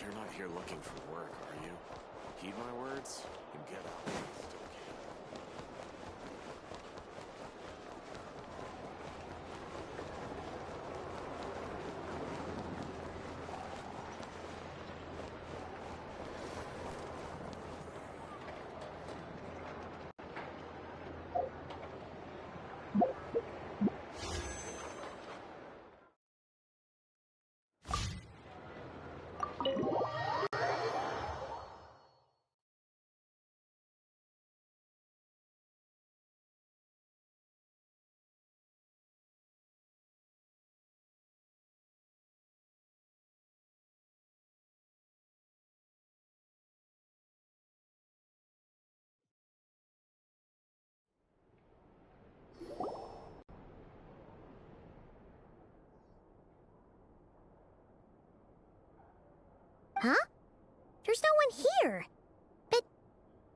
You're not here looking for work, are you? Heed my words and get out. Still can. Huh? There's no one here. But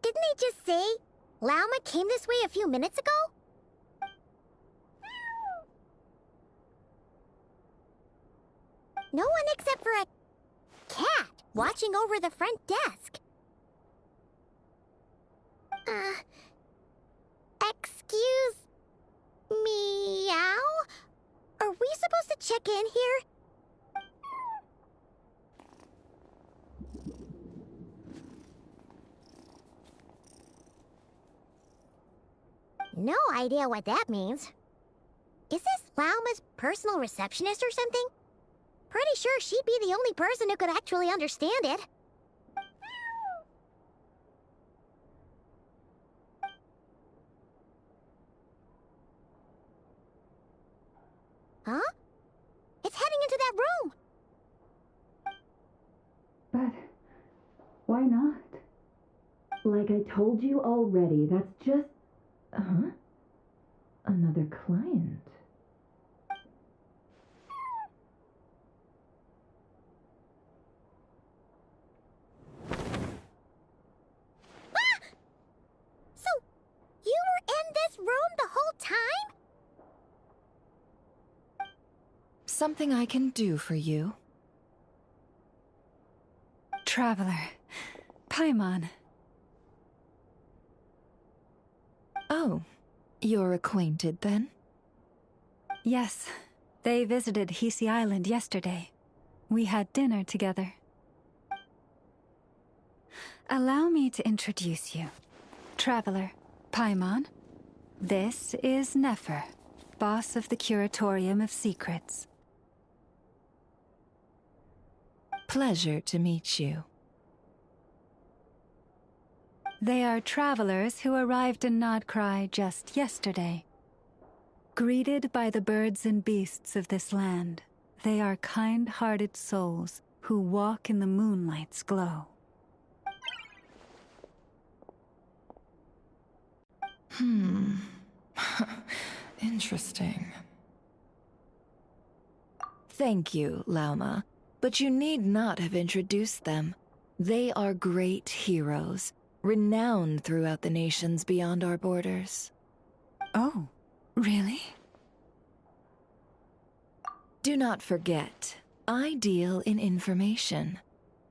didn't they just say Lauma came this way a few minutes ago? No one except for a cat watching over the front desk. Excuse meow? Are we supposed to check in here? No idea what that means. Is this Lauma's personal receptionist or something? Pretty sure she'd be the only person who could actually understand it. Huh? It's heading into that room! But why not? Like I told you already, that's just... Huh? Another client. Ah! So, you were in this room the whole time? Something I can do for you? Traveler. Paimon. Oh, you're acquainted then? Yes, they visited Hisi Island yesterday. We had dinner together. Allow me to introduce you. Traveler, Paimon. This is Nefer, boss of the Curatorium of Secrets. Pleasure to meet you. They are travelers who arrived in Nodcry just yesterday. Greeted by the birds and beasts of this land, they are kind-hearted souls who walk in the moonlight's glow. Interesting. Thank you, Lauma, but you need not have introduced them. They are great heroes, renowned throughout the nations beyond our borders. Oh, really? Do not forget, I deal in information.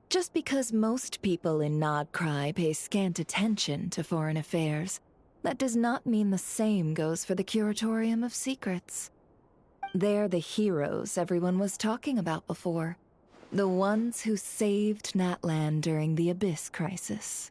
Just because most people in Nodcry pay scant attention to foreign affairs, that does not mean the same goes for the Curatorium of Secrets. They're the heroes everyone was talking about before. The ones who saved Natlan during the Abyss Crisis.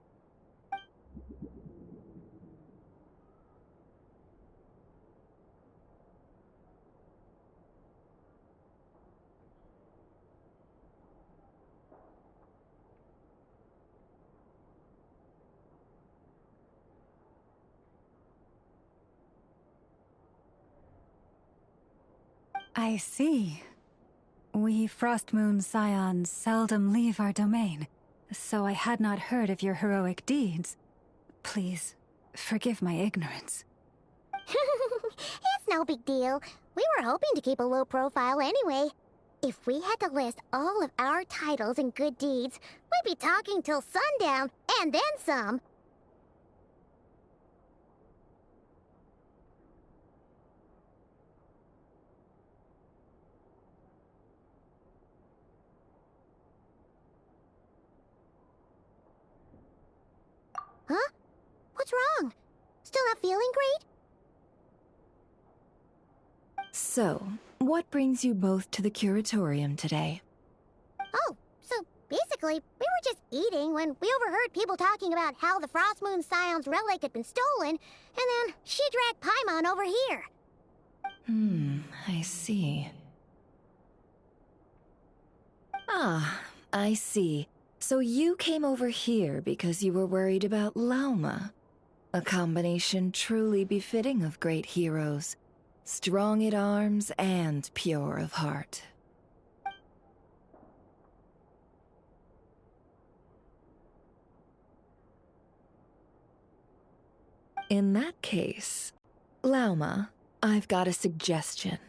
I see. We Frostmoon Scions seldom leave our domain, so I had not heard of your heroic deeds. Please, forgive my ignorance. It's no big deal. We were hoping to keep a low profile anyway. If we had to list all of our titles and good deeds, we'd be talking till sundown, and then some. not feeling great? So, what brings you both to the curatorium today? Oh, so basically, we were just eating when we overheard people talking about how the Frost Moon Scion's relic had been stolen, and then she dragged Paimon over here. I see. Ah, I see. So you came over here because you were worried about Lauma. A combination truly befitting of great heroes. Strong at arms and pure of heart. In that case, Lauma, I've got a suggestion.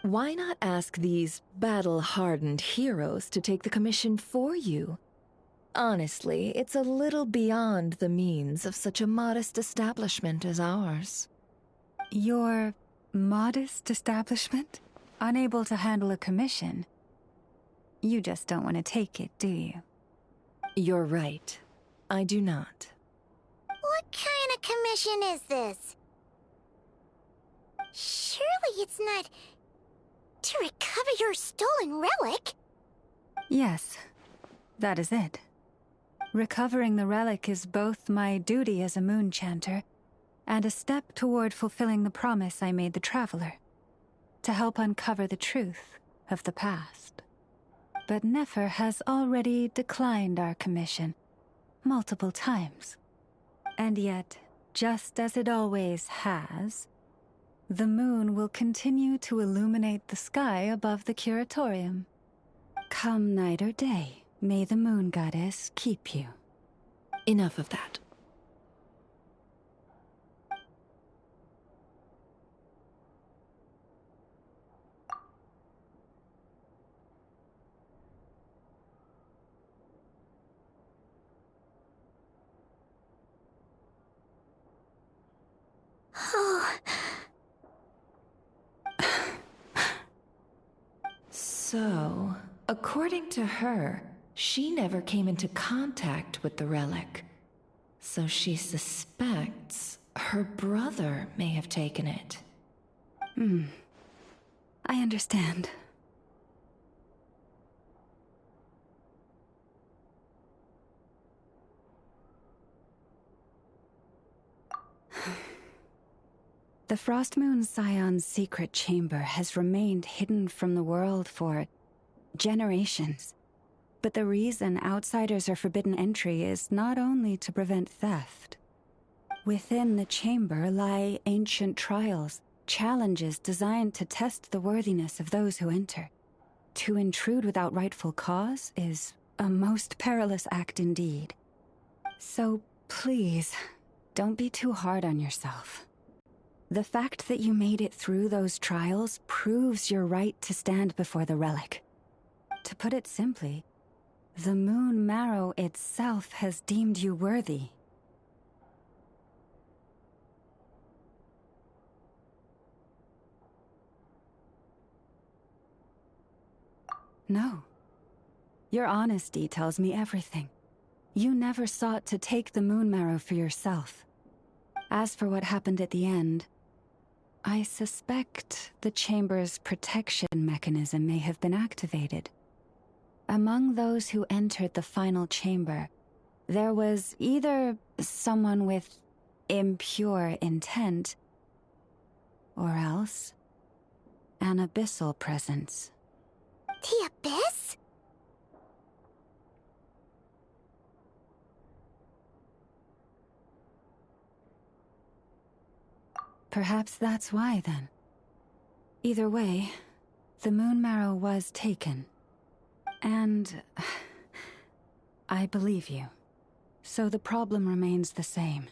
Why not ask these battle-hardened heroes to take the commission for you? Honestly, it's a little beyond the means of such a modest establishment as ours. Your modest establishment? Unable to handle a commission? You just don't want to take it, do you? You're right. I do not. What kind of commission is this? Surely it's not to recover your stolen relic? Yes, that is it. Recovering the relic is both my duty as a moon chanter and a step toward fulfilling the promise I made the Traveler, to help uncover the truth of the past. But Nefer has already declined our commission multiple times. And yet, just as it always has, the moon will continue to illuminate the sky above the curatorium. Come night or day, may the moon goddess keep you. Enough of that. So, according to her, she never came into contact with the relic. So she suspects her brother may have taken it. I understand. The Frost Moon Scion's secret chamber has remained hidden from the world for generations. But the reason outsiders are forbidden entry is not only to prevent theft. Within the chamber lie ancient trials, challenges designed to test the worthiness of those who enter. To intrude without rightful cause is a most perilous act indeed. So please, don't be too hard on yourself. The fact that you made it through those trials proves your right to stand before the relic. To put it simply, the Moon Marrow itself has deemed you worthy. No. Your honesty tells me everything. You never sought to take the Moon Marrow for yourself. As for what happened at the end, I suspect the chamber's protection mechanism may have been activated. Among those who entered the final chamber, there was either someone with impure intent, or else an abyssal presence. The Abyss? Perhaps that's why, then. Either way, the Moon Marrow was taken. And I believe you. So the problem remains the same.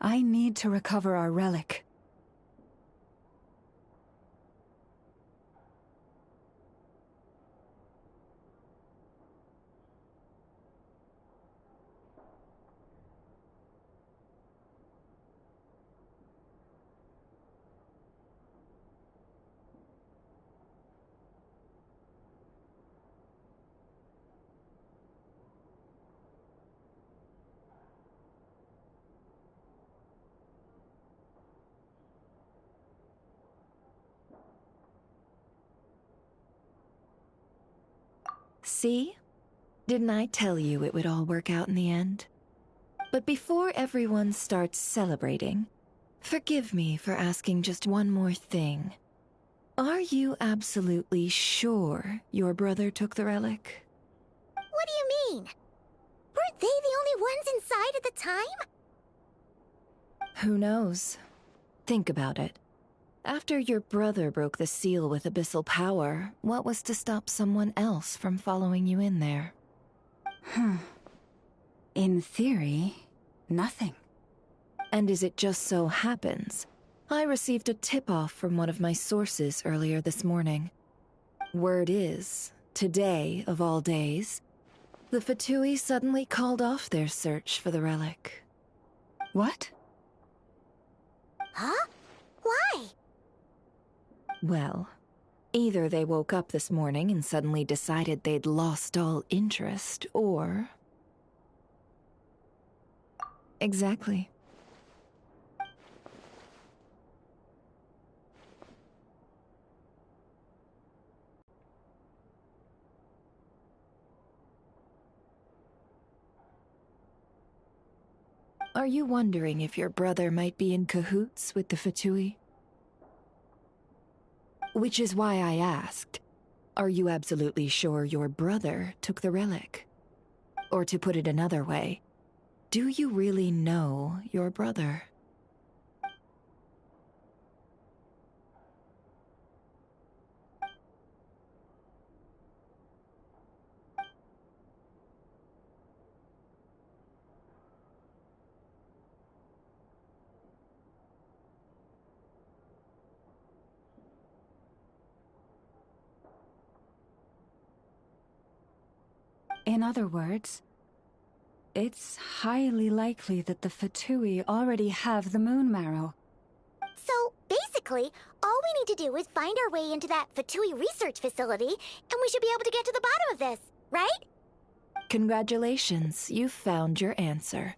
I need to recover our relic. See? Didn't I tell you it would all work out in the end? But before everyone starts celebrating, forgive me for asking just one more thing. Are you absolutely sure your brother took the relic? What do you mean? Weren't they the only ones inside at the time? Who knows? Think about it. After your brother broke the seal with abyssal power, what was to stop someone else from following you in there? In theory, nothing. And as it just so happens, I received a tip-off from one of my sources earlier this morning. Word is, today of all days, the Fatui suddenly called off their search for the relic. What? Huh? Why? Well, either they woke up this morning and suddenly decided they'd lost all interest, or... Exactly. Are you wondering if your brother might be in cahoots with the Fatui? Which is why I asked, are you absolutely sure your brother took the relic? Or to put it another way, do you really know your brother? In other words, it's highly likely that the Fatui already have the moon marrow. So, basically, all we need to do is find our way into that Fatui research facility, and we should be able to get to the bottom of this, right? Congratulations, you've found your answer.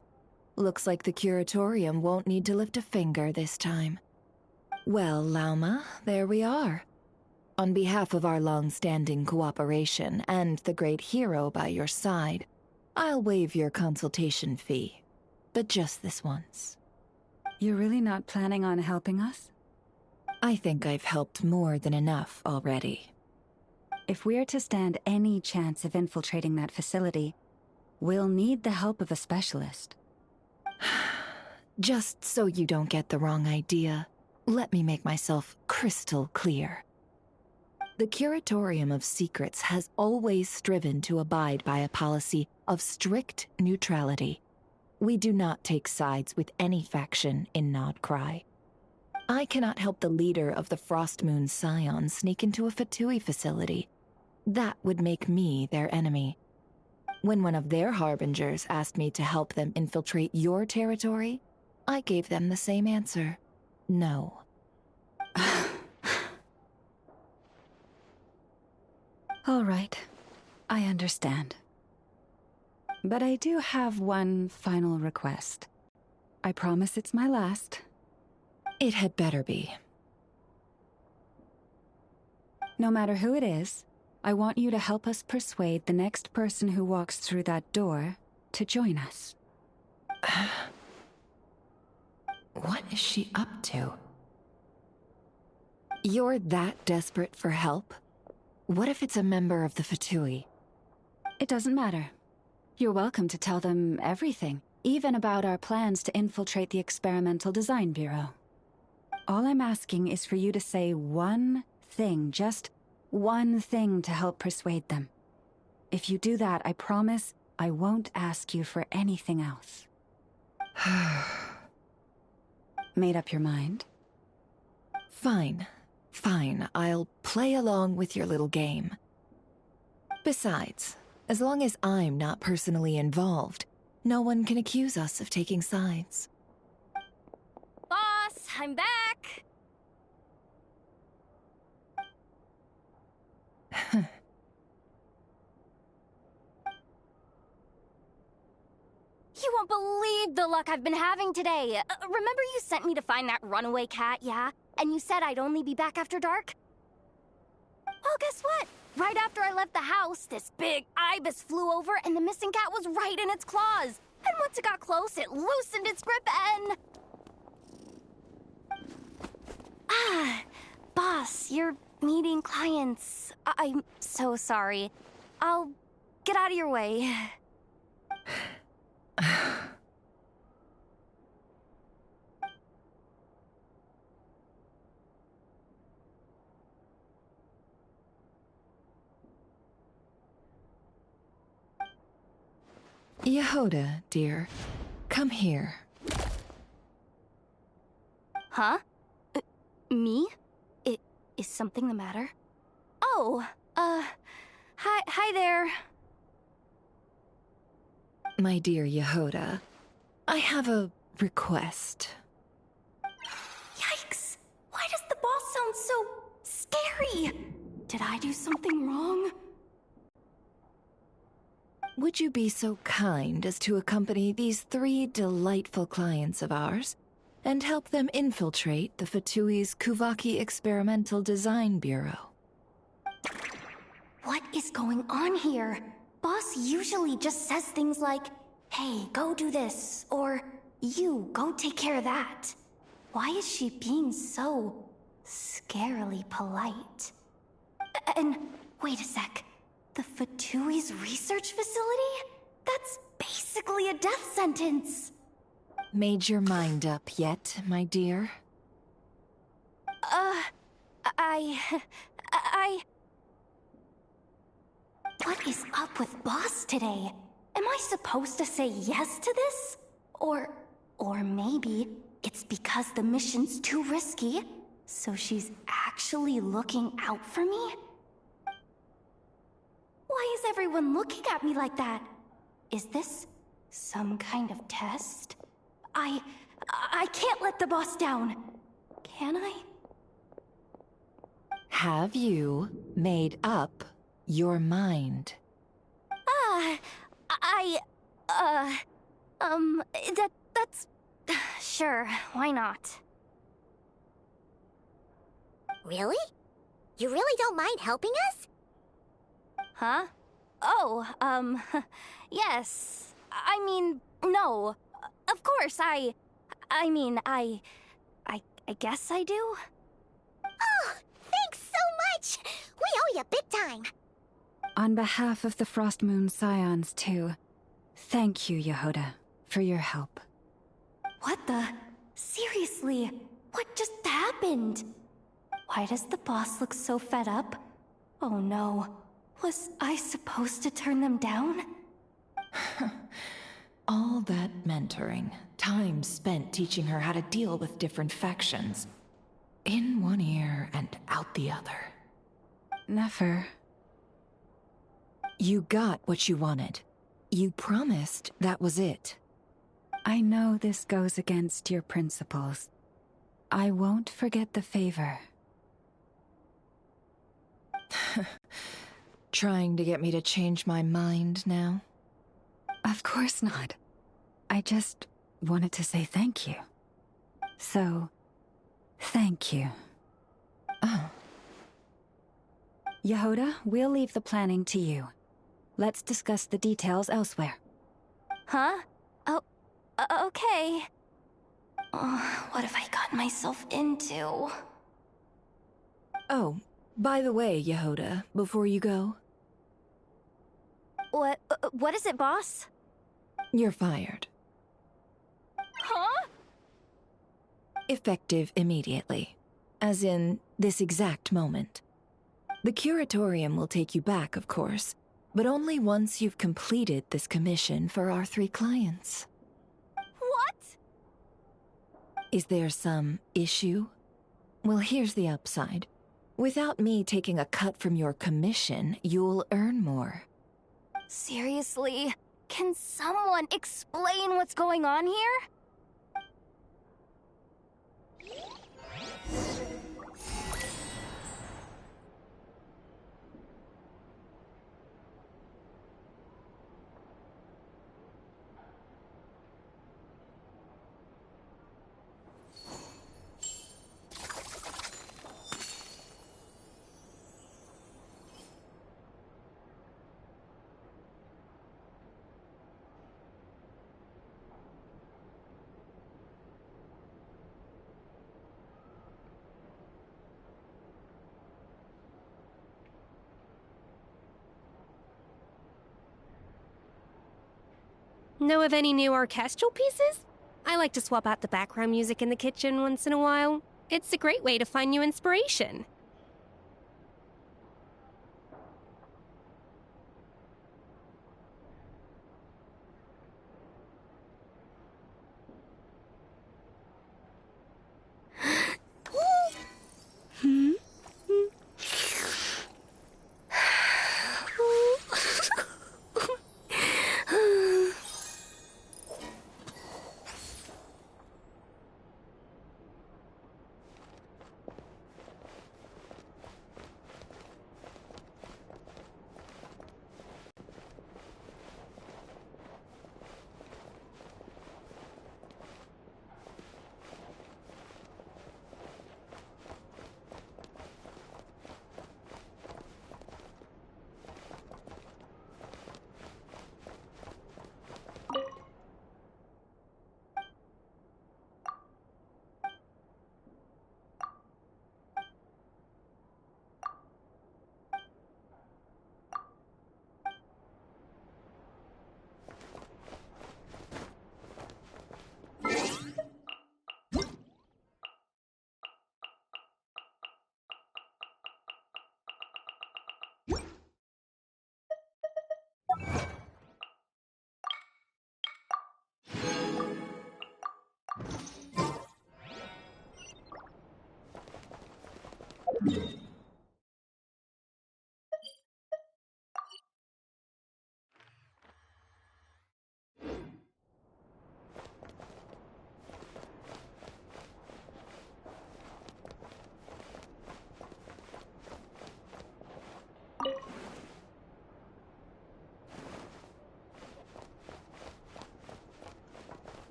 Looks like the curatorium won't need to lift a finger this time. Well, Lauma, there we are. On behalf of our long-standing cooperation and the great hero by your side, I'll waive your consultation fee. But just this once. You're really not planning on helping us? I think I've helped more than enough already. If we're to stand any chance of infiltrating that facility, we'll need the help of a specialist. Just so you don't get the wrong idea, let me make myself crystal clear. The Curatorium of Secrets has always striven to abide by a policy of strict neutrality. We do not take sides with any faction in Nodcry. I cannot help the leader of the Frostmoon Scions sneak into a Fatui facility. That would make me their enemy. When one of their harbingers asked me to help them infiltrate your territory, I gave them the same answer. No. All right, I understand. But I do have one final request. I promise it's my last. It had better be. No matter who it is, I want you to help us persuade the next person who walks through that door to join us. What is she up to? You're that desperate for help? What if it's a member of the Fatui? It doesn't matter. You're welcome to tell them everything, even about our plans to infiltrate the Experimental Design Bureau. All I'm asking is for you to say one thing, just one thing to help persuade them. If you do that, I promise I won't ask you for anything else. Made up your mind? Fine. Fine, I'll play along with your little game. Besides, as long as I'm not personally involved, no one can accuse us of taking sides. Boss, I'm back! You won't believe the luck I've been having today. Remember you sent me to find that runaway cat, yeah? And you said I'd only be back after dark? Well, guess what? right after I left the house, this big ibis flew over and the missing cat was right in its claws. And once it got close, it loosened its grip and... Ah, boss, you're meeting clients. I'm so sorry. I'll get out of your way. Yehoda, dear, come here. Huh? Me? Is something the matter? Oh, hi there. My dear Yehoda, I have a request. Yikes! Why does the boss sound so scary? Did I do something wrong? Would you be so kind as to accompany these 3 delightful clients of ours and help them infiltrate the Fatui's Kuvaki Experimental Design Bureau? What is going on here? Boss usually just says things like, hey, go do this, or you, go take care of that. Why is she being so scarily polite? And wait a sec. The Fatui's research facility? That's basically a death sentence. Made your mind up yet, my dear? I... What is up with Boss today? Am I supposed to say yes to this? Or maybe it's because the mission's too risky, so she's actually looking out for me? Why is everyone looking at me like that? Is this some kind of test? I can't let the boss down. Can I? Have you made up your mind? That's... Sure, why not? Really? You really don't mind helping us? Huh? Oh, yes. I mean, no. Of course, I guess I do. Oh, thanks so much! We owe you big time! On behalf of the Frost Moon Scions, too, thank you, Yehoda, for your help. What the? Seriously, what just happened? Why does the boss look so fed up? Oh no, was I supposed to turn them down? All that mentoring, time spent teaching her how to deal with different factions. In one ear and out the other. Never. You got what you wanted. You promised that was it. I know this goes against your principles. I won't forget the favor. Trying to get me to change my mind now? Of course not. I just wanted to say thank you. So, thank you. Oh. Yehoda, we'll leave the planning to you. Let's discuss the details elsewhere. Huh? Oh, okay. Oh, what have I gotten myself into? Oh, by the way, Yehoda, before you go... What is it, boss? You're fired. Huh? Effective immediately. As in, this exact moment. The curatorium will take you back, of course, but only once you've completed this commission for our 3 clients. What? Is there some issue? Well, here's the upside. Without me taking a cut from your commission, you'll earn more. Seriously? Can someone explain what's going on here? Know of any new orchestral pieces? I like to swap out the background music in the kitchen once in a while. It's a great way to find new inspiration.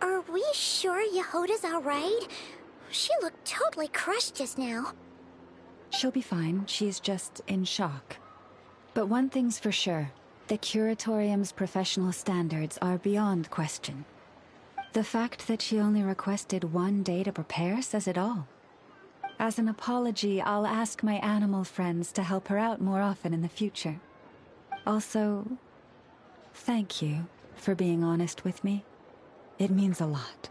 Are we sure Yehoda's alright? She looked totally crushed just now. She'll be fine. She's just in shock. But one thing's for sure. The Curatorium's professional standards are beyond question. The fact that she only requested 1 day to prepare says it all. As an apology, I'll ask my animal friends to help her out more often in the future. Also, thank you for being honest with me. It means a lot.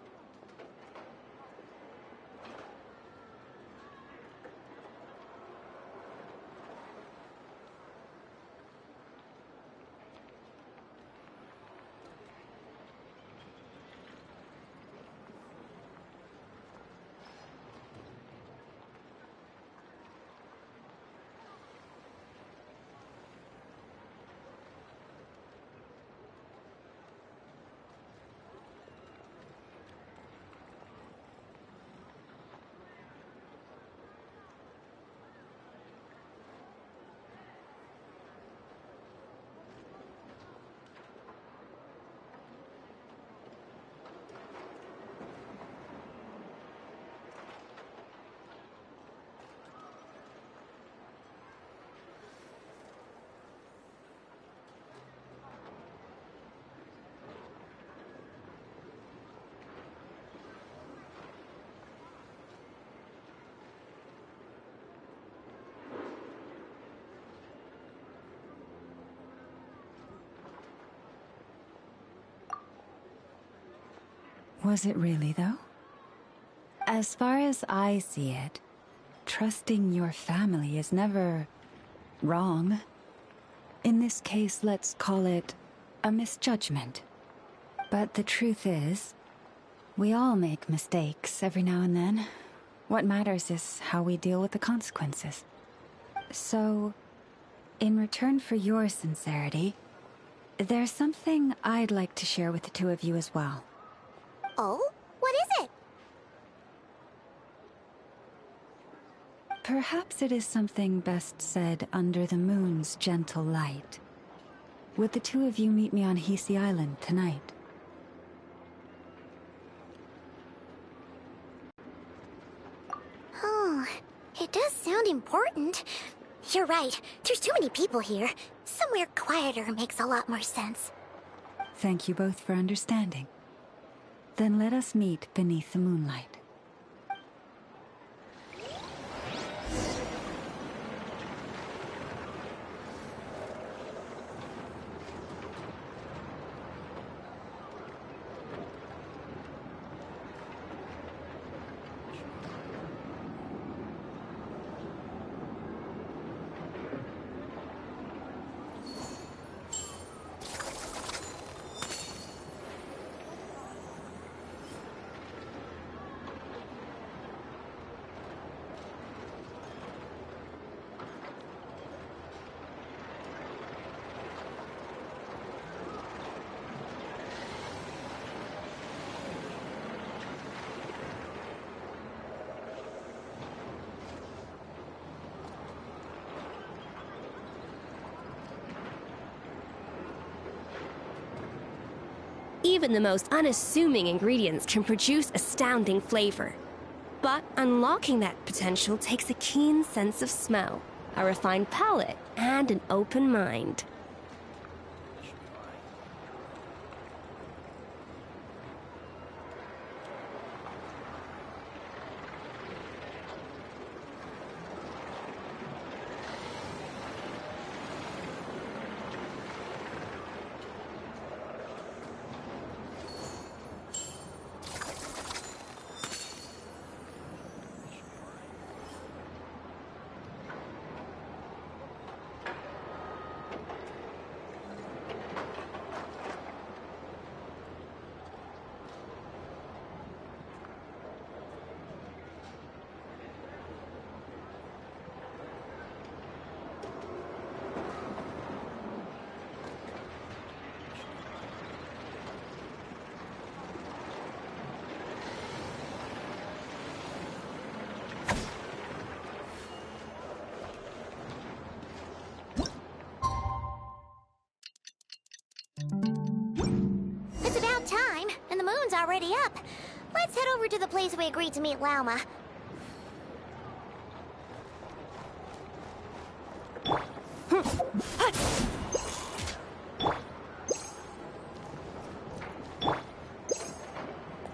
Was it really, though? As far as I see it, trusting your family is never wrong. In this case, let's call it a misjudgment. But the truth is, we all make mistakes every now and then. What matters is how we deal with the consequences. So, in return for your sincerity, There's something I'd like to share with the two of you as well. Oh? What is it? Perhaps it is something best said under the moon's gentle light. Would the two of you meet me on Hisi Island tonight? Oh, it does sound important. You're right. There's too many people here. Somewhere quieter makes a lot more sense. Thank you both for understanding. Then let us meet beneath the moonlight. Even the most unassuming ingredients can produce astounding flavor. But unlocking that potential takes a keen sense of smell, a refined palate, and an open mind. It's about time, and the moon's already up. Let's head over to the place we agreed to meet Lauma.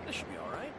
This should be all right.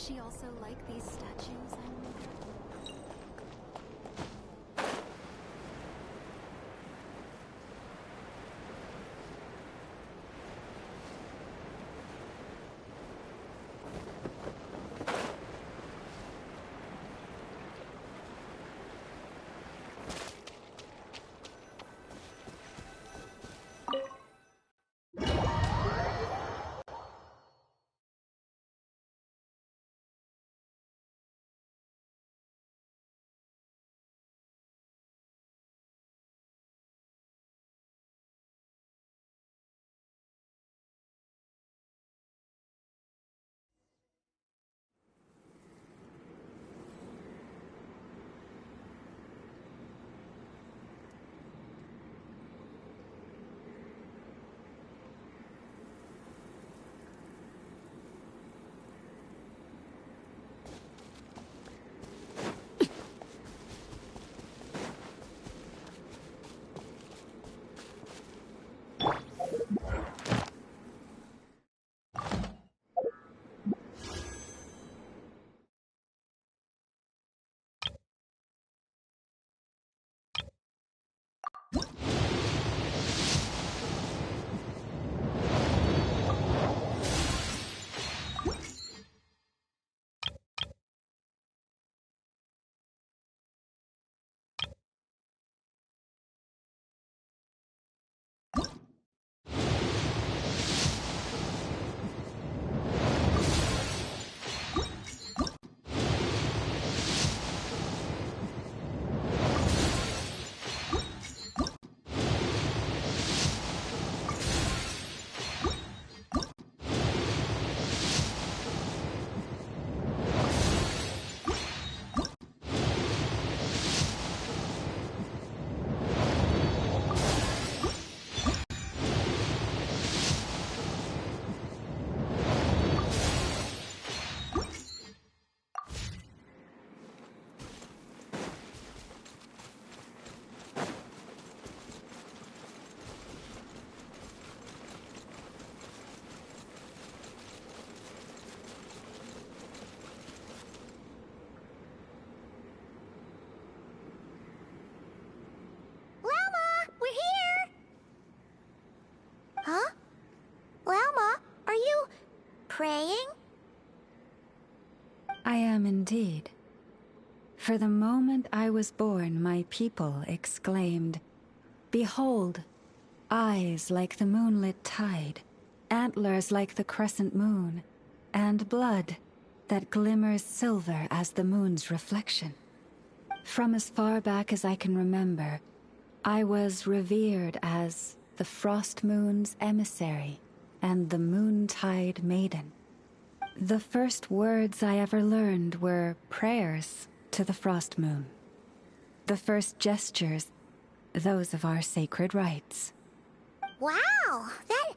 she also like these statues, I wonder? Llama, we're here! Huh? Llama, are you praying? I am indeed. For the moment I was born, my people exclaimed, "Behold, eyes like the moonlit tide, antlers like the crescent moon, and blood that glimmers silver as the moon's reflection." From as far back as I can remember, I was revered as the Frost Moon's emissary and the Moontide Maiden. The first words I ever learned were prayers to the Frost Moon. The first gestures, those of our sacred rites. Wow, that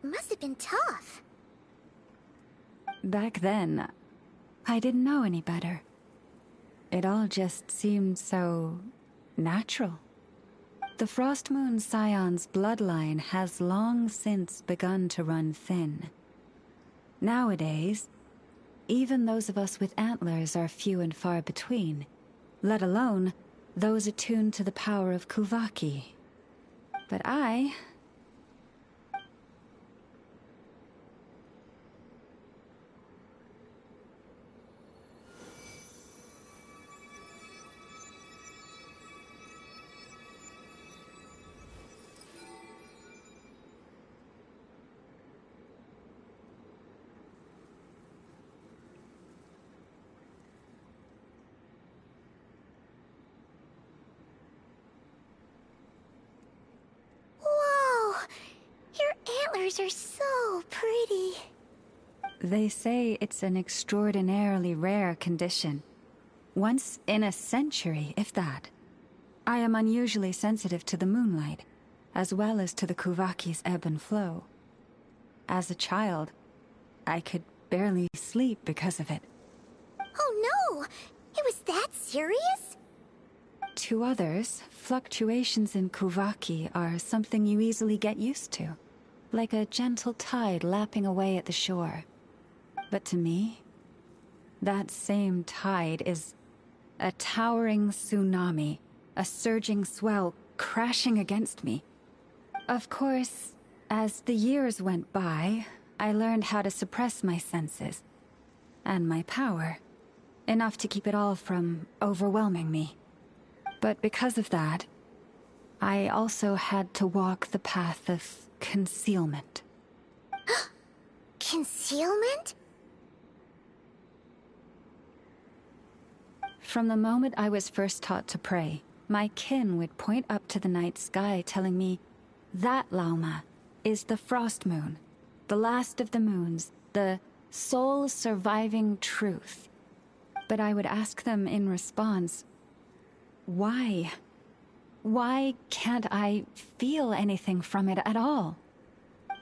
must have been tough. Back then, I didn't know any better. It all just seemed so natural. The Frost Moon Scion's bloodline has long since begun to run thin. Nowadays, even those of us with antlers are few and far between, let alone those attuned to the power of Kuvaki. But I... Whoa, your antlers are so pretty. They say it's an extraordinarily rare condition. Once in a century, if that. I am unusually sensitive to the moonlight, as well as to the Kuvaki's ebb and flow. As a child, I could barely sleep because of it. Oh no! It was that serious? To others, fluctuations in Kuvaki are something you easily get used to, like a gentle tide lapping away at the shore. But to me, That same tide is a towering tsunami, a surging swell crashing against me. Of course, as the years went by, I learned how to suppress my senses and my power, enough to keep it all from overwhelming me. But because of that, I also had to walk the path of concealment. Concealment? From the moment I was first taught to pray, my kin would point up to the night sky telling me, that Lauma is the frost moon, the last of the moons, the sole surviving truth. But I would ask them in response, why? Why can't I feel anything from it at all?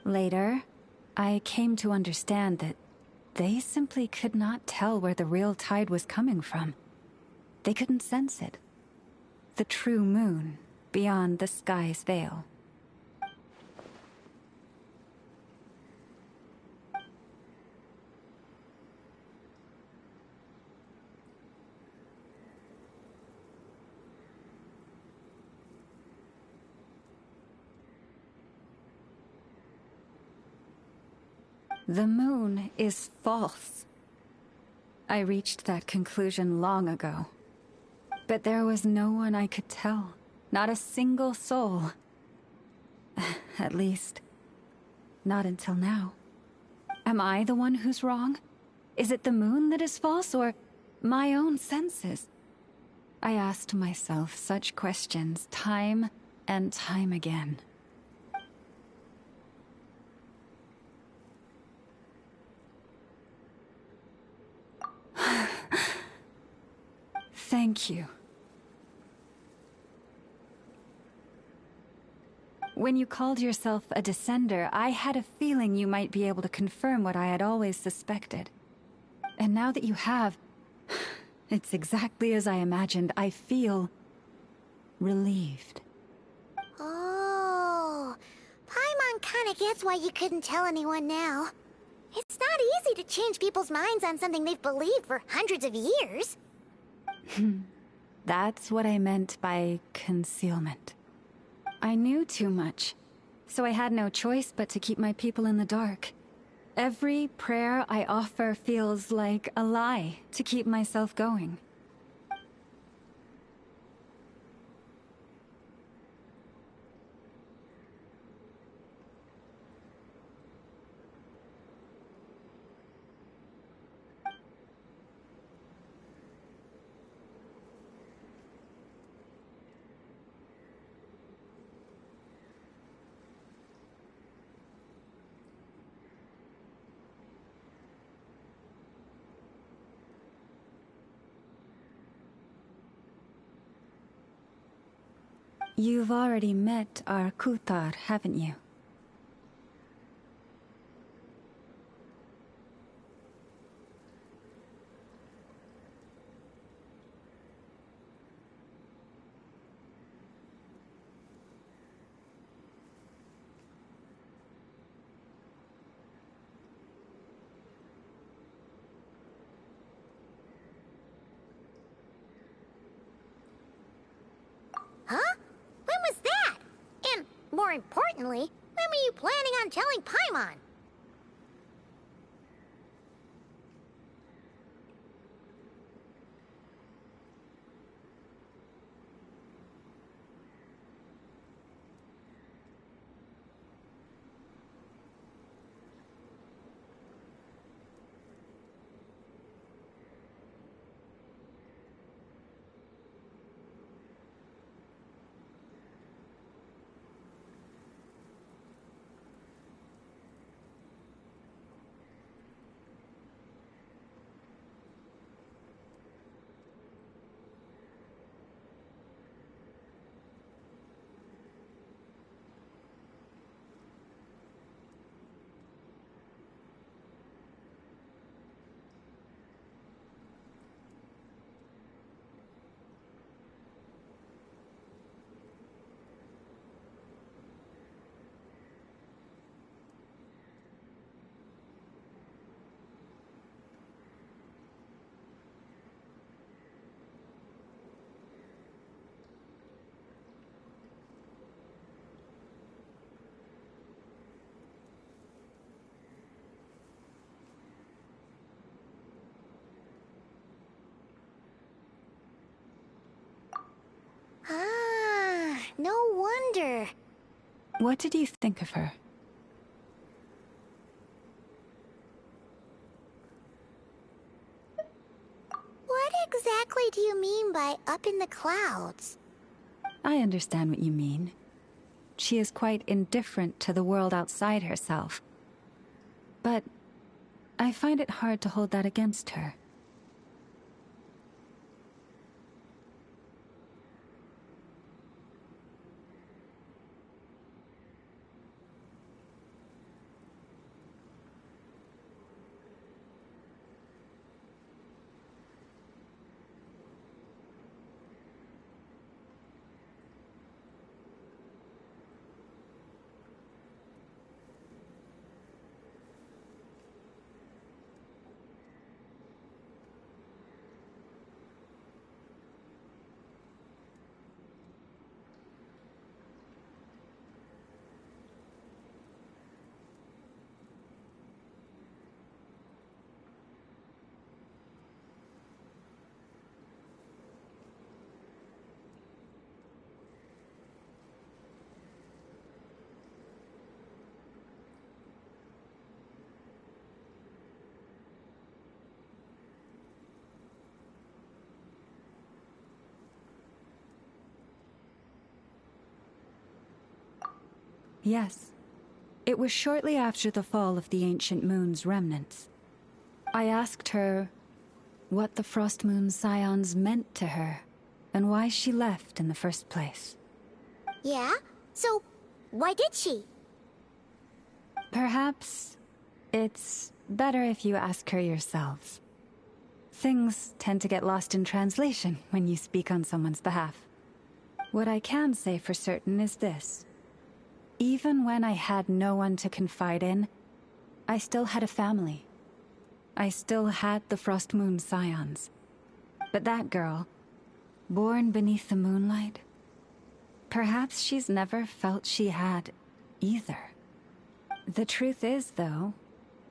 Later, I came to understand that they simply could not tell where the real tide was coming from. They couldn't sense it. The true moon beyond the sky's veil. The moon is false. I reached that conclusion long ago. But there was no one I could tell. Not a single soul. At least, not until now. Am I the one who's wrong? Is it the moon that is false, or my own senses? I asked myself such questions time and time again. Thank you. When you called yourself a descender, I had a feeling you might be able to confirm what I had always suspected. And now that you have, it's exactly as I imagined. I feel relieved. Oh, Paimon kinda gets why you couldn't tell anyone now. It's not easy to change people's minds on something they've believed for hundreds of years. That's what I meant by concealment. I knew too much, so I had no choice but to keep my people in the dark. Every prayer I offer feels like a lie to keep myself going. You've already met our Kutar, haven't you? Huh? When was that? And, more importantly, when were you planning on telling Paimon? No wonder. What did you think of her? What exactly do you mean by up in the clouds? I understand what you mean. She is quite indifferent to the world outside herself. But I find it hard to hold that against her. Yes. It was shortly after the fall of the ancient moon's remnants. I asked her what the Frost Moon Scions meant to her, and why she left in the first place. Yeah? So, why did she? Perhaps it's better if you ask her yourselves. Things tend to get lost in translation when you speak on someone's behalf. What I can say for certain is this. Even when I had no one to confide in, I still had a family. I still had the Frost Moon Scions. But that girl, born beneath the moonlight, perhaps she's never felt she had either. The truth is, though,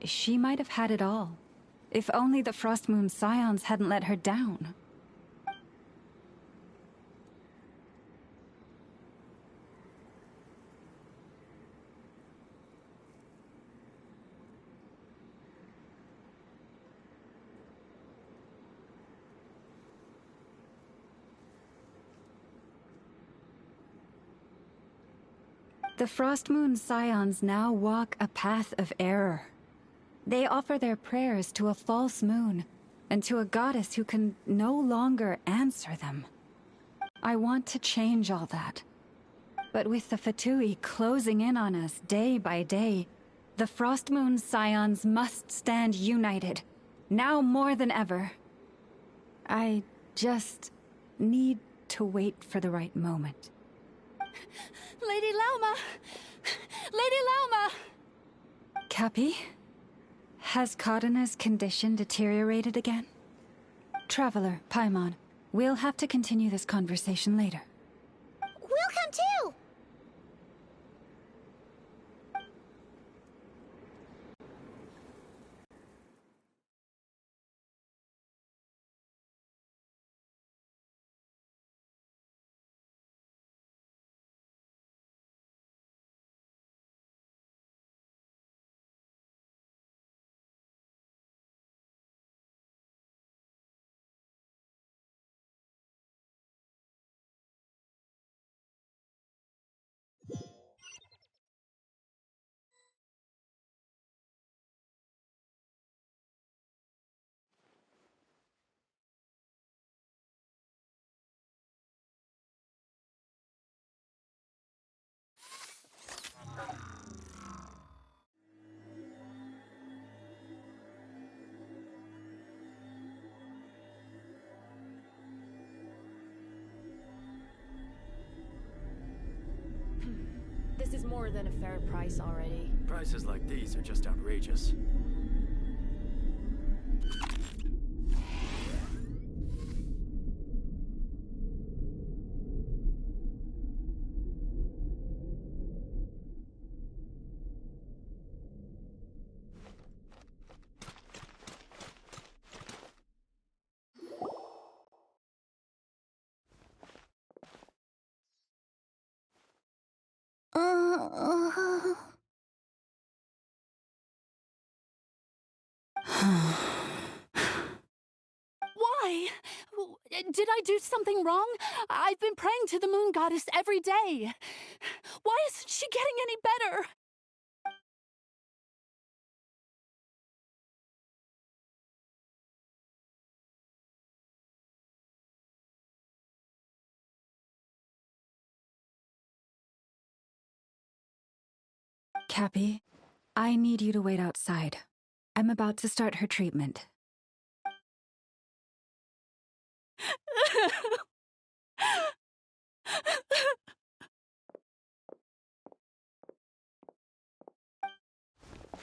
she might have had it all, if only the Frost Moon Scions hadn't let her down. The Frost Moon Scions now walk a path of error. They offer their prayers to a false moon, and to a goddess who can no longer answer them. I want to change all that. But with the Fatui closing in on us day by day, the Frost Moon Scions must stand united, now more than ever. I just need to wait for the right moment. Lady Lauma! Lady Lauma! Cappy? Has Kadena's condition deteriorated again? Traveler, Paimon, we'll have to continue this conversation later. We'll come too! This is more than a fair price already. Prices like these are just outrageous. Why? Did I do something wrong? I've been praying to the moon goddess every day. Why isn't she getting any better? Cappy, I need you to wait outside. I'm about to start her treatment.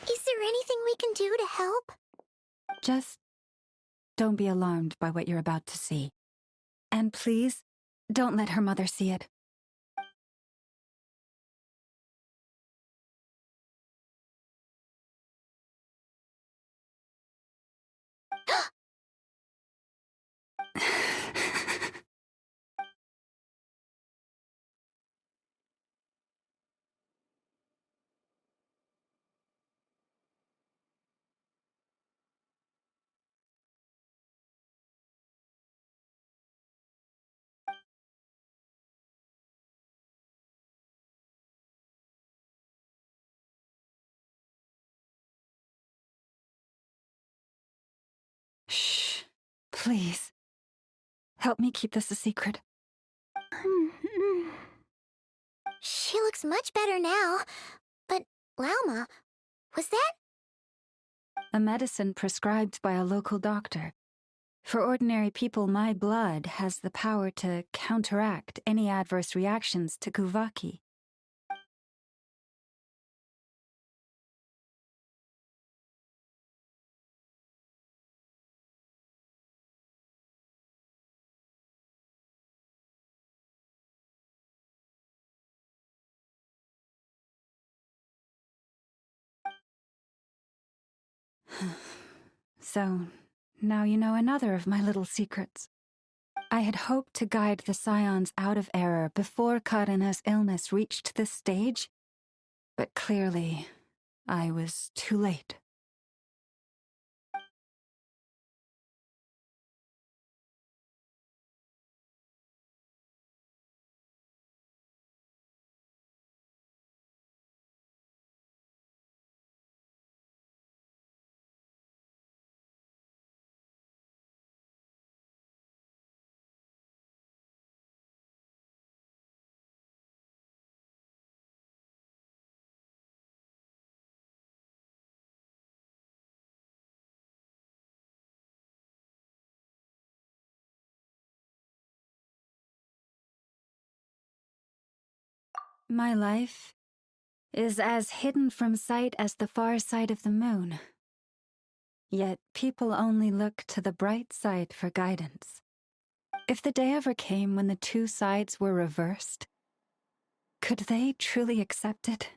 Is there anything we can do to help? Just don't be alarmed by what you're about to see. And please, don't let her mother see it. Shh. Please. Help me keep this a secret. She looks much better now. But, Lauma, was that? A medicine prescribed by a local doctor. For ordinary people, my blood has the power to counteract any adverse reactions to Kuvaki. So, now you know another of my little secrets. I had hoped to guide the Scions out of error before Karina's illness reached this stage, but clearly, I was too late. My life is as hidden from sight as the far side of the moon. Yet people only look to the bright side for guidance. If the day ever came when the two sides were reversed, could they truly accept it?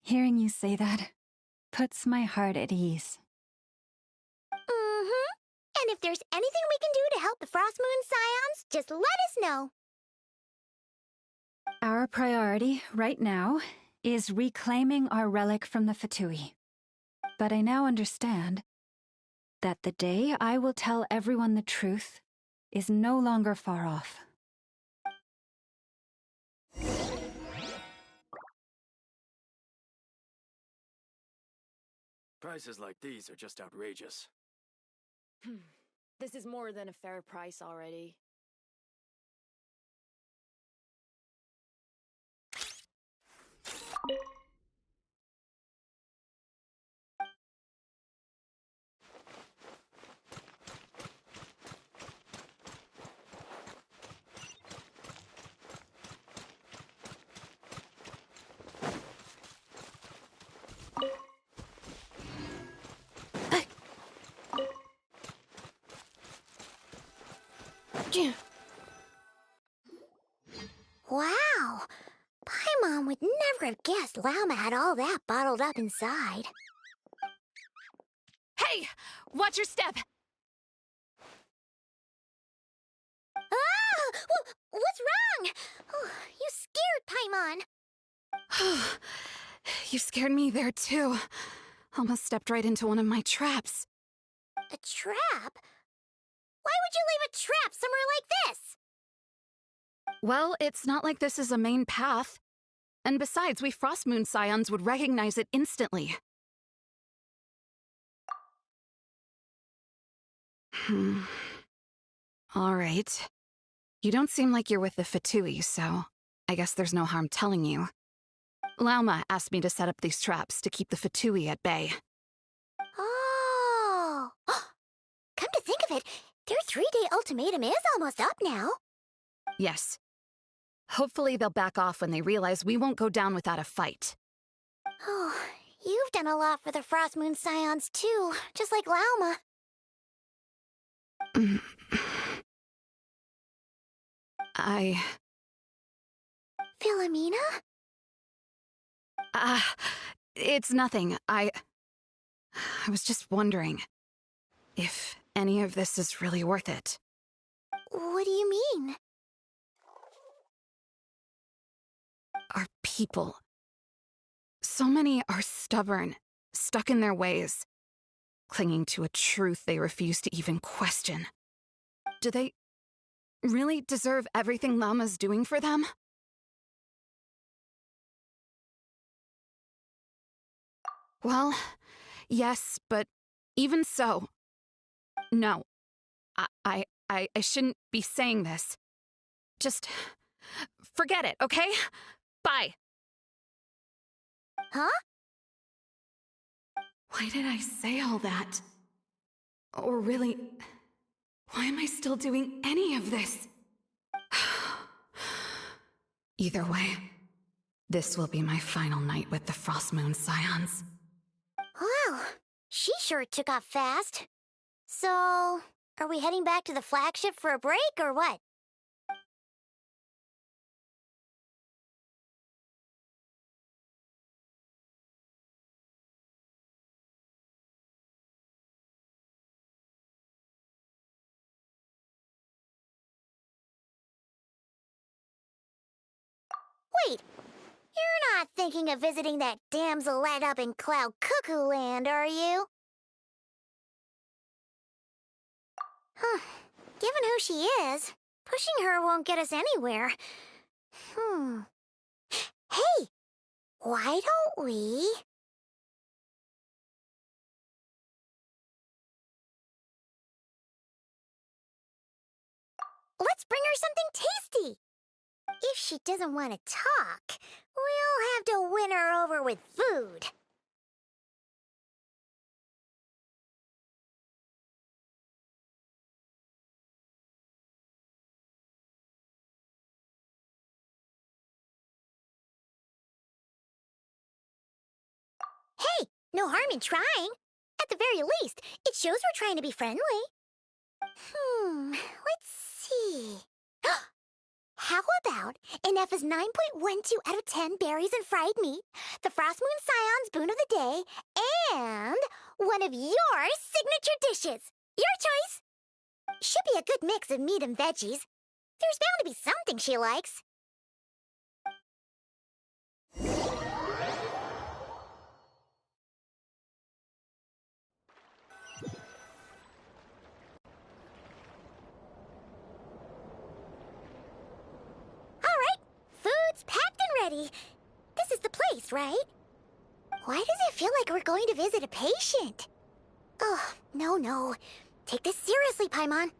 Hearing you say that puts my heart at ease. Mm-hmm. And if there's anything we can do to help the Frost Moon Scions, just let us know. Our priority, right now, is reclaiming our relic from the Fatui. But I now understand that the day I will tell everyone the truth is no longer far off. Prices like these are just outrageous. This is more than a fair price already. Wow! Paimon would never have guessed Lauma had all that bottled up inside. Hey! Watch your step! Ah! What's wrong? Oh, you scared Paimon. You scared me there, too. Almost stepped right into one of my traps. A trap? Why would you leave a trap somewhere like this? Well, it's not like this is a main path. And besides, we Frostmoon Scions would recognize it instantly. Alright. You don't seem like you're with the Fatui, so I guess there's no harm telling you. Lauma asked me to set up these traps to keep the Fatui at bay. Oh! Come to think of it, their 3-day ultimatum is almost up now. Yes. Hopefully they'll back off when they realize we won't go down without a fight. Oh, you've done a lot for the Frostmoon Scions too, just like Lauma. Philomena? It's nothing. I was just wondering if any of this is really worth it. What do you mean? Our people. So many are stubborn, stuck in their ways, clinging to a truth they refuse to even question. Do they really deserve everything Lauma's doing for them? Well, yes, but even so... No. I shouldn't be saying this. Just... forget it, okay? Bye! Huh? Why did I say all that? Or really... why am I still doing any of this? Either way, this will be my final night with the Frostmoon Scions. Wow, she sure took off fast. So, are we heading back to the flagship for a break, or what? Wait, you're not thinking of visiting that damselette up in Cloud Cuckoo Land, are you? Huh. Given who she is, pushing her won't get us anywhere. Hey! Why don't we... Let's bring her something tasty! If she doesn't want to talk, we'll have to win her over with food. Hey, no harm in trying. At the very least, it shows we're trying to be friendly. Let's see. How about Ineffa's 9.12 out of 10 berries and fried meat, the Frostmoon Scion's boon of the day, and one of your signature dishes? Your choice! Should be a good mix of meat and veggies. There's bound to be something she likes. Food's packed and ready. This is the place, right? Why does it feel like we're going to visit a patient? Oh, no. Take this seriously, Paimon.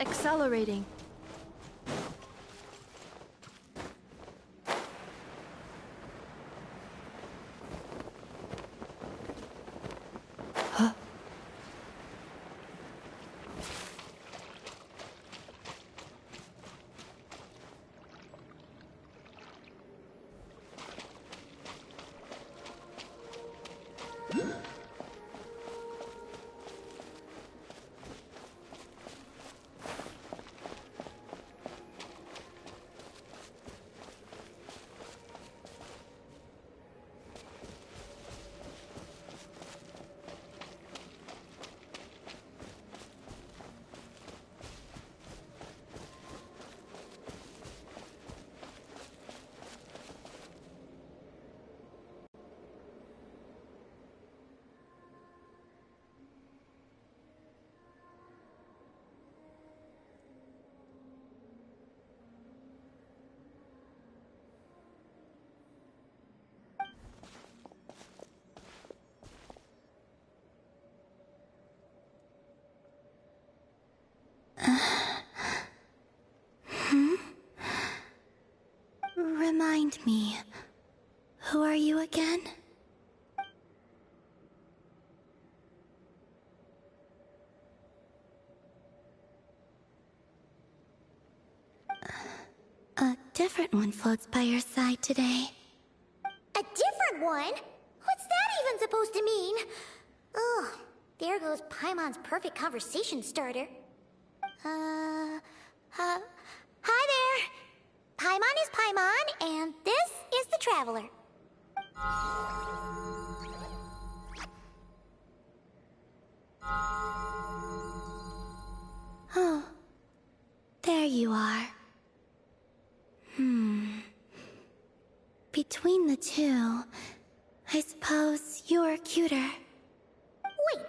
accelerating. Remind me, who are you again? A different one floats by your side today. A different one? What's that even supposed to mean? Oh, there goes Paimon's perfect conversation starter. Hi there. Paimon is Paimon, and this is the Traveler. Oh, there you are. Between the two, I suppose you're cuter. Wait,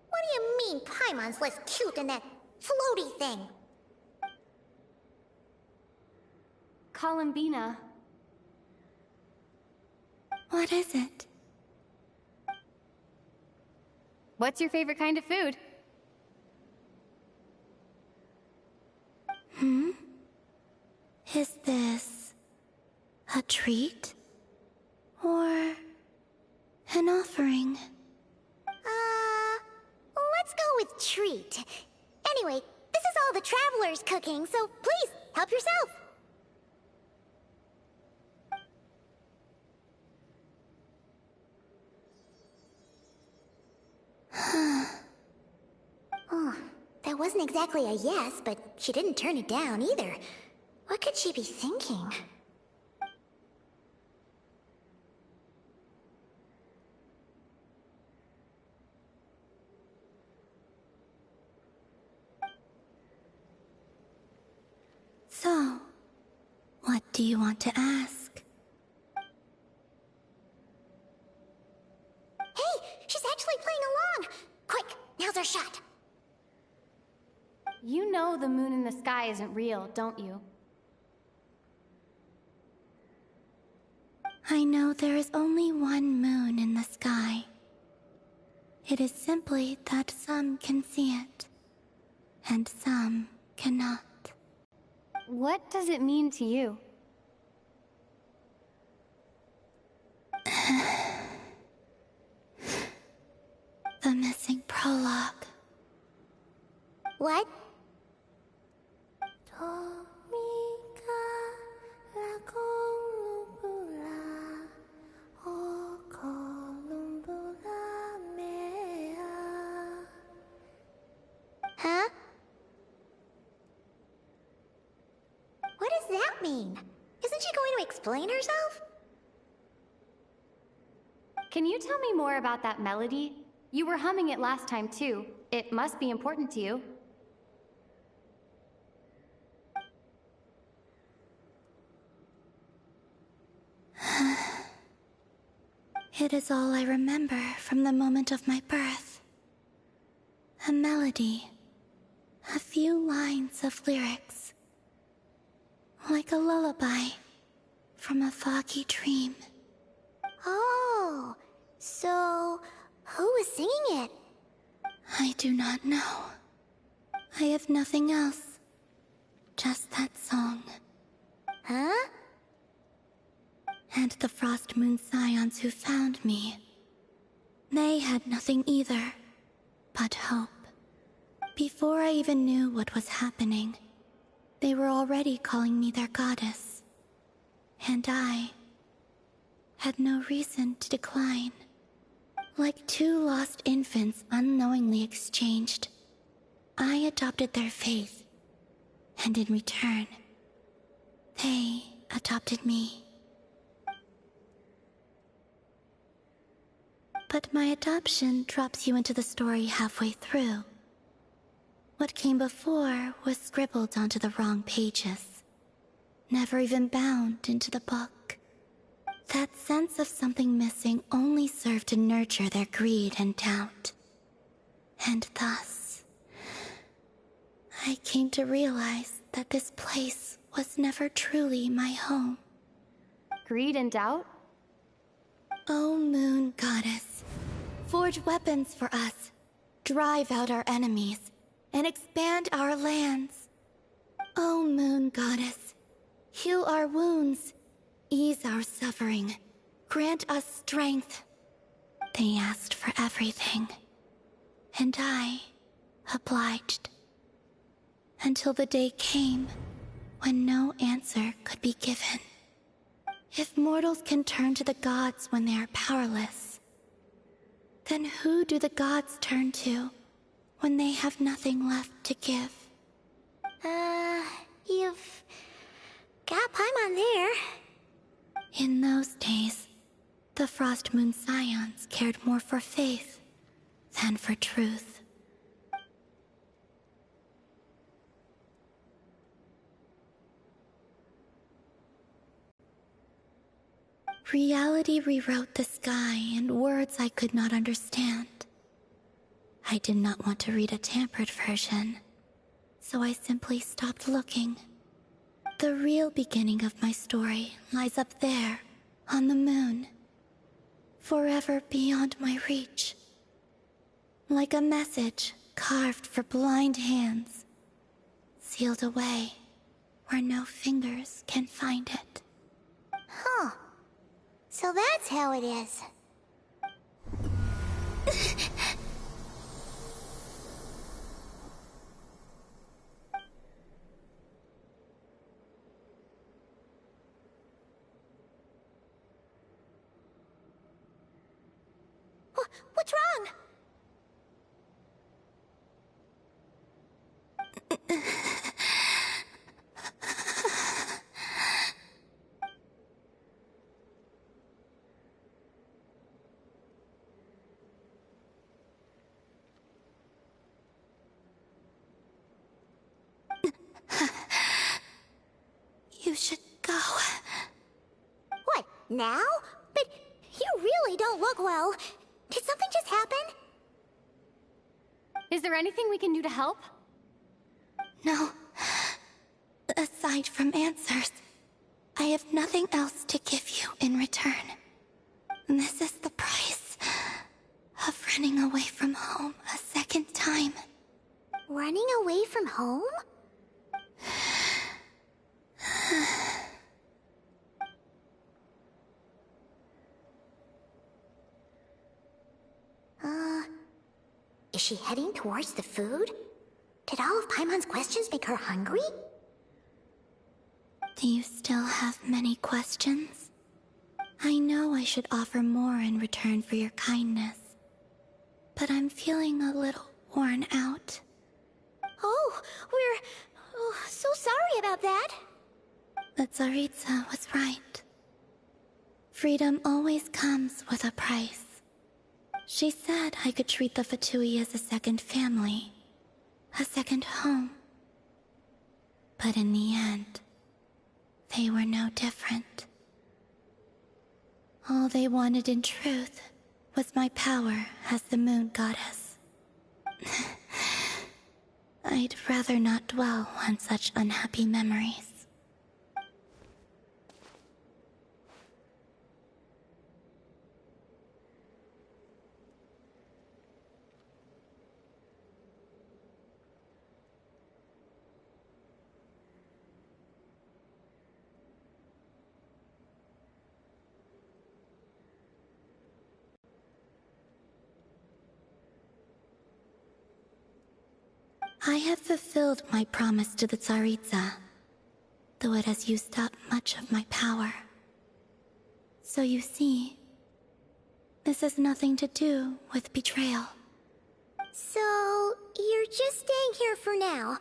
what do you mean Paimon's less cute than that floaty thing? Columbina. What is it? What's your favorite kind of food? Is this a treat? Or an offering? Let's go with treat. Anyway, this is all the Traveler's cooking, so please, help yourself. Oh, that wasn't exactly a yes, but she didn't turn it down either. What could she be thinking? So, what do you want to ask? Hey, she's actually playing along! Quick, now's our shot. You know the moon in the sky isn't real, don't you? I know there is only one moon in the sky. It is simply that some can see it, and some cannot. What does it mean to you? The missing prologue. What? Huh? What does that mean? Isn't she going to explain herself? Can you tell me more about that melody? You were humming it last time too. It must be important to you. It is all I remember from the moment of my birth. A melody. A few lines of lyrics. Like a lullaby from a foggy dream. Oh, so who was singing it? I do not know. I have nothing else just that song. Huh? And the Frost Moon Scions who found me. They had nothing either, but hope. Before I even knew what was happening, they were already calling me their goddess. And I had no reason to decline. Like two lost infants unknowingly exchanged, I adopted their faith, and in return, they adopted me. But my adoption drops you into the story halfway through. What came before was scribbled onto the wrong pages, never even bound into the book. That sense of something missing only served to nurture their greed and doubt. And thus, I came to realize that this place was never truly my home. Greed and doubt? O Moon Goddess, forge weapons for us, drive out our enemies, and expand our lands. O Moon Goddess, heal our wounds, ease our suffering, grant us strength. They asked for everything, and I obliged. Until the day came when no answer could be given. If mortals can turn to the gods when they are powerless, then who do the gods turn to when they have nothing left to give? You've got Paimon there. In those days, the Frost Moon Scions cared more for faith than for truth. Reality rewrote the sky in words I could not understand. I did not want to read a tampered version, so I simply stopped looking. The real beginning of my story lies up there, on the moon, forever beyond my reach. Like a message carved for blind hands, sealed away where no fingers can find it. Huh. So that's how it is. What's wrong? You should go. What, now? But you really don't look well. Did something just happen? Is there anything we can do to help? No. Aside from answers, I have nothing else to give you in return. This is the price of running away from home a second time. Running away from home? Is she heading towards the food? Did all of Paimon's questions make her hungry? Do you still have many questions? I know I should offer more in return for your kindness, but I'm feeling a little worn out. Oh, we're so sorry about that. The Tsaritsa was right. Freedom always comes with a price. She said I could treat the Fatui as a second family, a second home. But in the end, they were no different. All they wanted in truth was my power as the Moon Goddess. I'd rather not dwell on such unhappy memories. I have fulfilled my promise to the Tsaritsa, though it has used up much of my power. So you see, this has nothing to do with betrayal. So, you're just staying here for now,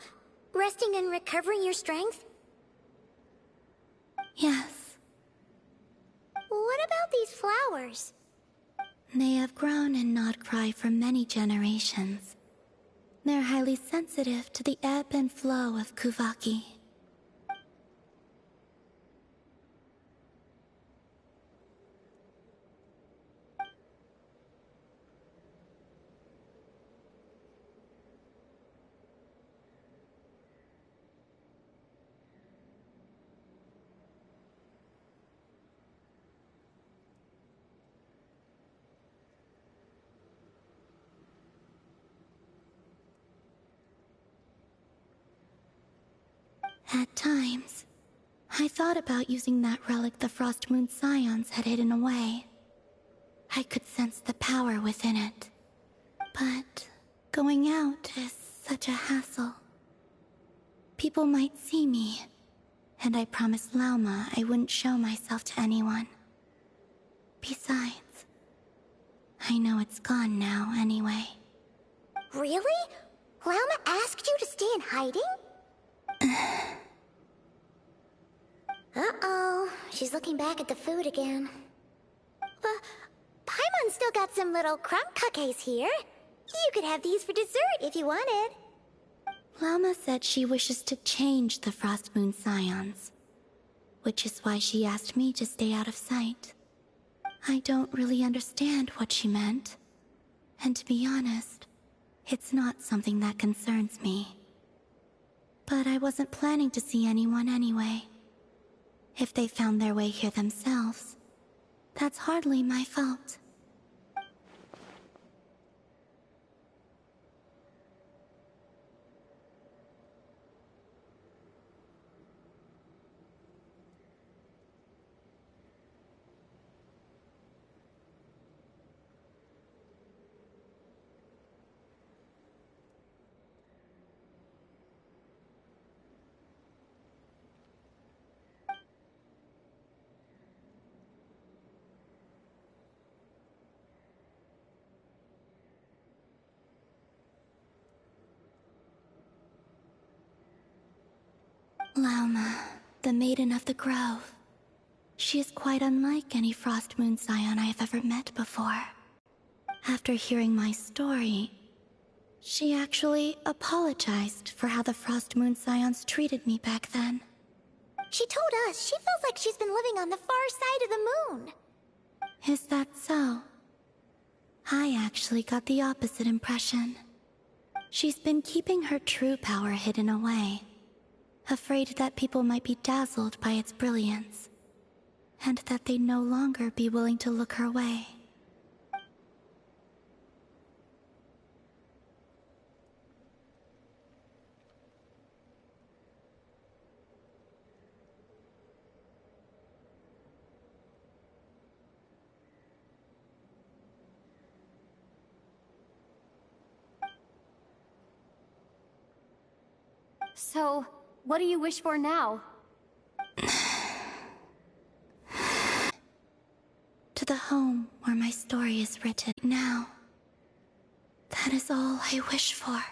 resting and recovering your strength? Yes. What about these flowers? They have grown in Nodcry for many generations. They're highly sensitive to the ebb and flow of Kuvaki. At times, I thought about using that relic the Frost Moon Scions had hidden away. I could sense the power within it. But going out is such a hassle. People might see me, and I promised Lauma I wouldn't show myself to anyone. Besides, I know it's gone now anyway. Really? Lauma asked you to stay in hiding? Uh-oh, she's looking back at the food again. Paimon's still got some little crumb cookies here. You could have these for dessert if you wanted. Lauma said she wishes to change the Frost Moon Scions, which is why she asked me to stay out of sight. I don't really understand what she meant, and to be honest, it's not something that concerns me. But I wasn't planning to see anyone anyway. If they found their way here themselves, that's hardly my fault. Lauma, the Maiden of the Grove. She is quite unlike any Frost Moon Scion I have ever met before. After hearing my story, she actually apologized for how the Frost Moon Scions treated me back then. She told us she feels like she's been living on the far side of the moon. Is that so? I actually got the opposite impression. She's been keeping her true power hidden away, afraid that people might be dazzled by its brilliance, and that they'd no longer be willing to look her way. So, what do you wish for now? To the home where my story is written now. That is all I wish for.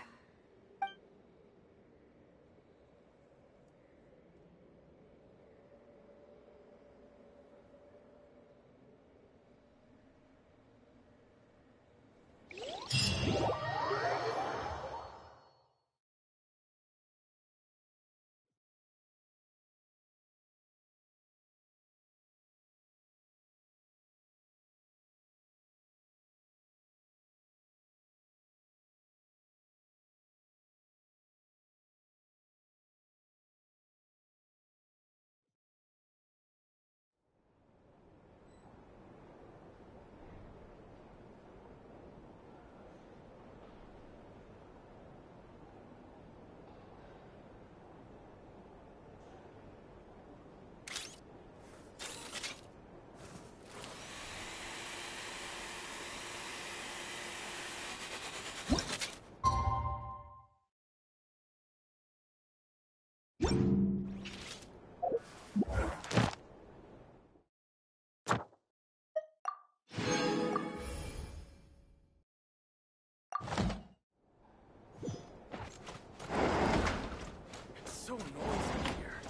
It's so noisy here.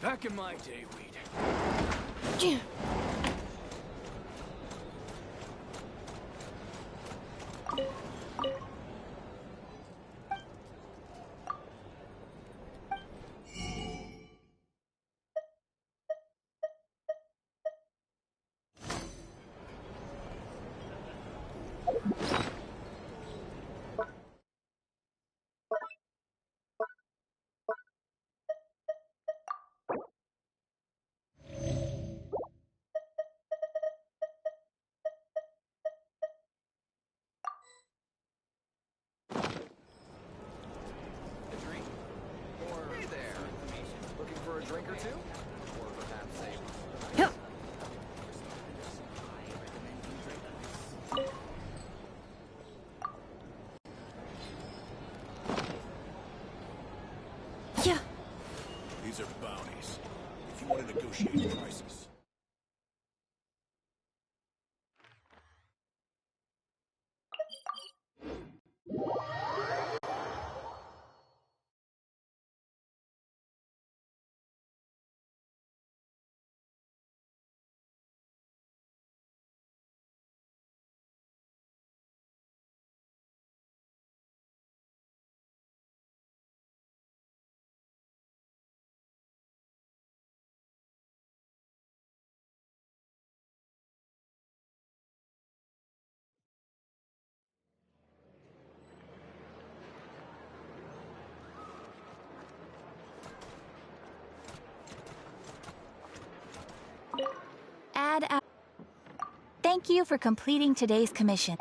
Back in my day, we'd... For a drink or two? Or perhaps a... Yeah. These are bounties. If you want to negotiate prices. Thank you for completing today's commission.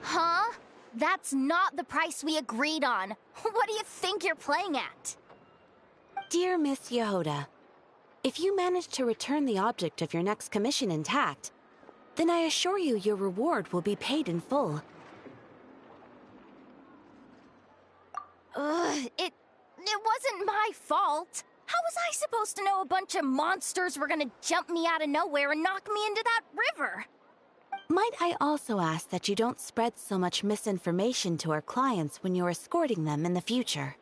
Huh? That's not the price we agreed on. What do you think you're playing at? Dear Miss Yehoda, if you manage to return the object of your next commission intact, then I assure you your reward will be paid in full. It wasn't my fault. How was I supposed to know a bunch of monsters were gonna jump me out of nowhere and knock me into that river? Might I also ask that you don't spread so much misinformation to our clients when you're escorting them in the future?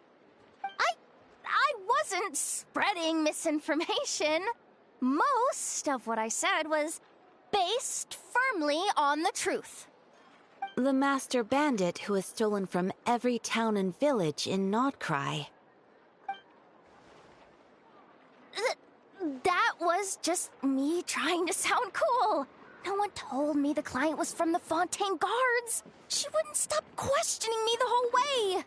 I wasn't spreading misinformation. Most of what I said was based firmly on the truth. The master bandit who has stolen from every town and village in Nodcry. That was just me trying to sound cool. No one told me the client was from the Fontaine Guards. She wouldn't stop questioning me the whole way.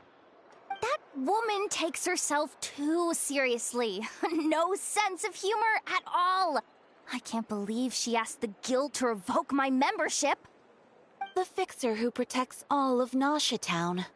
That woman takes herself too seriously. No sense of humor at all. I can't believe she asked the guild to revoke my membership. The fixer who protects all of Nasha Town.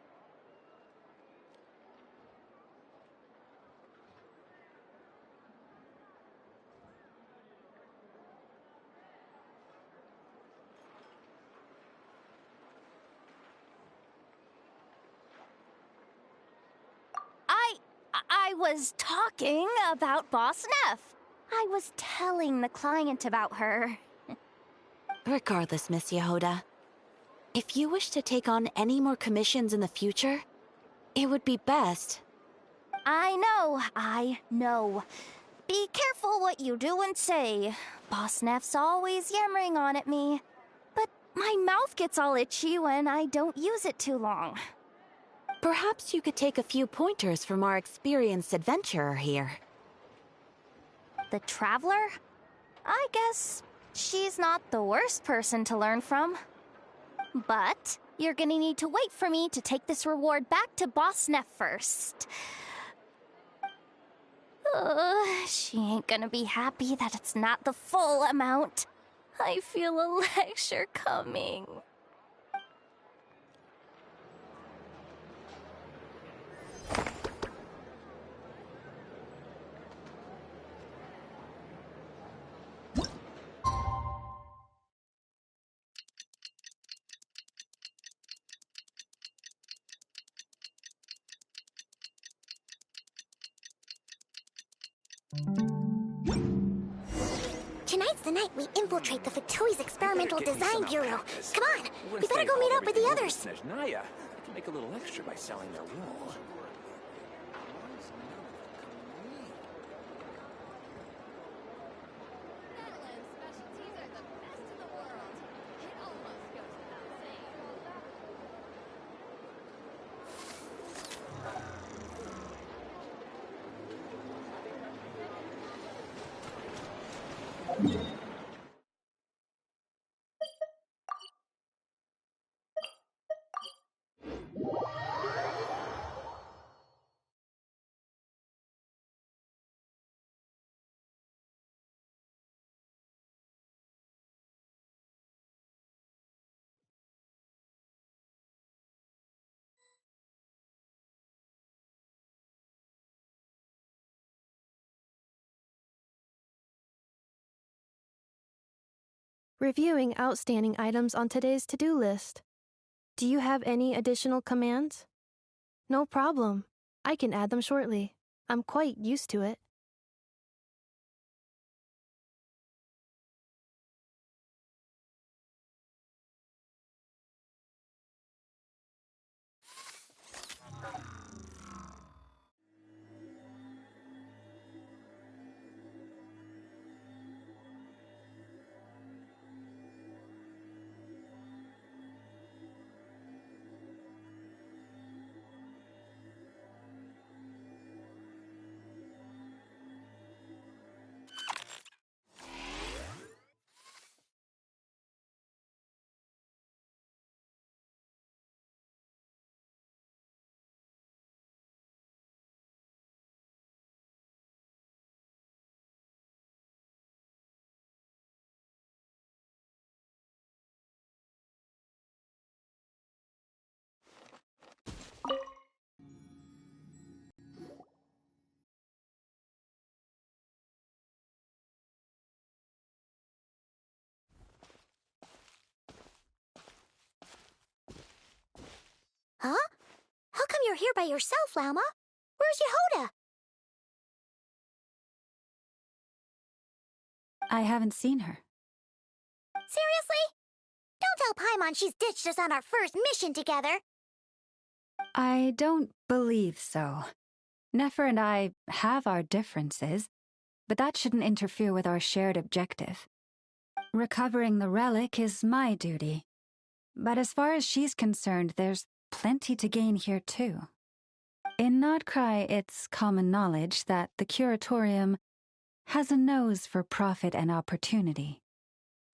I was talking about Boss Neff. I was telling the client about her. Regardless, Miss Yehoda, if you wish to take on any more commissions in the future, it would be best. I know. Be careful what you do and say. Boss Neff's always yammering on at me. But my mouth gets all itchy when I don't use it too long. Perhaps you could take a few pointers from our experienced adventurer here. The Traveler? I guess she's not the worst person to learn from. But you're gonna need to wait for me to take this reward back to Boss Neff first. She ain't gonna be happy that it's not the full amount. I feel a lecture coming. Tonight's the night we infiltrate the Fatoi's Experimental Design Bureau. Come on, we better go meet up with the others. Naya, I can make a little extra by selling their wool. Reviewing outstanding items on today's to-do list. Do you have any additional commands? No problem. I can add them shortly. I'm quite used to it. Huh? How come you're here by yourself, Lauma? Where's Yehoda? I haven't seen her. Seriously? Don't tell Paimon she's ditched us on our first mission together. I don't believe so. Nefer and I have our differences, but that shouldn't interfere with our shared objective. Recovering the relic is my duty. But as far as she's concerned, there's plenty to gain here too. In Nodcry, it's common knowledge that the Curatorium has a nose for profit and opportunity.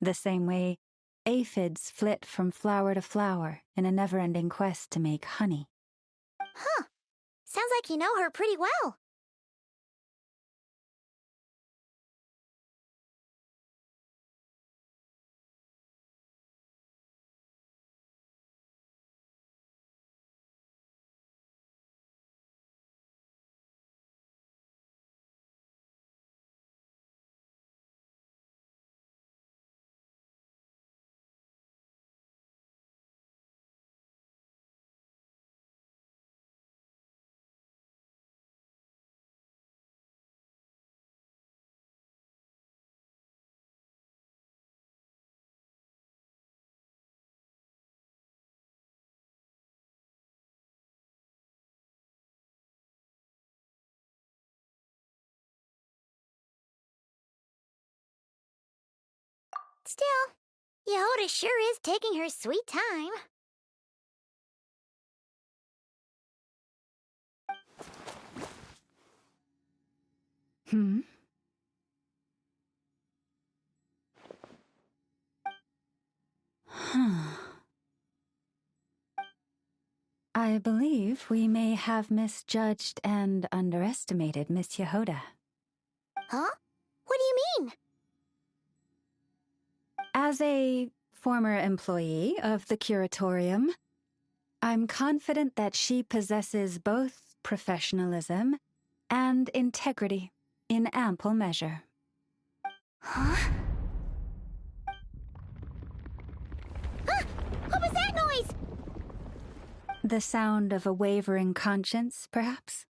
The same way aphids flit from flower to flower in a never-ending quest to make honey. Huh. Sounds like you know her pretty well. Still, Yehoda sure is taking her sweet time. Hmm? I believe we may have misjudged and underestimated Miss Yehoda. Huh? What do you mean? As a former employee of the Curatorium, I'm confident that she possesses both professionalism and integrity in ample measure. Huh? Ah! What was that noise? The sound of a wavering conscience, perhaps?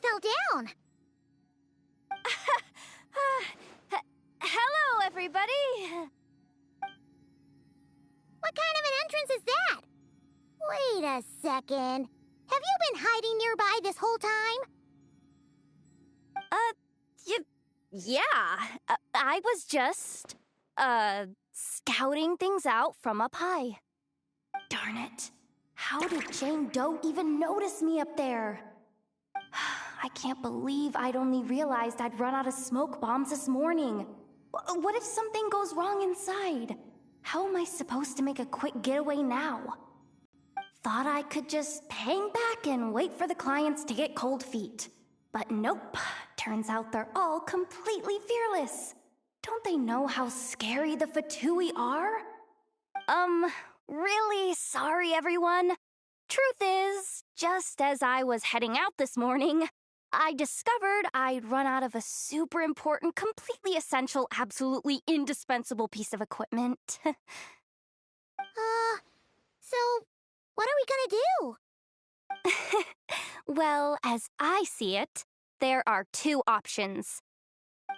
fell down. Hello, everybody! What kind of an entrance is that? Wait a second. Have you been hiding nearby this whole time? Yeah. I was just, scouting things out from up high. Darn it. How did Jane Doe even notice me up there? I can't believe I'd only realized I'd run out of smoke bombs this morning. What if something goes wrong inside? How am I supposed to make a quick getaway now? Thought I could just hang back and wait for the clients to get cold feet. But nope. Turns out they're all completely fearless. Don't they know how scary the Fatui are? Really sorry, everyone. Truth is, just as I was heading out this morning, I discovered I'd run out of a super important, completely essential, absolutely indispensable piece of equipment. So, what are we gonna do? Well, as I see it, there are two options.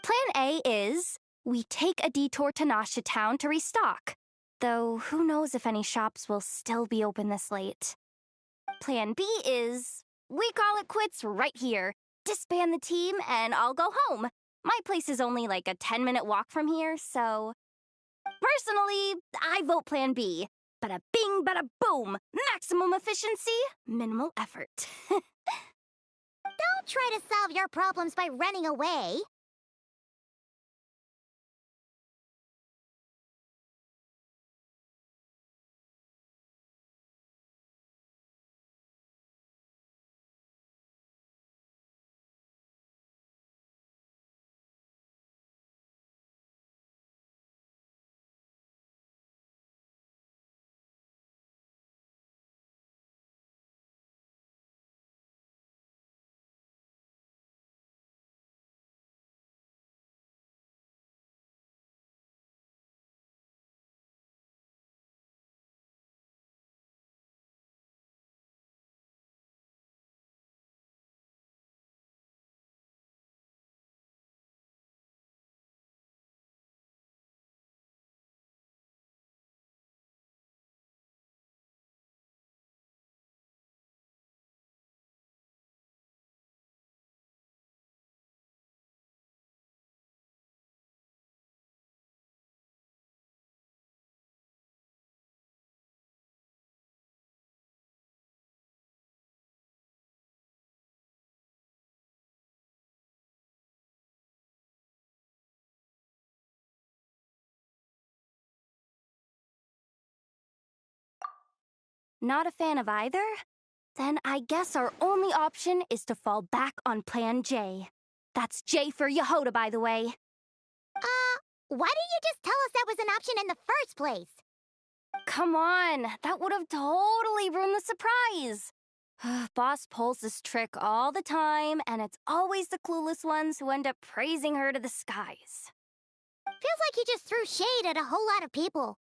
Plan A is, we take a detour to Nasha Town to restock, though who knows if any shops will still be open this late. Plan B is, we call it quits right here, disband the team, and I'll go home. My place is only like a 10-minute walk from here, so... Personally, I vote Plan B. Bada bing, bada boom! Maximum efficiency, minimal effort. Don't try to solve your problems by running away. Not a fan of either? Then I guess our only option is to fall back on Plan J. That's J for Yehoda, by the way. Why didn't you just tell us that was an option in the first place? Come on, that would have totally ruined the surprise. Boss pulls this trick all the time, and it's always the clueless ones who end up praising her to the skies. Feels like you just threw shade at a whole lot of people.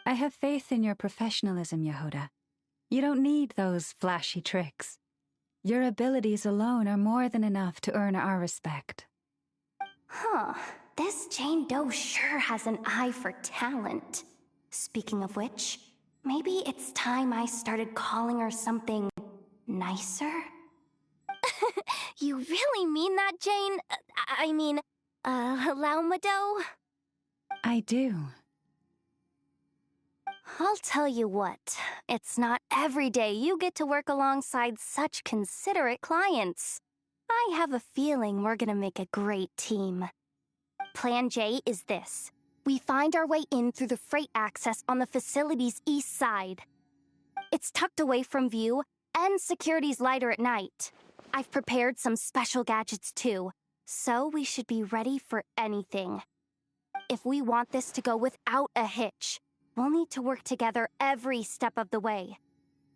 I have faith in your professionalism, Yehoda. You don't need those flashy tricks. Your abilities alone are more than enough to earn our respect. Huh. This Jane Doe sure has an eye for talent. Speaking of which, maybe it's time I started calling her something nicer? You really mean that, Jane? Laumado? I do. I'll tell you what, it's not every day you get to work alongside such considerate clients. I have a feeling we're gonna make a great team. Plan J is this. We find our way in through the freight access on the facility's east side. It's tucked away from view, and security's lighter at night. I've prepared some special gadgets too, so we should be ready for anything. If we want this to go without a hitch, we'll need to work together every step of the way.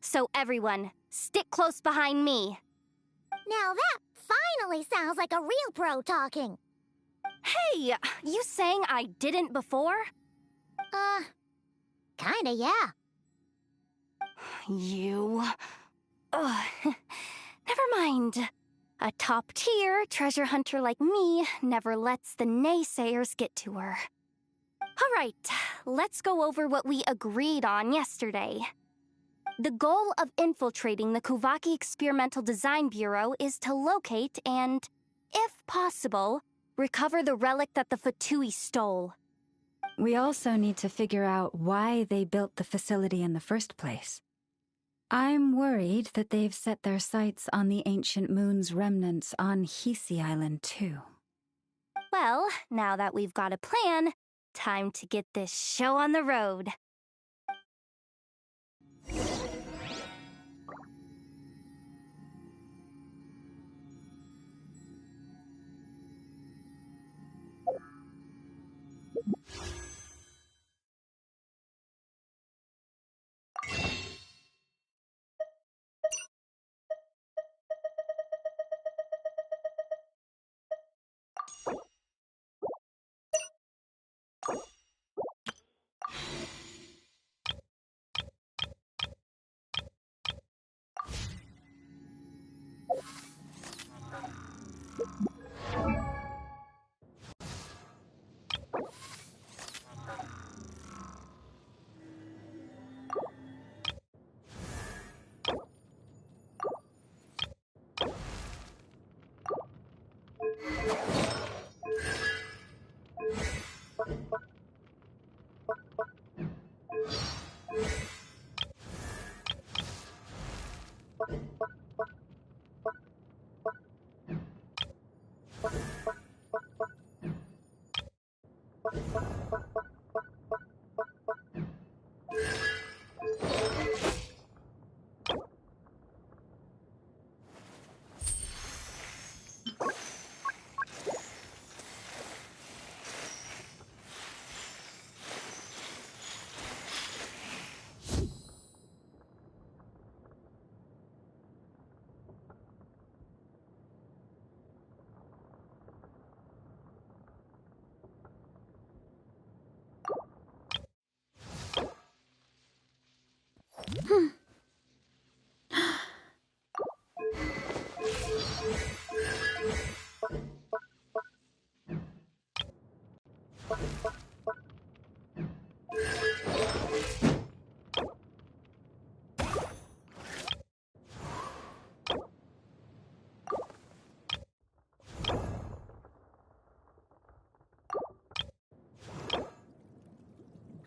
So everyone, stick close behind me. Now that finally sounds like a real pro talking. Hey, you saying I didn't before? Kinda, yeah. You... Ugh. Never mind. A top-tier treasure hunter like me never lets the naysayers get to her. All right, let's go over what we agreed on yesterday. The goal of infiltrating the Kuvaki Experimental Design Bureau is to locate and, if possible, recover the relic that the Fatui stole. We also need to figure out why they built the facility in the first place. I'm worried that they've set their sights on the Ancient Moon's remnants on Hisi Island, too. Well, now that we've got a plan, time to get this show on the road.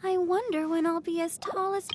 I wonder when I'll be as tall as...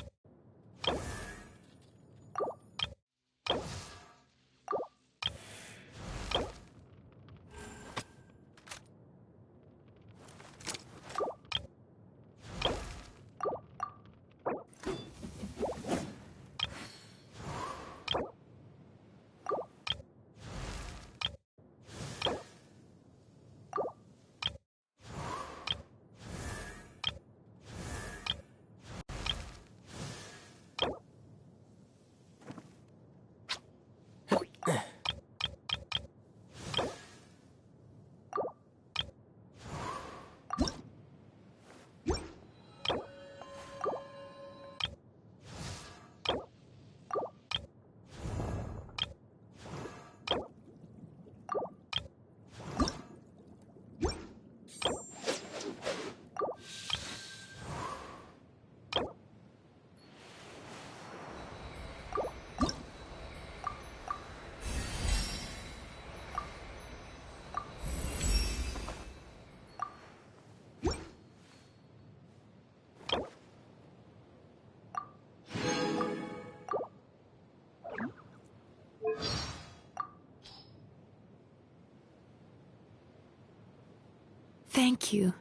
Thank you,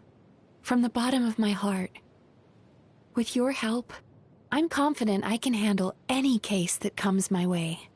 from the bottom of my heart. With your help, I'm confident I can handle any case that comes my way.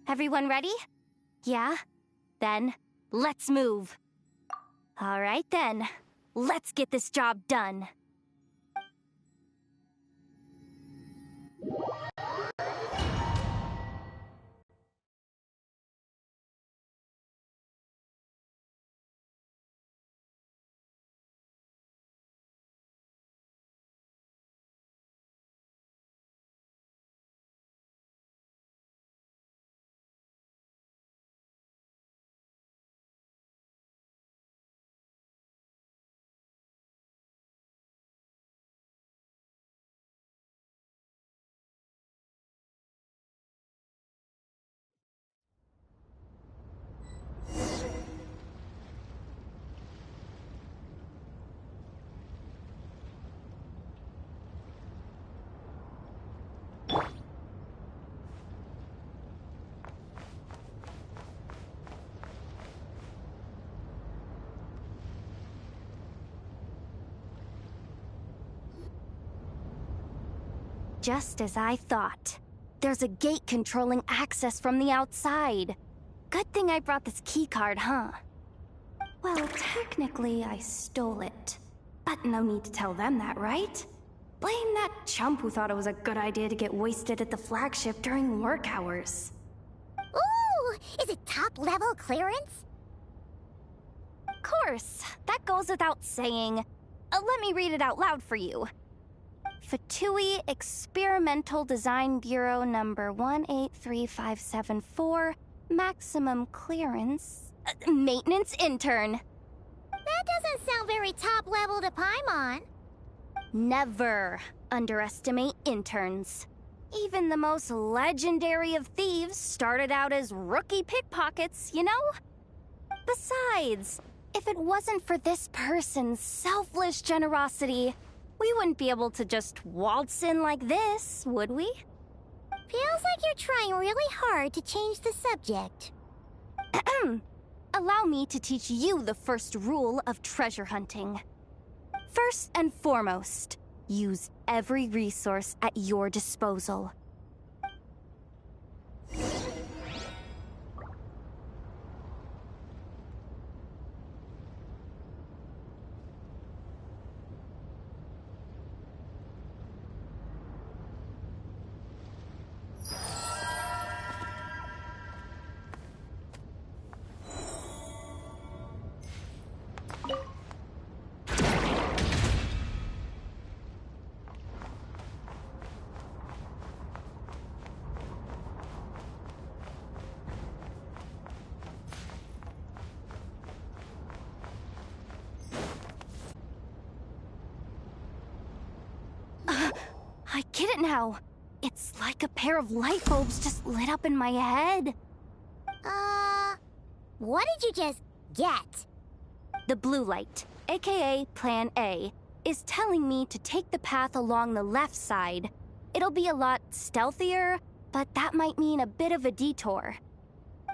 Everyone ready? Yeah? Then, let's move. All right then, let's get this job done. Just as I thought. There's a gate controlling access from the outside. Good thing I brought this keycard, huh? Well, technically, I stole it. But no need to tell them that, right? Blame that chump who thought it was a good idea to get wasted at the flagship during work hours. Ooh! Is it top-level clearance? Of course. That goes without saying. Let me read it out loud for you. Fatui Experimental Design Bureau number 183574, maximum clearance, maintenance intern. That doesn't sound very top-level to Paimon. Never underestimate interns. Even the most legendary of thieves started out as rookie pickpockets, you know? Besides, if it wasn't for this person's selfless generosity, we wouldn't be able to just waltz in like this, would we? Feels like you're trying really hard to change the subject. Allow me to teach you the first rule of treasure hunting. First and foremost, use every resource at your disposal. I get it now. It's like a pair of light bulbs just lit up in my head. What did you just get? The blue light, aka Plan A, is telling me to take the path along the left side. It'll be a lot stealthier, but that might mean a bit of a detour.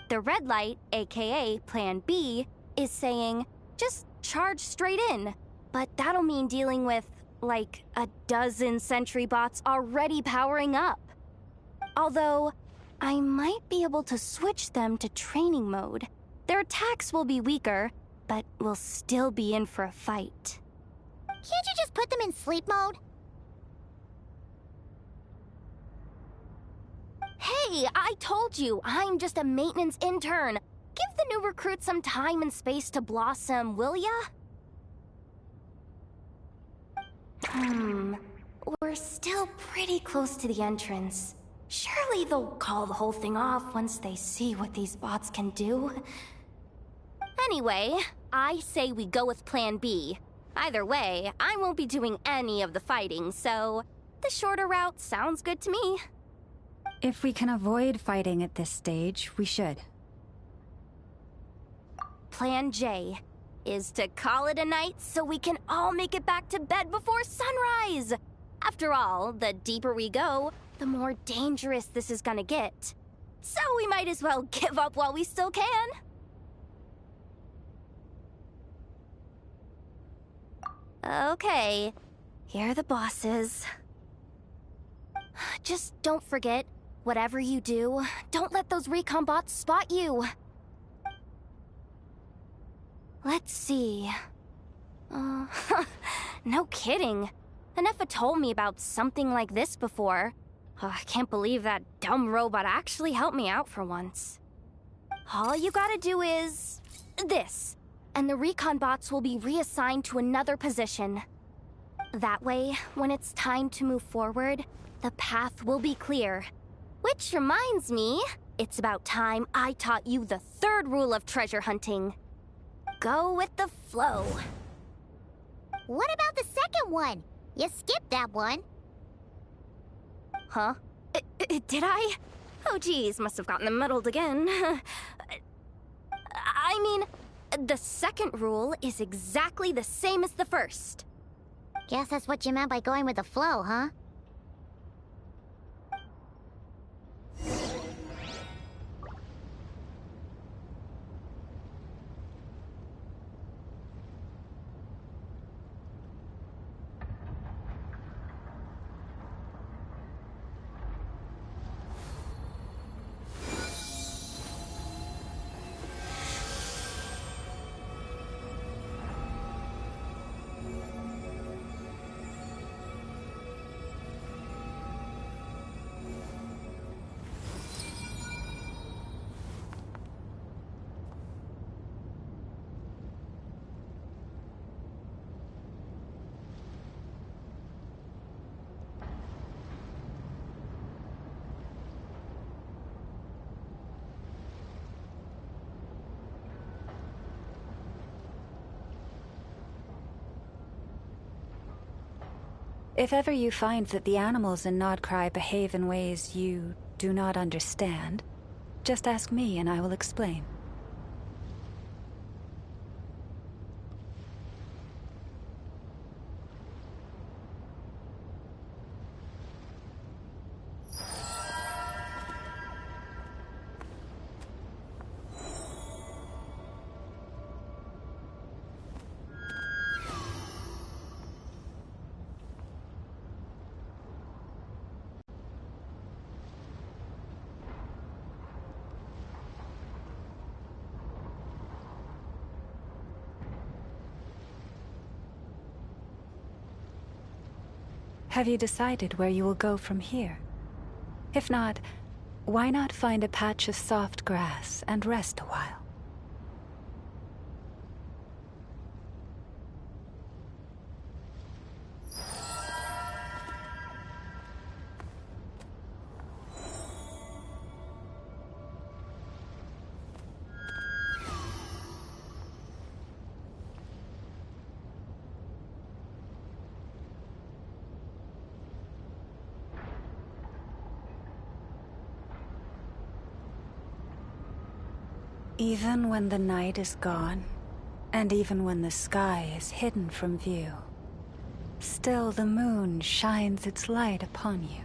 The red light, aka Plan B, is saying, just charge straight in. But that'll mean dealing with, like, a dozen sentry bots already powering up. Although, I might be able to switch them to training mode. Their attacks will be weaker, but we'll still be in for a fight. Can't you just put them in sleep mode? Hey, I told you, I'm just a maintenance intern. Give the new recruits some time and space to blossom, will ya? We're still pretty close to the entrance. Surely they'll call the whole thing off once they see what these bots can do. Anyway, I say we go with Plan B. Either way, I won't be doing any of the fighting, so the shorter route sounds good to me. If we can avoid fighting at this stage, we should. Plan J is to call it a night so we can all make it back to bed before sunrise. After all, the deeper we go, the more dangerous this is gonna get. So we might as well give up while we still can. Okay, here are the bosses. Just don't forget, Whatever you do, don't let those recon bots spot you. Let's see. No kidding. Anefa told me about something like this before. I can't believe that dumb robot actually helped me out for once. All you gotta do is... this. And the recon bots will be reassigned to another position. That way, when it's time to move forward, the path will be clear. Which reminds me, it's about time I taught you the third rule of treasure hunting. Go with the flow. What about the second one? You skipped that one. Huh? Did I? Oh geez, must have gotten them muddled again. I mean, the second rule is exactly the same as the first. Guess that's what you meant by going with the flow, huh? If ever you find that the animals in Nodcry behave in ways you do not understand, just ask me and I will explain. Have you decided where you will go from here? If not, why not find a patch of soft grass and rest a while? Even when the night is gone, and even when the sky is hidden from view, still the moon shines its light upon you.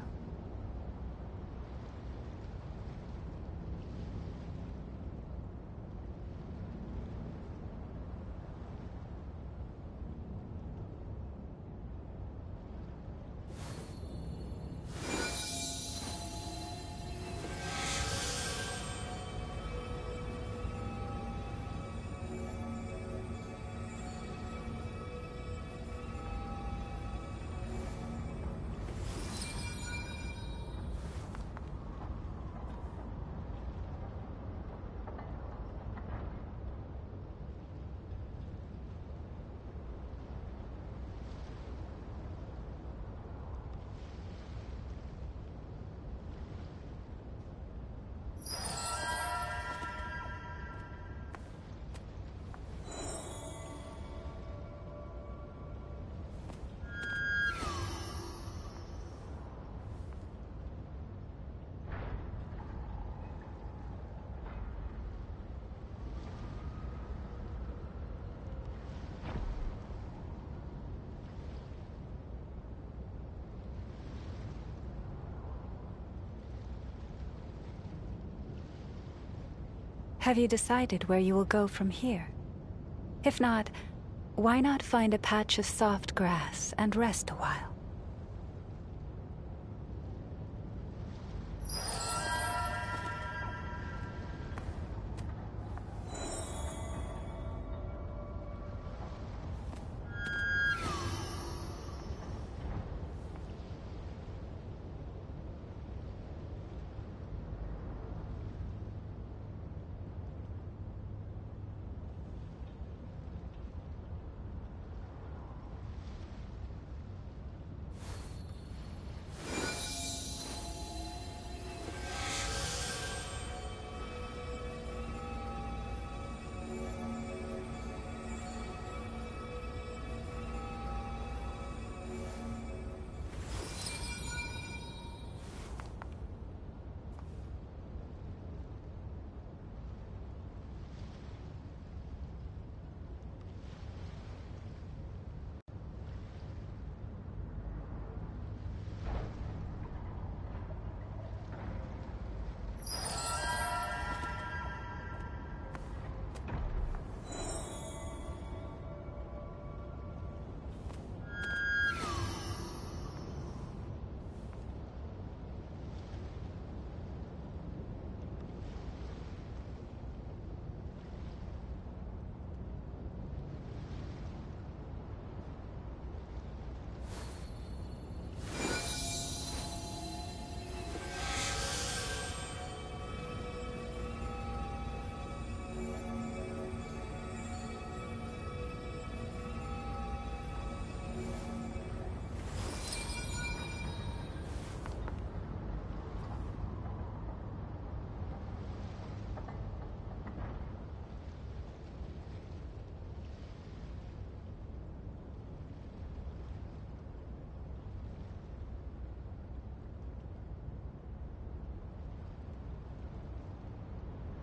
Have you decided where you will go from here? If not, why not find a patch of soft grass and rest a while?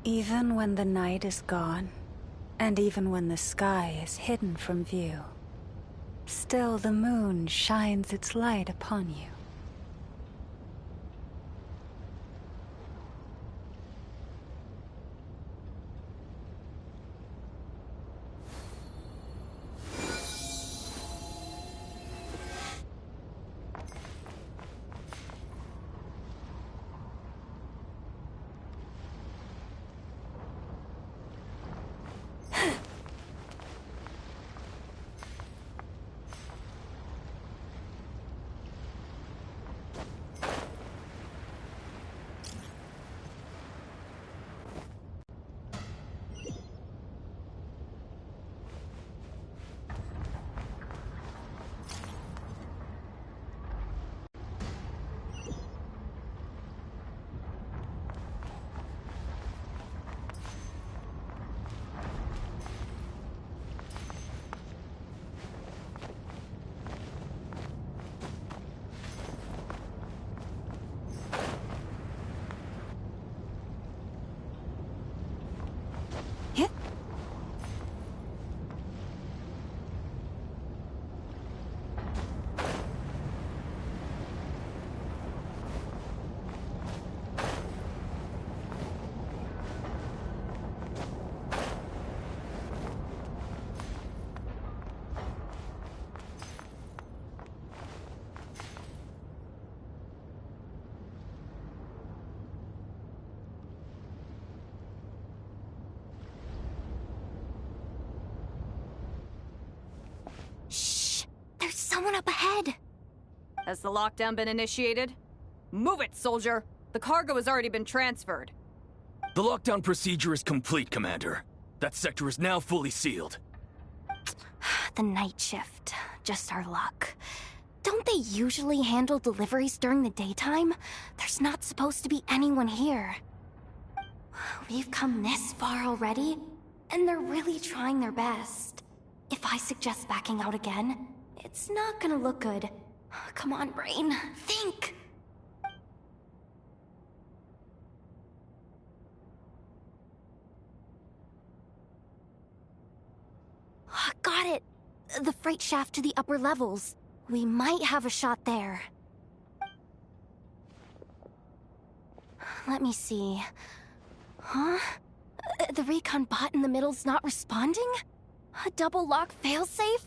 Even when the night is gone, and even when the sky is hidden from view, still the moon shines its light upon you. There's someone up ahead! Has the lockdown been initiated? Move it, soldier! The cargo has already been transferred. The lockdown procedure is complete, Commander. That sector is now fully sealed. The night shift. Just our luck. Don't they usually handle deliveries during the daytime? There's not supposed to be anyone here. We've come this far already, and they're really trying their best. If I suggest backing out again, it's not gonna look good. Come on, brain. Think! Got it! The freight shaft to the upper levels. We might have a shot there. Let me see. Huh? The recon bot in the middle's not responding? A double lock failsafe?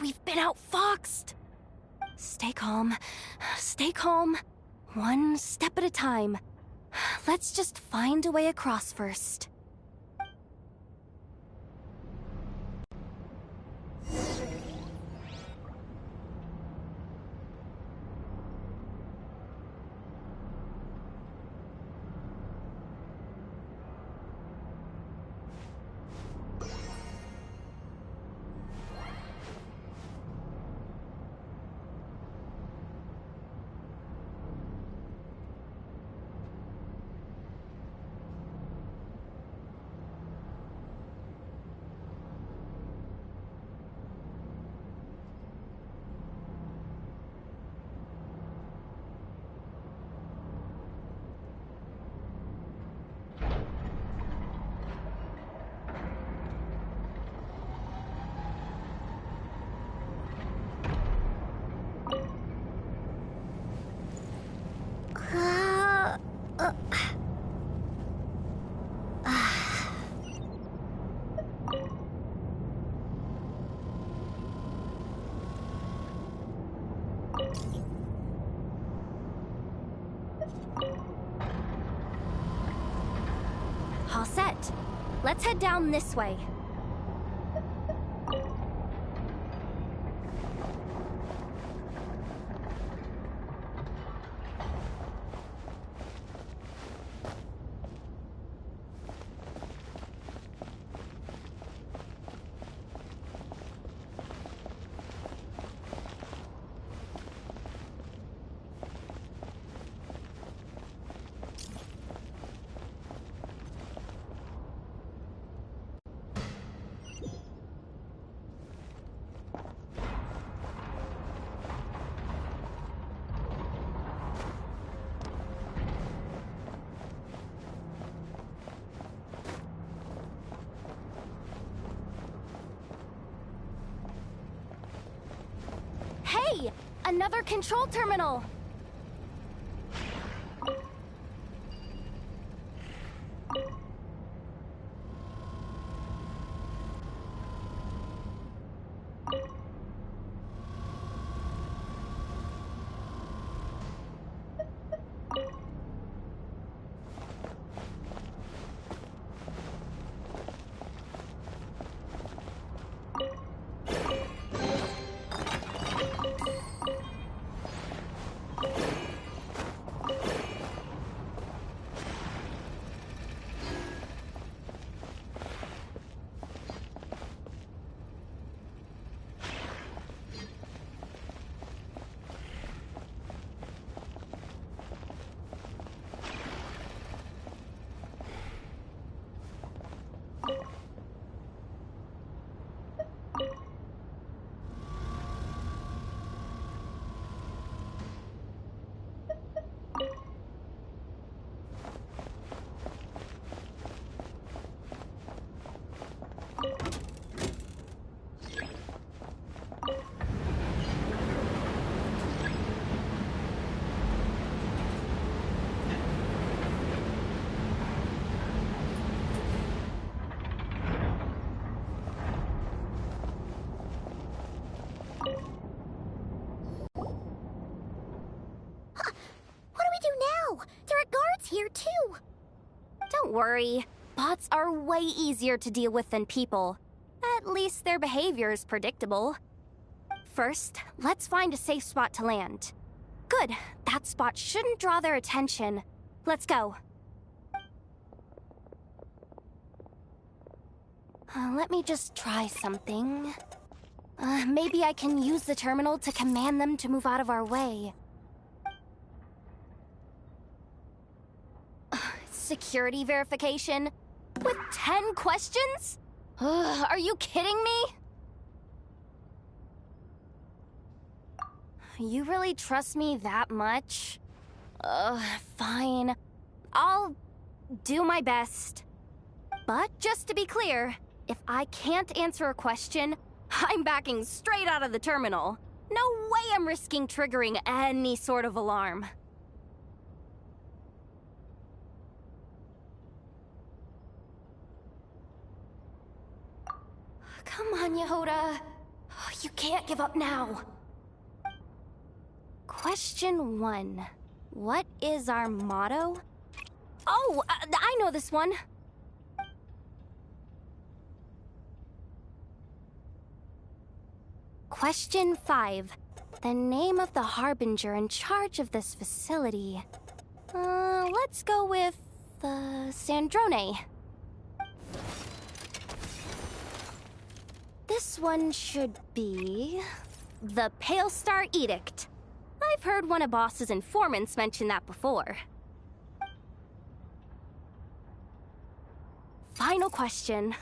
We've been outfoxed! Stay calm. Stay calm. One step at a time. Let's just find a way across first. All set. Let's head down this way. Hey! Another control terminal! Here too. Don't worry. Bots are way easier to deal with than people. At least their behavior is predictable. First, let's find a safe spot to land. Good. That spot shouldn't draw their attention. Let's go. Let me just try something. Maybe I can use the terminal to command them to move out of our way. Security verification? With 10 questions? Are you kidding me? You really trust me that much? Fine. I'll do my best. But just to be clear, if I can't answer a question, I'm backing straight out of the terminal. No way I'm risking triggering any sort of alarm. Come on, Yehoda. You can't give up now. Question 1. What is our motto? Oh, I know this one. Question 5. The name of the harbinger in charge of this facility. Let's go with, Sandrone. This one should be... the Pale Star Edict. I've heard one of Boss's informants mention that before. Final question.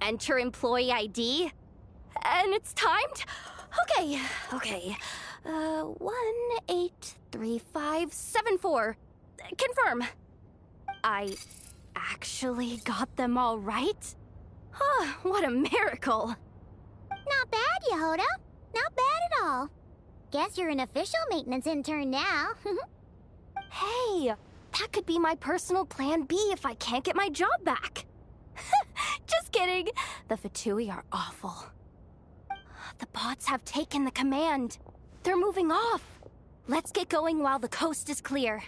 Enter employee ID. And it's timed? Okay. 183574. Confirm. I actually got them all right? What a miracle. Not bad, Yehoda. Not bad at all. Guess you're an official maintenance intern now. Hey, that could be my personal plan B if I can't get my job back. Just kidding. The Fatui are awful. The bots have taken the command. They're moving off. Let's get going while the coast is clear.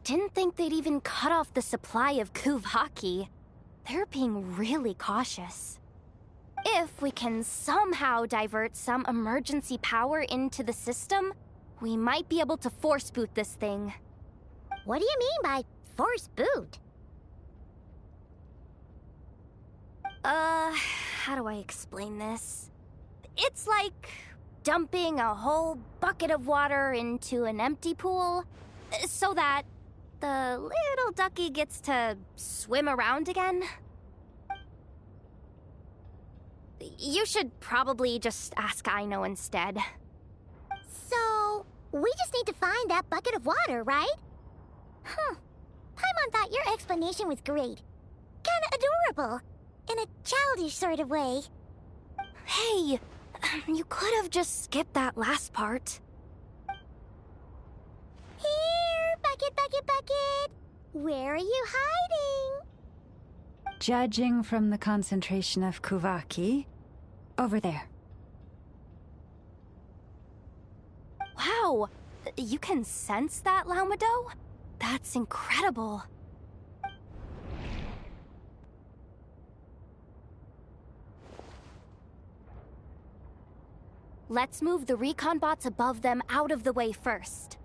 didn't think they'd even cut off the supply of Kuvaki. They're being really cautious. If we can somehow divert some emergency power into the system, we might be able to force boot this thing. What do you mean by force boot? How do I explain this? It's like dumping a whole bucket of water into an empty pool, so that the little ducky gets to swim around again. You should probably just ask Aino instead. So, we just need to find that bucket of water, right? Huh. Paimon thought your explanation was great. Kinda adorable. In a childish sort of way. Hey, you could have just skipped that last part. Here, bucket, bucket, bucket. Where are you hiding? Judging from the concentration of Kuvaki, over there. Wow, you can sense that, Laumado? That's incredible. Let's move the recon bots above them out of the way first.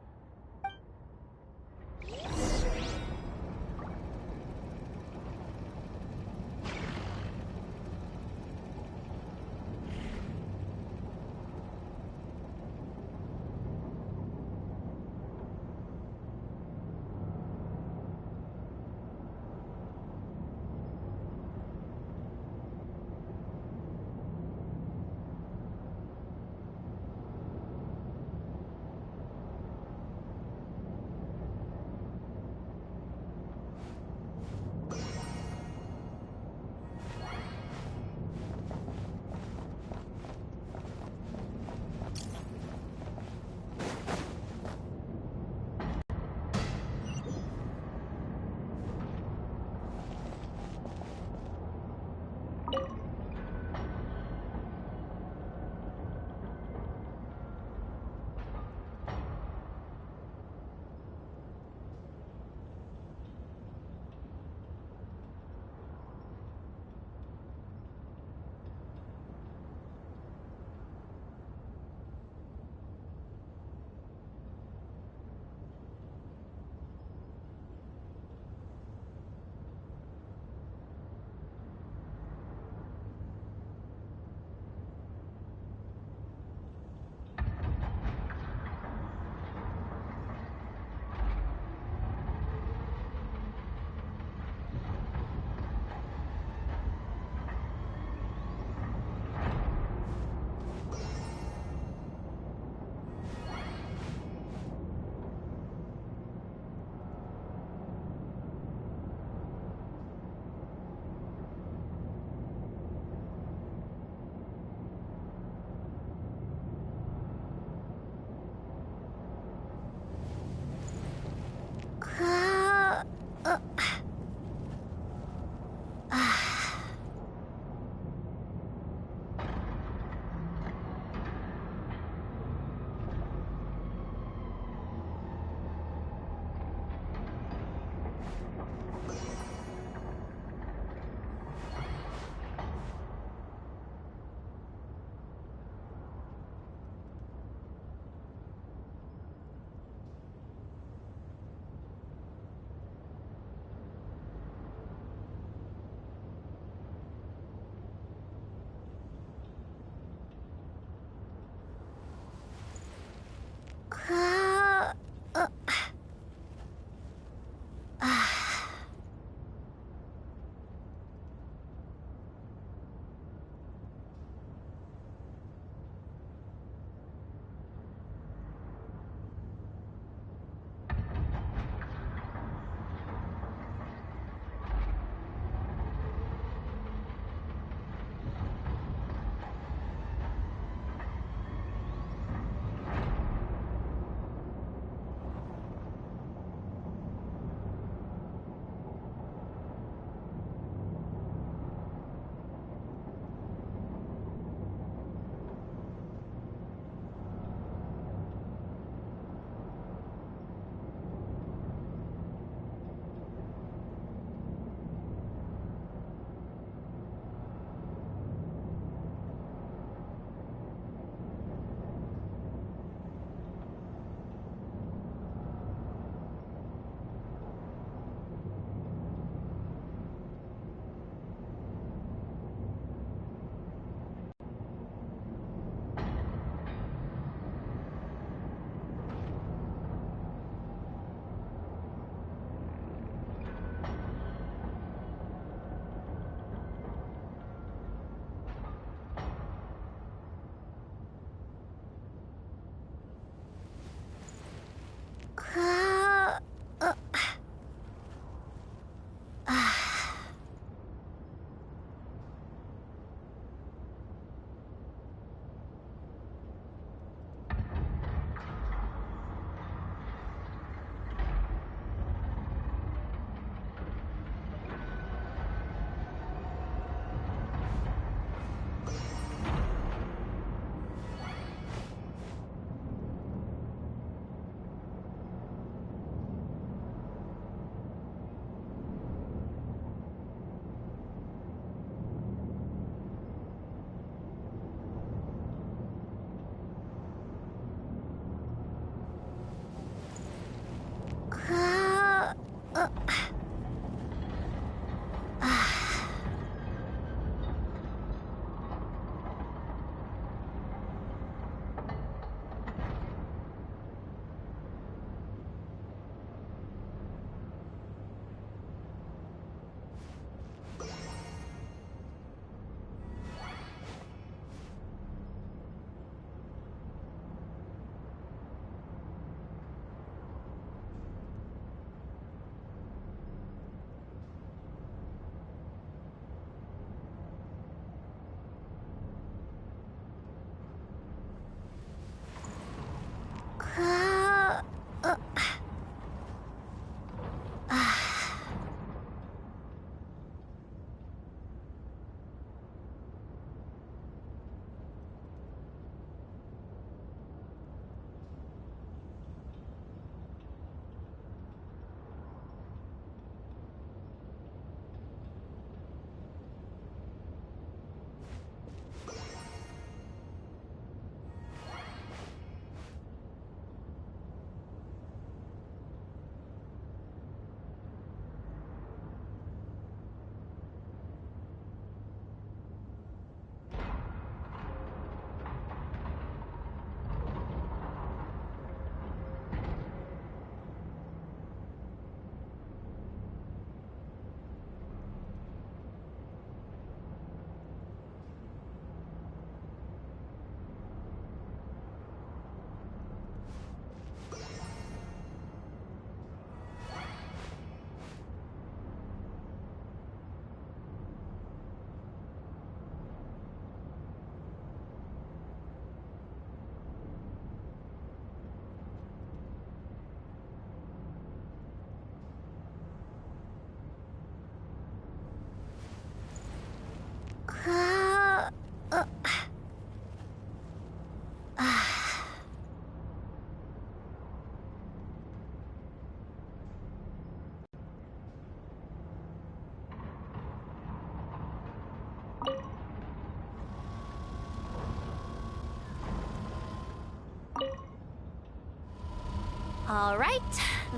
All right,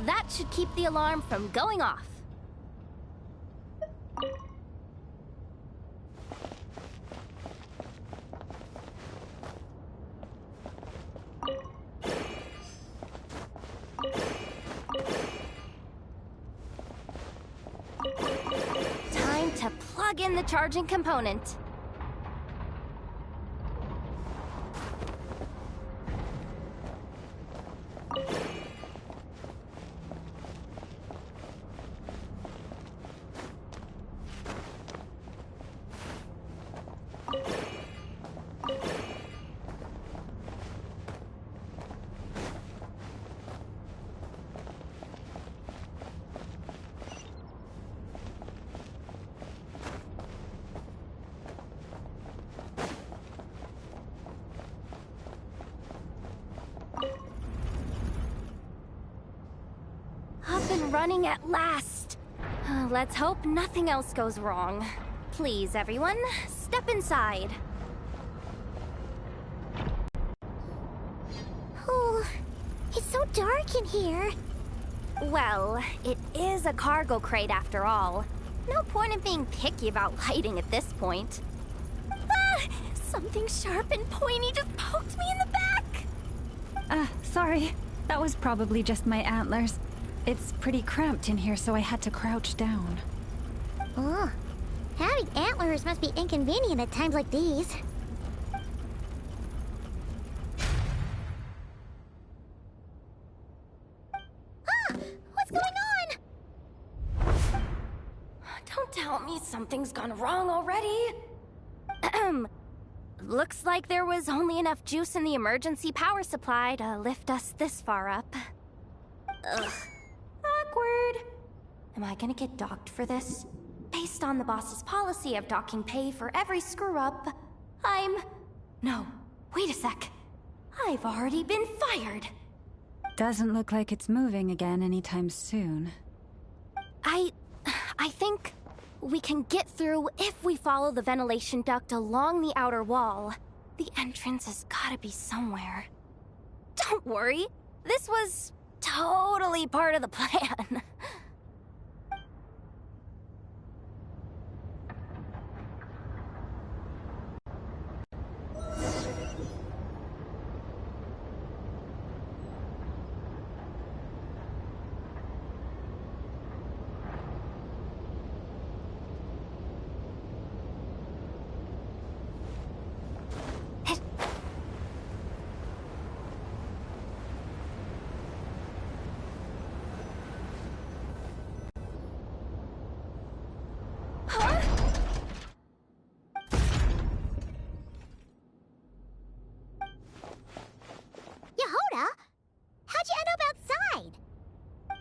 that should keep the alarm from going off. Time to plug in the charging component. Up and running at last. Let's hope nothing else goes wrong. Please, everyone, step inside. Oh, it's so dark in here. Well, it is a cargo crate after all. No point in being picky about lighting at this point. Ah! Something sharp and pointy just poked me in the back! Sorry. That was probably just my antlers. It's pretty cramped in here, so I had to crouch down. Oh, having antlers must be inconvenient at times like these. What's going on? Don't tell me something's gone wrong already. Looks like there was only enough juice in the emergency power supply to lift us this far up. Ugh. Awkward. Am I gonna get docked for this? Based on the boss's policy of docking pay for every screw-up, No, wait a sec. I've already been fired. Doesn't look like it's moving again anytime soon. I think we can get through if we follow the ventilation duct along the outer wall. The entrance has gotta be somewhere. Don't worry, this was totally part of the plan.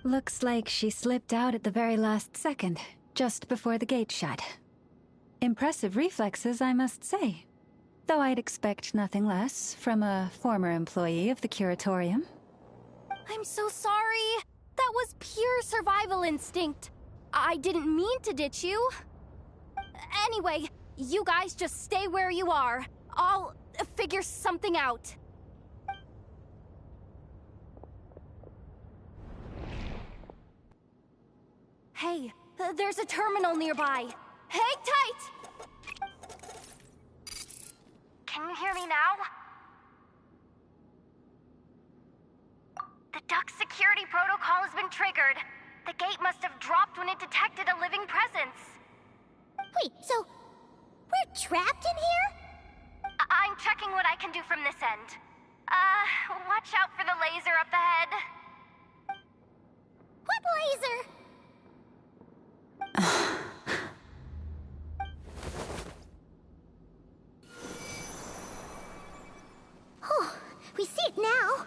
Looks like she slipped out at the very last second, just before the gate shut. Impressive reflexes, I must say. Though I'd expect nothing less from a former employee of the Curatorium. I'm so sorry. That was pure survival instinct. I didn't mean to ditch you. Anyway, you guys just stay where you are. I'll figure something out. Hey, there's a terminal nearby. Hang tight! Can you hear me now? The duck security protocol has been triggered. The gate must have dropped when it detected a living presence. Wait, so we're trapped in here? I'm checking what I can do from this end. Watch out for the laser up ahead. What laser? Oh, we see it now.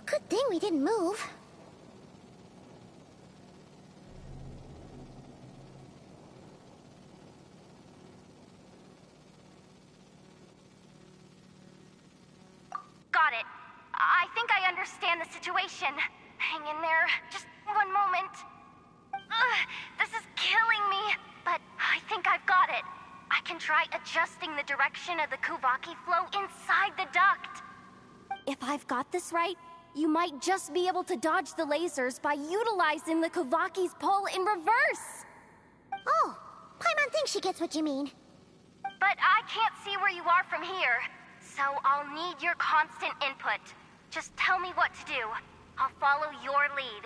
Good thing we didn't move. Got it. I think I understand the situation. Hang in there. Just one moment. This is killing me, but I think I've got it. I can try adjusting the direction of the Kuvaki flow inside the duct. If I've got this right, you might just be able to dodge the lasers by utilizing the Kuvaki's pull in reverse. Oh, Paimon thinks she gets what you mean. But I can't see where you are from here, so I'll need your constant input. Just tell me what to do. I'll follow your lead.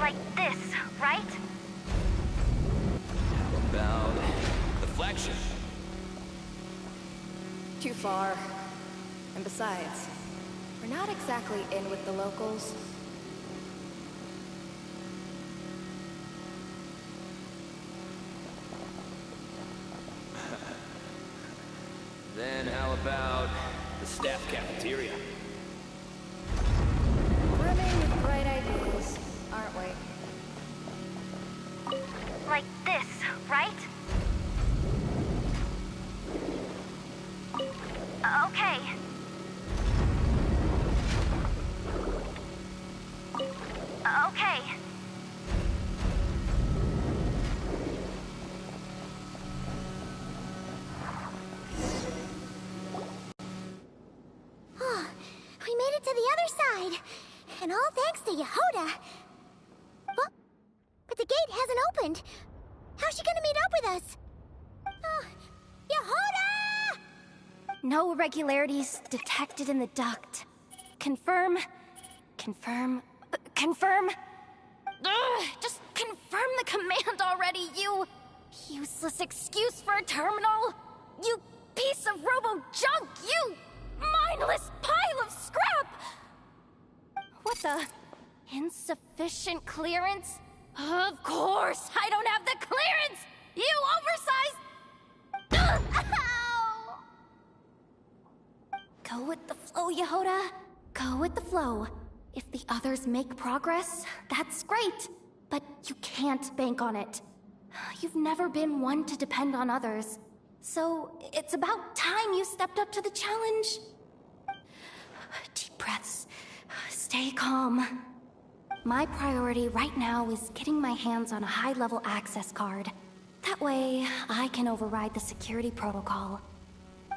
Like this, right? About the flagship. Too far. And besides, we're not exactly in with the locals. Then how about the staff cafeteria? Brimming with bright ideas, aren't we? Like this, right? Okay. Okay. Oh, we made it to the other side. And all thanks to Yehoda. Well, but the gate hasn't opened. How's she gonna meet up with us? Yehoda! No irregularities detected in the duct. Confirm. Confirm. Confirm. Ugh, just confirm the command already, you useless excuse for a terminal. You piece of robo-junk, you mindless pile of scrap! What the? Insufficient clearance? Of course, I don't have the clearance! You oversized... Ugh, ow! Go with the flow, Yehoda. Go with the flow. If the others make progress, that's great. But you can't bank on it. You've never been one to depend on others. So, it's about time you stepped up to the challenge. Deep breaths. Stay calm. My priority right now is getting my hands on a high-level access card. That way, I can override the security protocol.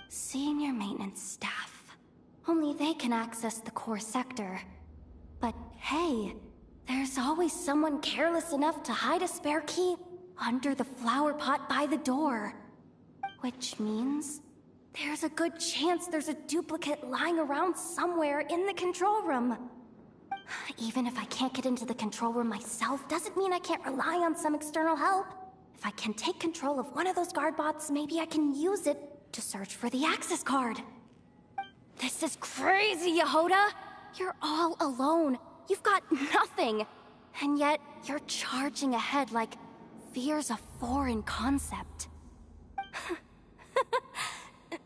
Senior maintenance staff. Only they can access the core sector. But hey, there's always someone careless enough to hide a spare key under the flower pot by the door. Which means there's a good chance there's a duplicate lying around somewhere in the control room. Even if I can't get into the control room myself, doesn't mean I can't rely on some external help. If I can take control of one of those guard bots, maybe I can use it to search for the access card. This is crazy, Yehoda! You're all alone. You've got nothing. And yet, you're charging ahead like fear's a foreign concept.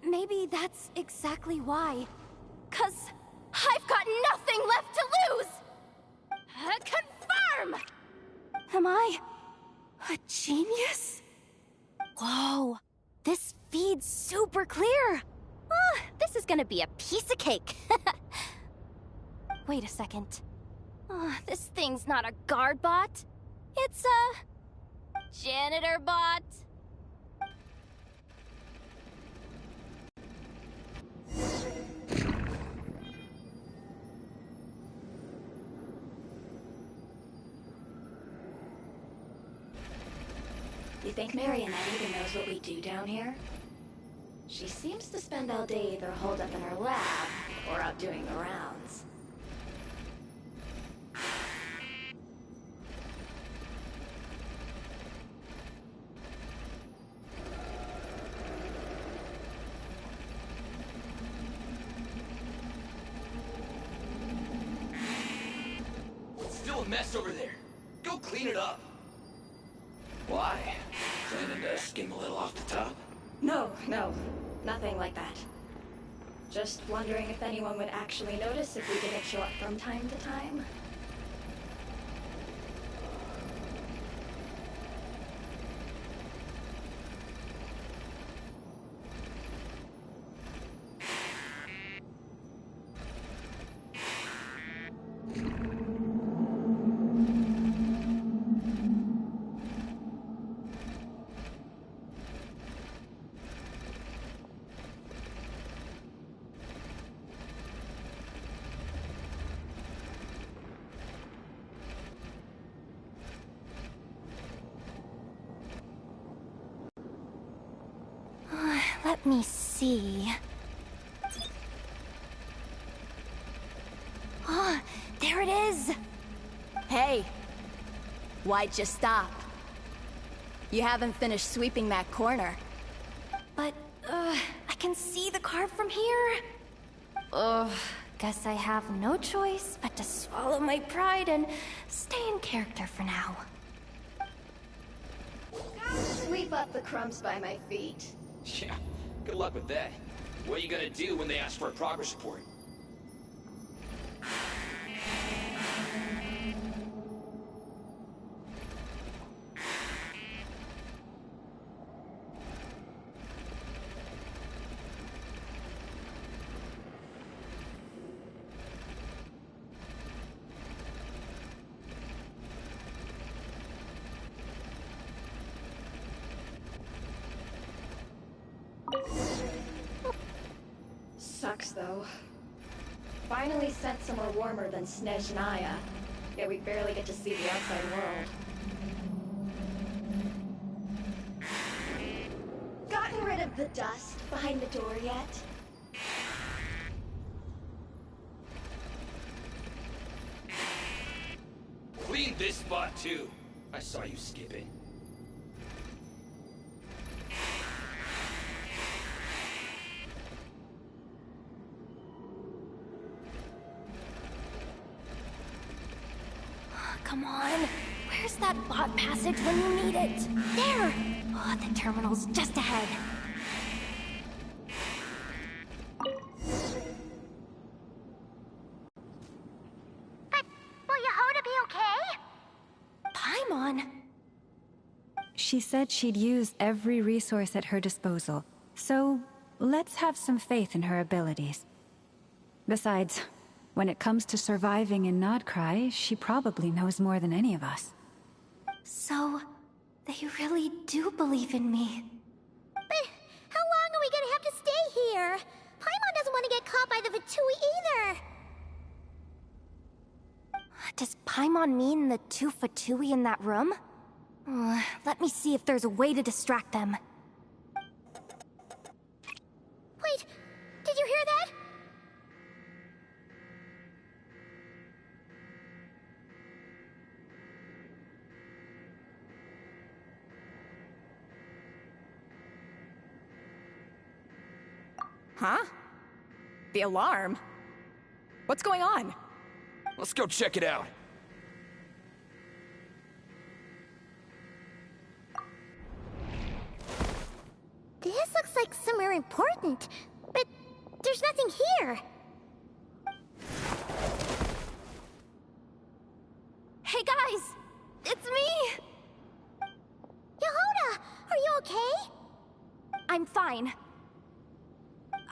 Maybe that's exactly why. 'Cause I've got nothing left to lose! Confirm! Am I a genius? Whoa, this feed's super clear. This is gonna be a piece of cake. Wait a second. This thing's not a guard bot. It's a janitor bot. You think Marianette even knows what we do down here? She seems to spend all day either holed up in her lab or out doing the rounds. It's still a mess over there. Go clean it up. Why? Planning to skim a little off the top? No, nothing like that. Just wondering if anyone would actually notice if we didn't show up from time to time. Let me see. There it is! Hey, Why'd you stop? You haven't finished sweeping that corner. But, I can see the car from here. Guess I have no choice but to swallow my pride and stay in character for now. Sweep up the crumbs by my feet. Yeah, good luck with that. What are you gonna do when they ask for a progress report? Sucks, though. Finally sent somewhere warmer than Snezhnaya, yet we barely get to see the outside world. Gotten rid of the dust behind the door yet? Clean this spot, too. I saw you skipping. Come on. Where's that bot passage when you need it? There! Oh, the terminal's just ahead. But will Yehoda be okay? Paimon? She said she'd use every resource at her disposal, so let's have some faith in her abilities. Besides, when it comes to surviving in Nodcry, she probably knows more than any of us. So, they really do believe in me. But how long are we gonna have to stay here? Paimon doesn't want to get caught by the Fatui either. Does Paimon mean the two Fatui in that room? Let me see if there's a way to distract them. Wait, did you hear that? Huh? The alarm? What's going on? Let's go check it out. This looks like somewhere important, but there's nothing here. Hey guys! It's me! Yehoda, are you okay? I'm fine.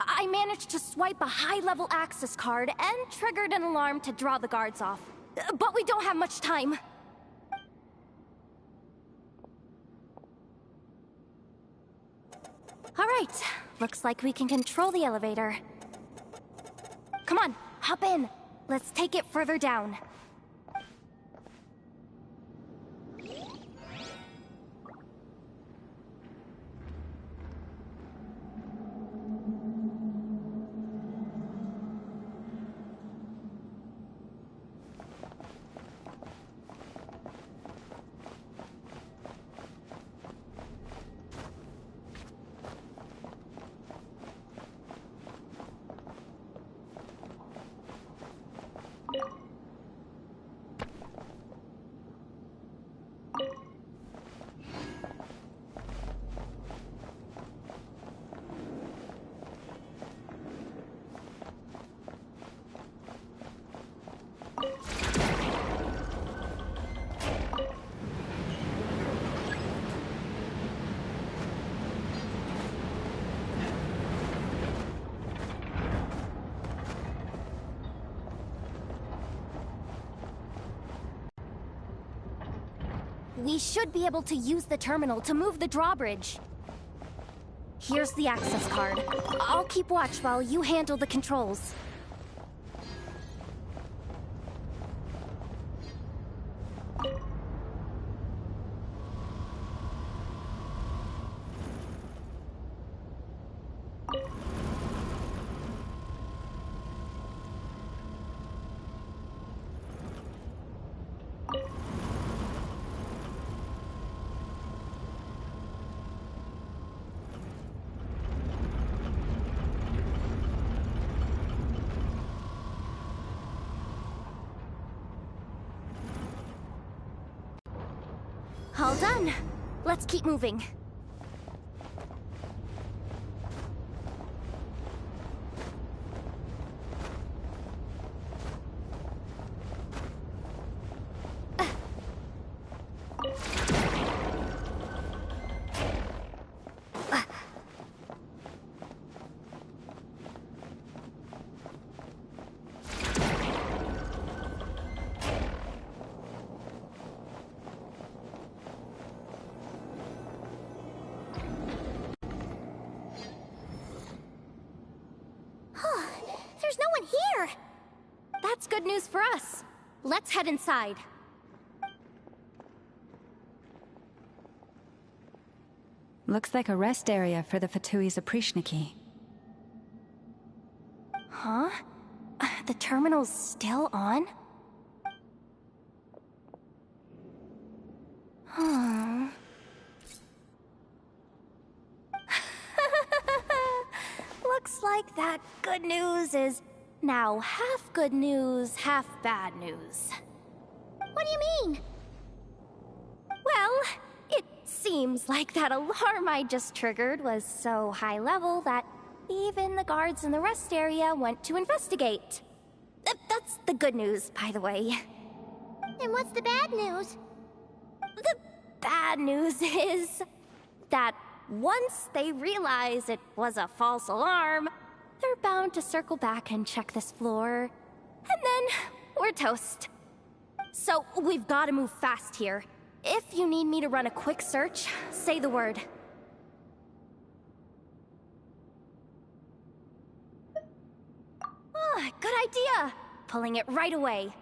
I managed to swipe a high-level access card and triggered an alarm to draw the guards off. But we don't have much time. All right, looks like we can control the elevator. Come on, hop in. Let's take it further down. We should be able to use the terminal to move the drawbridge. Here's the access card. I'll keep watch while you handle the controls. All done. Let's keep moving. There's no one here! That's good news for us. Let's head inside. Looks like a rest area for the Fatui's Oprishniki. Huh? The terminal's still on? Hmm. Looks like that good news is now half good news, half bad news. What do you mean? Well, it seems like that alarm I just triggered was so high level that even the guards in the rest area went to investigate. That's the good news, by the way. And what's the bad news? The bad news is that once they realize it was a false alarm, they're bound to circle back and check this floor. And then we're toast. So we've got to move fast here. If you need me to run a quick search, say the word. Ah, good idea. Pulling it right away.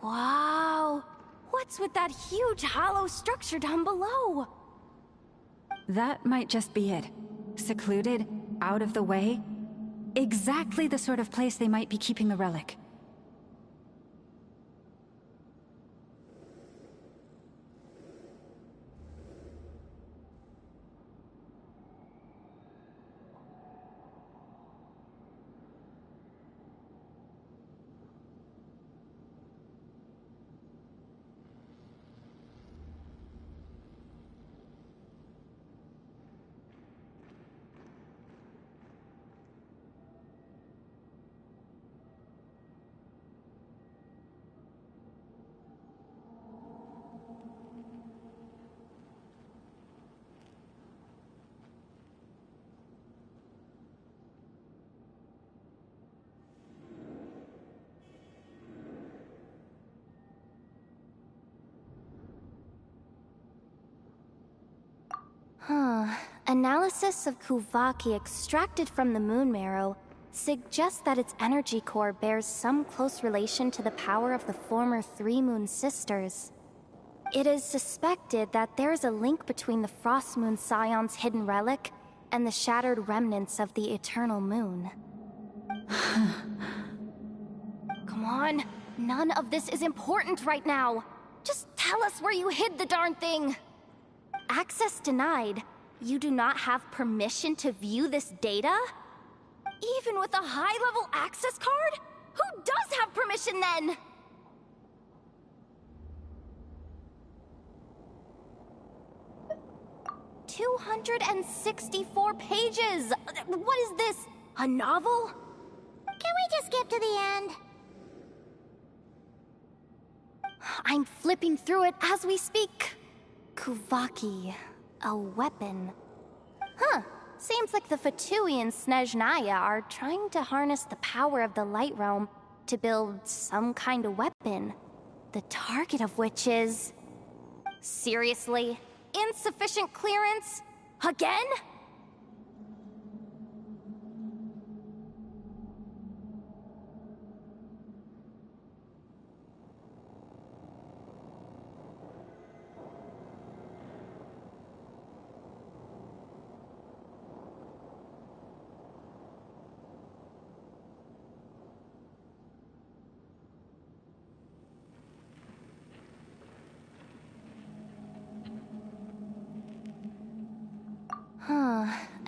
Wow. What's with that huge hollow structure down below? That might just be it. Secluded, out of the way. Exactly the sort of place they might be keeping the relic. Analysis of Kuvaki extracted from the moon marrow suggests that its energy core bears some close relation to the power of the former Three Moon Sisters. It is suspected that there is a link between the Frost Moon Scion's hidden relic and the shattered remnants of the Eternal Moon. Come on, none of this is important right now. Just tell us where you hid the darn thing. Access denied. You do not have permission to view this data? Even with a high-level access card? Who does have permission then? $264 pages! What is this? A novel? Can we just skip to the end? I'm flipping through it as we speak. Kuvaki. A weapon. Huh. Seems like the Fatui and Snezhnaya are trying to harness the power of the Light Realm to build some kind of weapon. The target of which is... Seriously? Insufficient clearance? Again?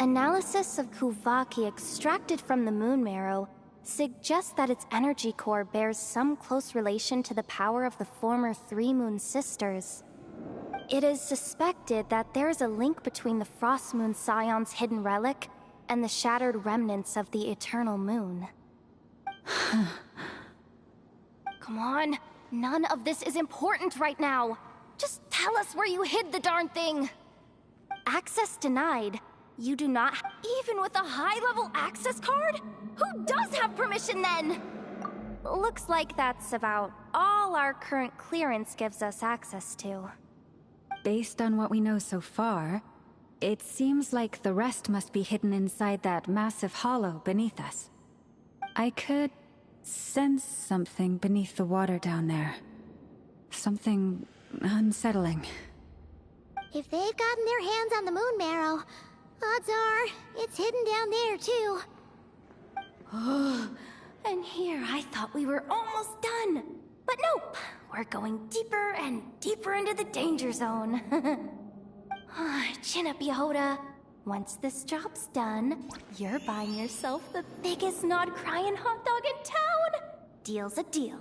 Analysis of Kuvaki extracted from the moon marrow suggests that its energy core bears some close relation to the power of the former Three Moon Sisters. It is suspected that there is a link between the Frost Moon Scion's hidden relic and the shattered remnants of the Eternal Moon. Come on, none of this is important right now. Just tell us where you hid the darn thing. Access denied. You do not, even with a high-level access card? Who does have permission then? Looks like that's about all our current clearance gives us access to. Based on what we know so far, it seems like the rest must be hidden inside that massive hollow beneath us. I could sense something beneath the water down there. Something unsettling. If they've gotten their hands on the moon marrow, odds are it's hidden down there too. Oh, and here I thought we were almost done. But nope, we're going deeper and deeper into the danger zone. Chin up, Yehoda. Once this job's done, you're buying yourself the biggest nod-crying hot dog in town. Deal's a deal.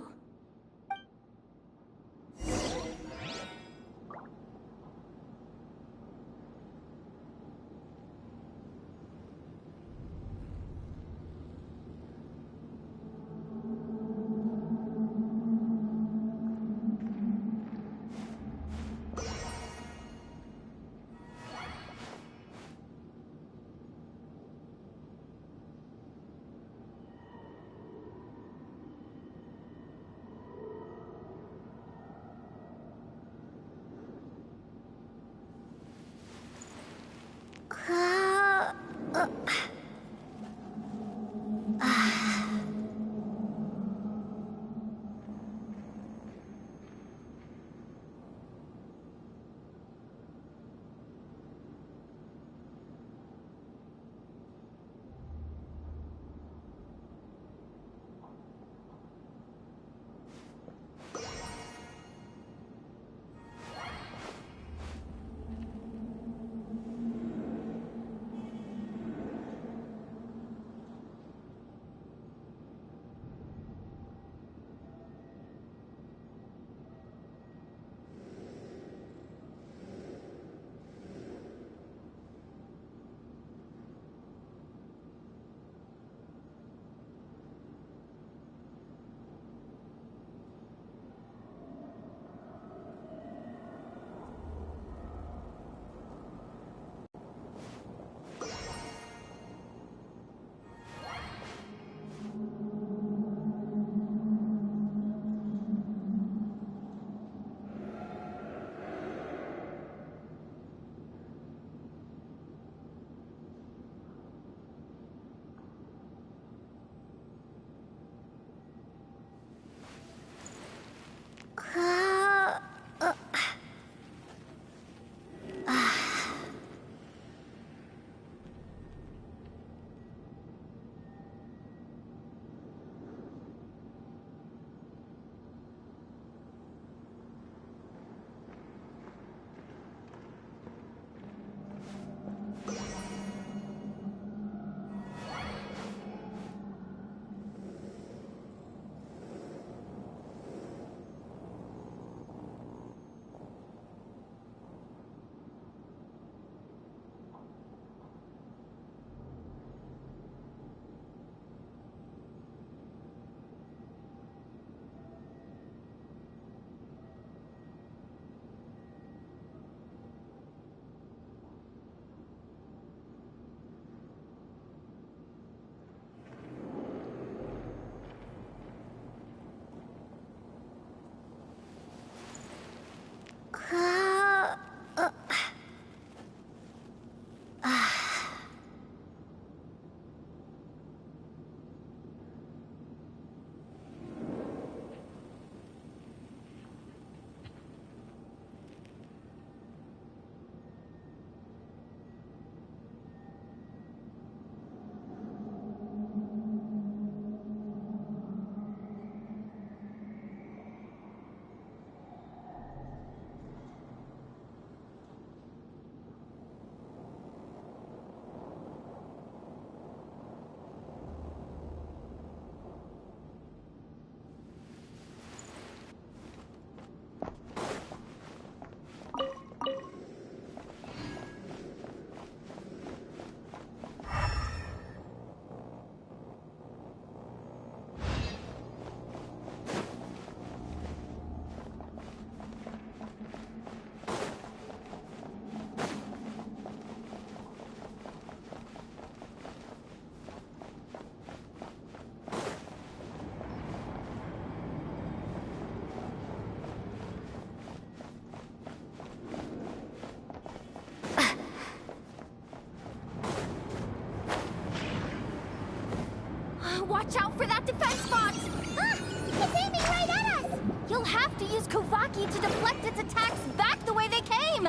watch out for that defense bot! Ah! It's aiming right at us! You'll have to use Kovaki to deflect its attacks back the way they came!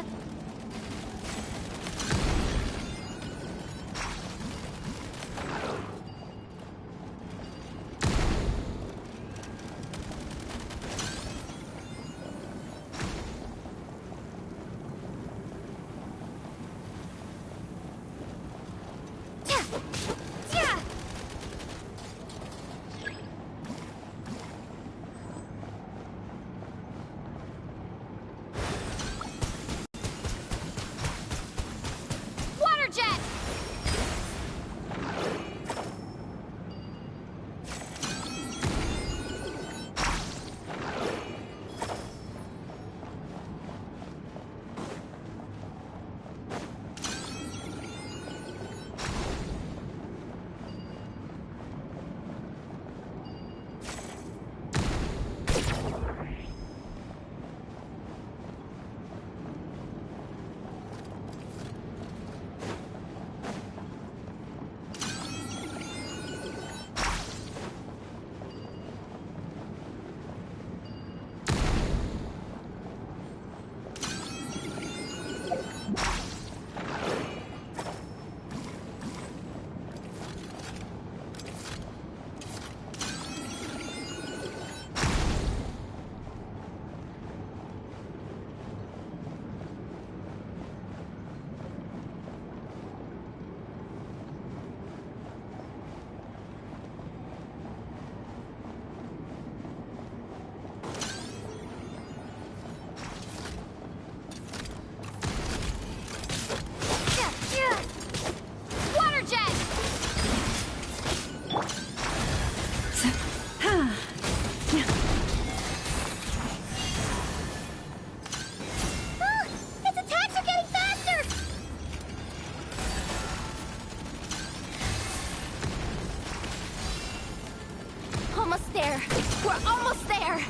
Almost there. We're almost there.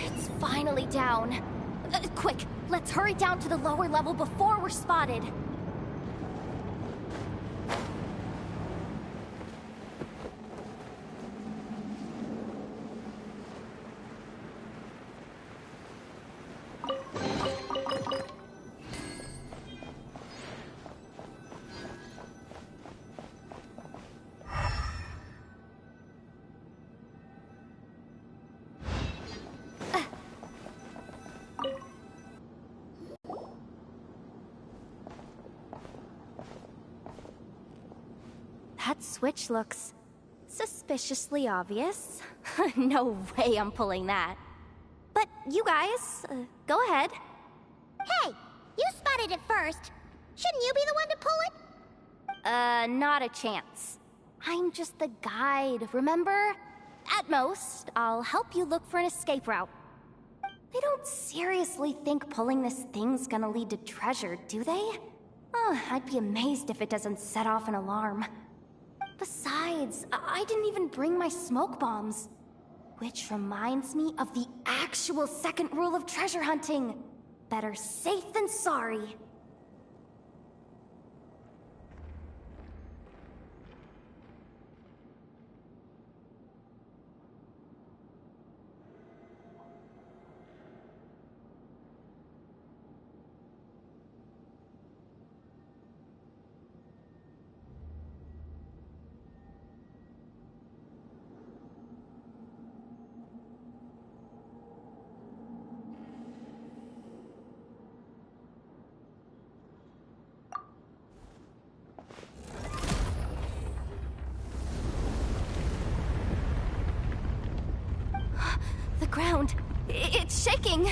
It's finally down. Quick, let's hurry down to the lower level before we're spotted. That switch looks suspiciously obvious. No way I'm pulling that. But you guys, go ahead. Hey, you spotted it first. Shouldn't you be the one to pull it? Not a chance. I'm just the guide, remember? At most, I'll help you look for an escape route. They don't seriously think pulling this thing's gonna lead to treasure, do they? I'd be amazed if it doesn't set off an alarm. Besides, I didn't even bring my smoke bombs. Which reminds me of the actual second rule of treasure hunting. Better safe than sorry. The ground, it's shaking.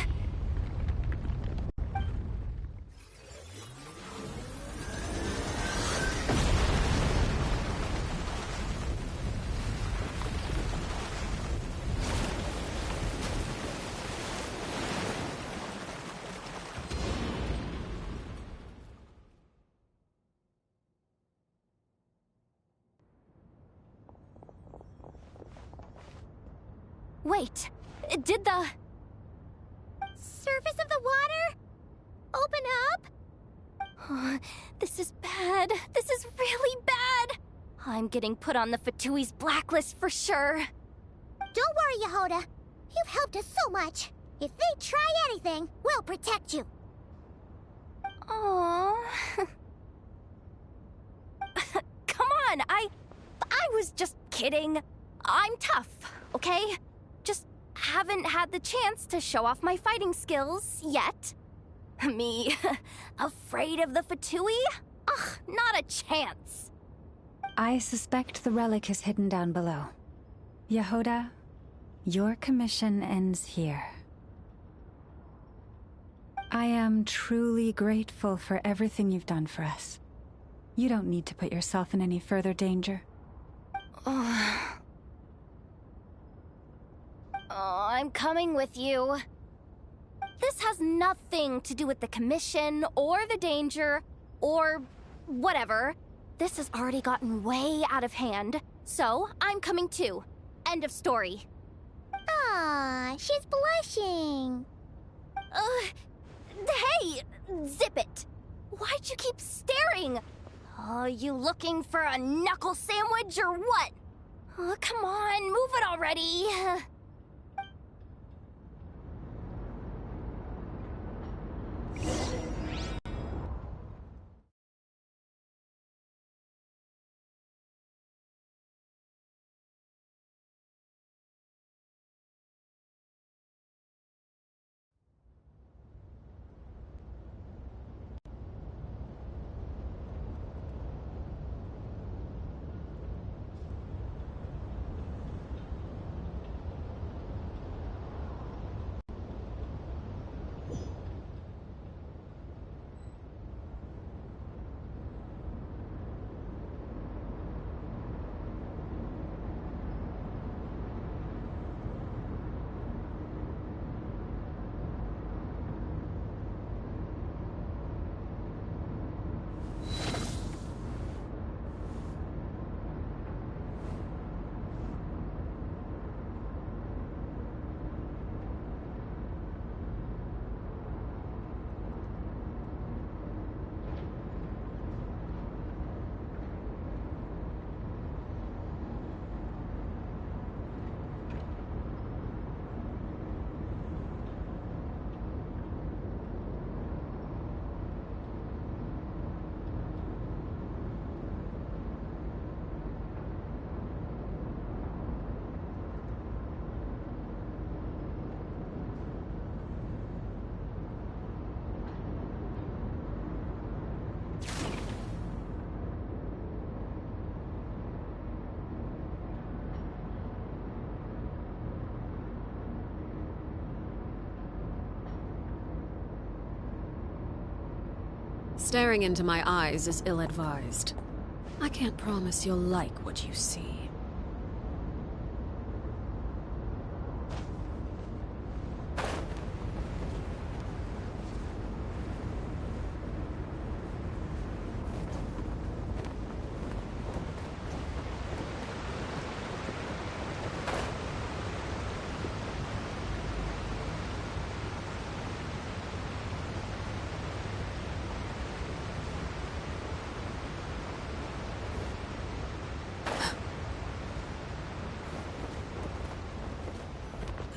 Wait, did the... Surface of the water? Open up? This is bad. This is really bad. I'm getting put on the Fatui's blacklist for sure. Don't worry, Yehoda. You've helped us so much. If they try anything, we'll protect you. Aww. Come on, I was just kidding. I'm tough, okay? Just haven't had the chance to show off my fighting skills yet. Me, afraid of the Fatui? Ugh, not a chance. I suspect the relic is hidden down below. Yehoda, your commission ends here. I am truly grateful for everything you've done for us. You don't need to put yourself in any further danger. I'm coming with you. This has nothing to do with the commission, or the danger, or whatever. This has already gotten way out of hand, so I'm coming too. End of story. Ah, she's blushing. Hey! Zip it! Why'd you keep staring? You looking for a knuckle sandwich or what? Come on, move it already! Staring into my eyes is ill-advised. I can't promise you'll like what you see.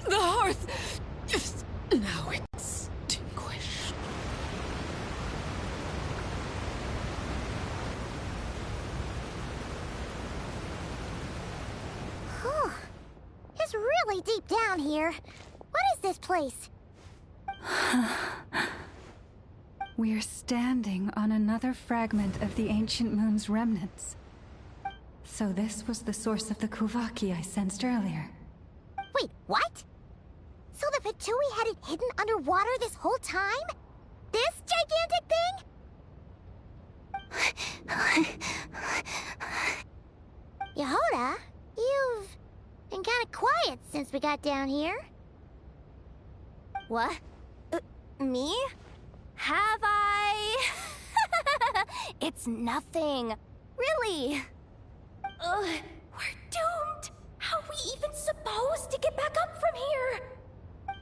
The hearth is now extinguished. Whew. It's really deep down here. What is this place? We're standing on another fragment of the ancient moon's remnants. So this was the source of the Kuvaki I sensed earlier. Wait, what? So the Fatui had it hidden underwater this whole time? This gigantic thing? Yehoda, you've been kinda quiet since we got down here. What? Me? Have I? It's nothing. Really. We're doomed. How are we even supposed supposed to get back up from here?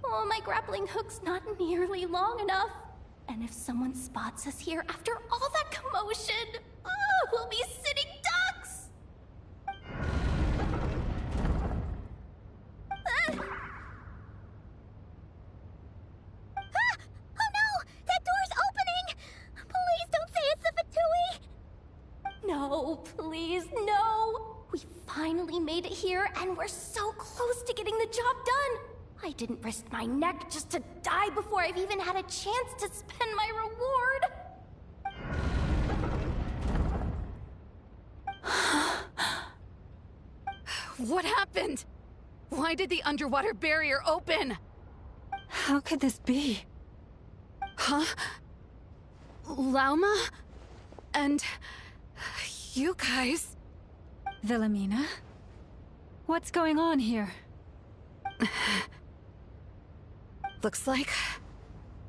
Oh, my grappling hook's not nearly long enough. And if someone spots us here after all that commotion, we'll be sitting ducks! Oh no! That door's opening! Please don't say it's the Fatui! No, please, no! We finally made it here, and we're so close to getting the job done! I didn't risk my neck just to die before I've even had a chance to spend my reward! What happened? Why did the underwater barrier open? How could this be? Huh? Lauma? And... you guys... Wilhelmina? What's going on here? Looks like...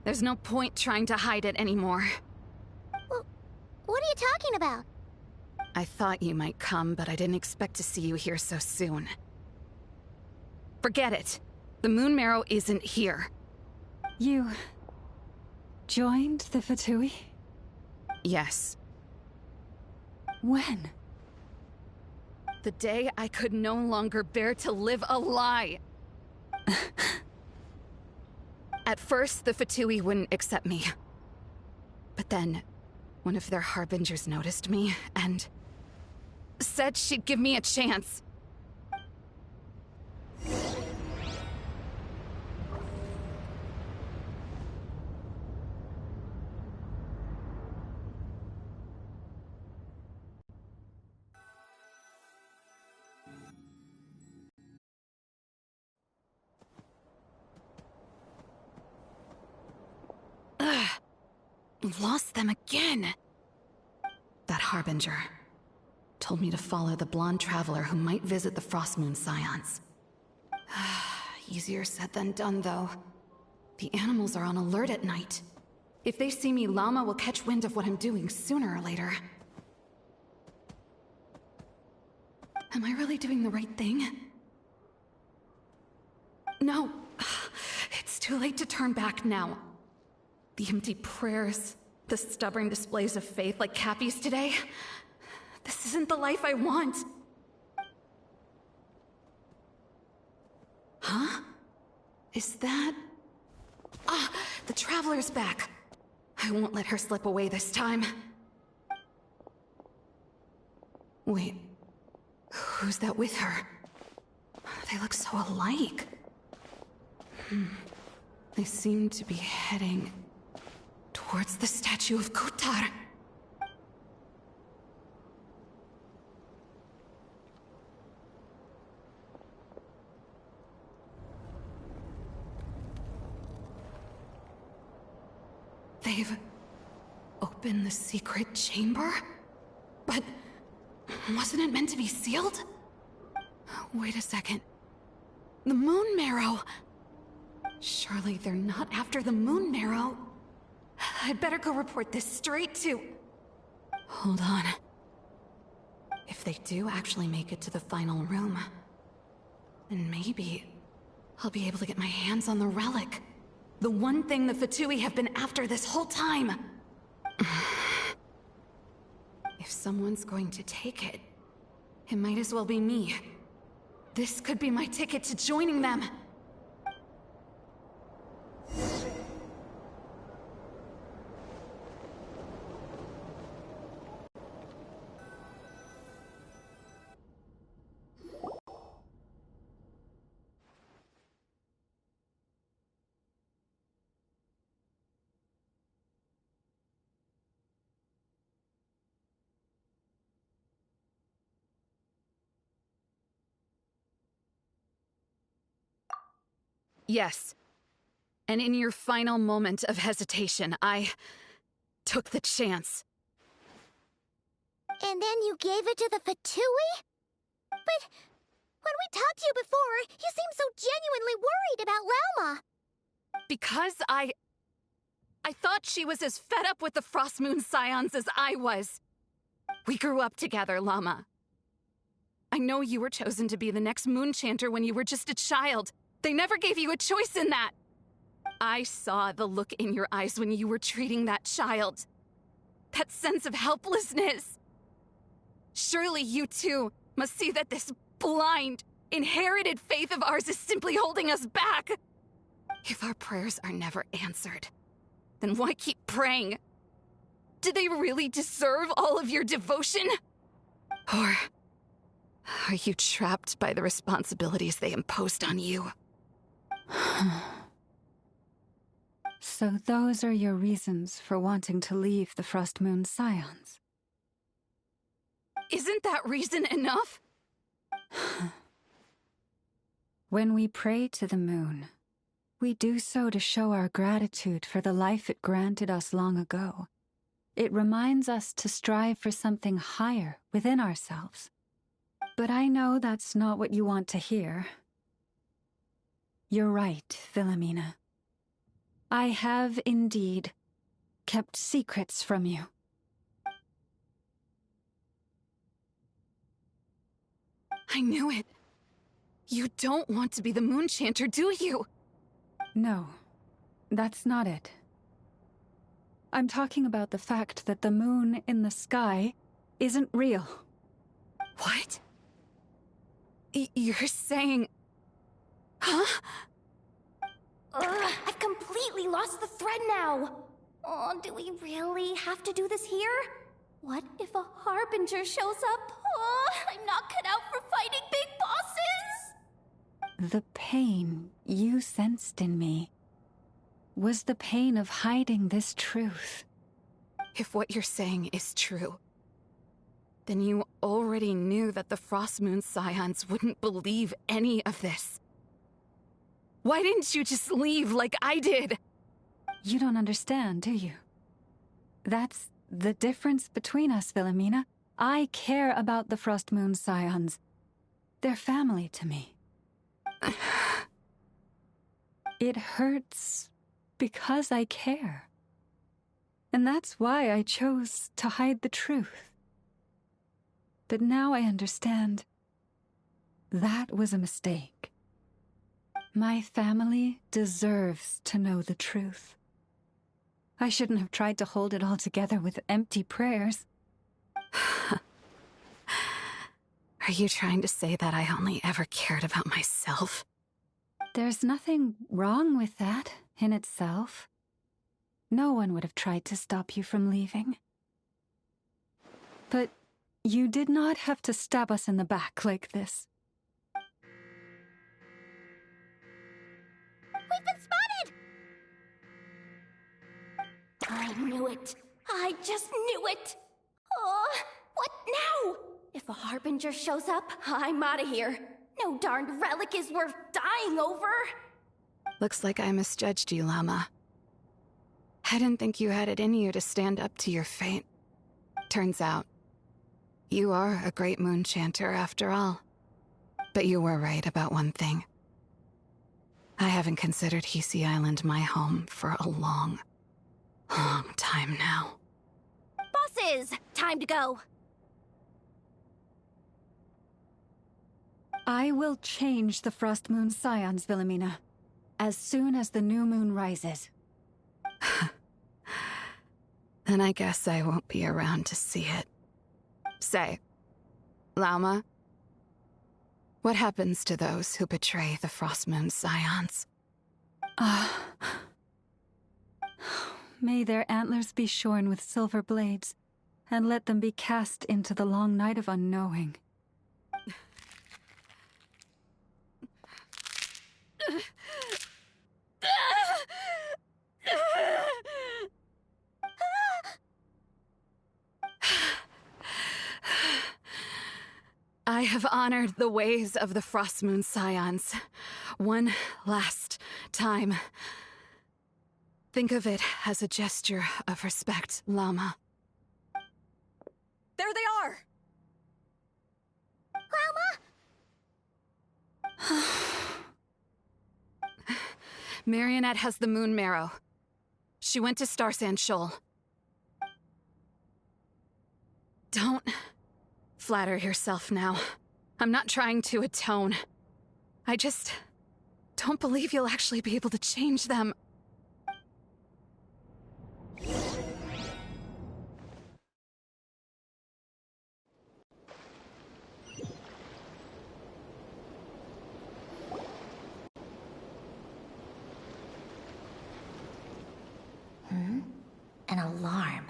there's no point trying to hide it anymore. Well, what are you talking about? I thought you might come, but I didn't expect to see you here so soon. Forget it. The Moon Marrow isn't here. You... joined the Fatui? Yes. When? The day I could no longer bear to live a lie. At first, the Fatui wouldn't accept me. But then, one of their harbingers noticed me, and... said she'd give me a chance. Lost them again. That harbinger told me to follow the blonde traveler who might visit the Frostmoon Scions. Easier said than done, though. The animals are on alert at night. If they see me, Llama will catch wind of what I'm doing sooner or later. Am I really doing the right thing? No. It's too late to turn back now. The empty prayers, the stubborn displays of faith like Cappy's today. This isn't the life I want. Huh? Is that... Ah, the Traveler's back. I won't let her slip away this time. Wait, who's that with her? They look so alike. They seem to be heading towards the statue of Kotar. They've opened the secret chamber? But wasn't it meant to be sealed? Wait a second. The Moon Marrow! Surely they're not after the Moon Marrow. I'd better go report this straight to... Hold on. If they do actually make it to the final room, then maybe I'll be able to get my hands on the relic. The one thing the Fatui have been after this whole time. If someone's going to take it, it might as well be me. This could be my ticket to joining them. Yes. And in your final moment of hesitation, I took the chance. And then you gave it to the Fatui? But when we talked to you before, you seemed so genuinely worried about Lauma. Because I thought she was as fed up with the Frostmoon Scions as I was. We grew up together, Llama. I know you were chosen to be the next moon chanter when you were just a child. They never gave you a choice in that. I saw the look in your eyes when you were treating that child. That sense of helplessness. Surely you too must see that this blind, inherited faith of ours is simply holding us back. If our prayers are never answered, then why keep praying? Do they really deserve all of your devotion? Or are you trapped by the responsibilities they imposed on you? So those are your reasons for wanting to leave the Frost Moon Scions? Isn't that reason enough? When we pray to the moon, we do so to show our gratitude for the life it granted us long ago. It reminds us to strive for something higher within ourselves. But I know that's not what you want to hear. You're right, Philomena. I have indeed kept secrets from you. I knew it. You don't want to be the moon chanter, do you? No, that's not it. I'm talking about the fact that the moon in the sky isn't real. What? You're saying... Huh? Ugh, I've completely lost the thread now. Oh, do we really have to do this here? What if a Harbinger shows up? Oh, I'm not cut out for fighting big bosses! The pain you sensed in me was the pain of hiding this truth. If what you're saying is true, then you already knew that the Frost Moon Scions wouldn't believe any of this. Why didn't you just leave like I did? You don't understand, do you? That's the difference between us, Philomena. I care about the Frost Moon Scions. They're family to me. It hurts because I care. And that's why I chose to hide the truth. But now I understand. That was a mistake. My family deserves to know the truth. I shouldn't have tried to hold it all together with empty prayers. Are you trying to say that I only ever cared about myself? There's nothing wrong with that in itself. No one would have tried to stop you from leaving. But you did not have to stab us in the back like this. We've been spotted! I knew it. I just knew it. Oh, what now? If a Harbinger shows up, I'm out of here. No darned relic is worth dying over. Looks like I misjudged you, Llama. I didn't think you had it in you to stand up to your fate. Turns out, you are a great moon chanter after all. But you were right about one thing. I haven't considered Hisi Island my home for a long time now. Bosses, time to go. I will change the Frost Moon Scions, Philomena, as soon as the new moon rises. Then I guess I won't be around to see it. Say, Llama, what happens to those who betray the Frost Moon Scions? May their antlers be shorn with silver blades, and let them be cast into the long night of unknowing. I have honored the ways of the Frost Moon Scions one last time. Think of it as a gesture of respect, Llama. There they are! Llama? Marionette has the moon marrow. She went to Star Sand Shoal. Don't flatter yourself now. I'm not trying to atone. I just don't believe you'll actually be able to change them. An alarm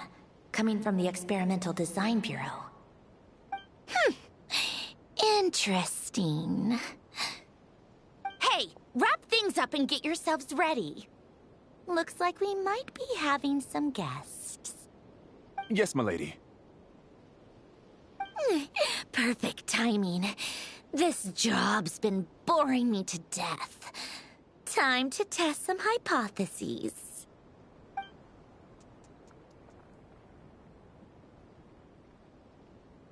coming from the Experimental Design Bureau. Interesting. Hey, wrap things up and get yourselves ready. Looks like we might be having some guests. Yes, milady. Perfect timing. This job's been boring me to death. Time to test some hypotheses.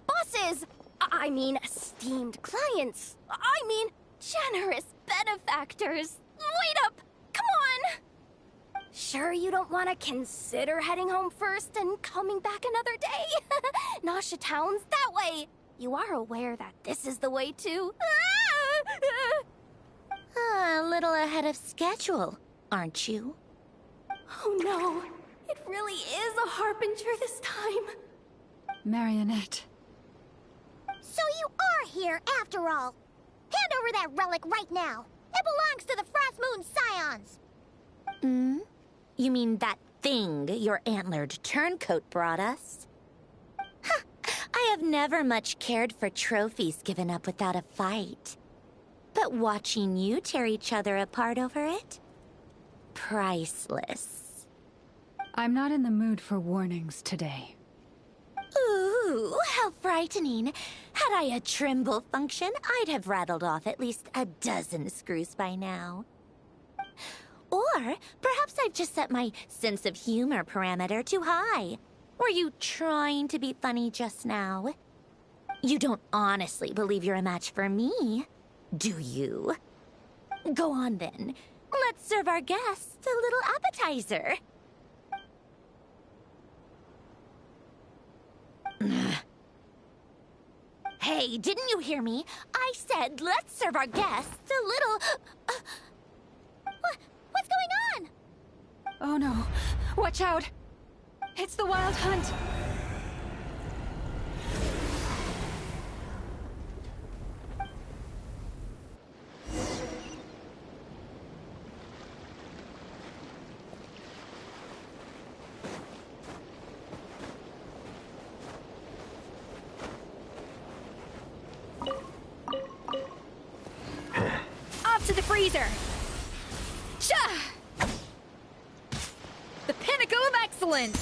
Bosses! I mean, esteemed clients. I mean, generous benefactors. Wait up! Come on! Sure you don't want to consider heading home first and coming back another day? Nasha Town's that way. You are aware that this is the way too. A little ahead of schedule, aren't you? Oh no, it really is a harbinger this time. Marionette. So you are here after all. Hand over that relic right now. It belongs to the Frost Moon Scions. You mean that thing your antlered turncoat brought us? Huh. I have never much cared for trophies given up without a fight. But watching you tear each other apart over it? Priceless. I'm not in the mood for warnings today. Ooh, how frightening. Had I a Trimble function, I'd have rattled off at least a dozen screws by now. Or perhaps I've just set my sense of humor parameter too high. Were you trying to be funny just now? You don't honestly believe you're a match for me, do you? Go on then. Let's serve our guests a little appetizer. Hey, didn't you hear me? I said let's serve our guests a little... What's going on? Oh no. Watch out! It's the Wild Hunt! To the freezer! Cha! The pinnacle of excellence!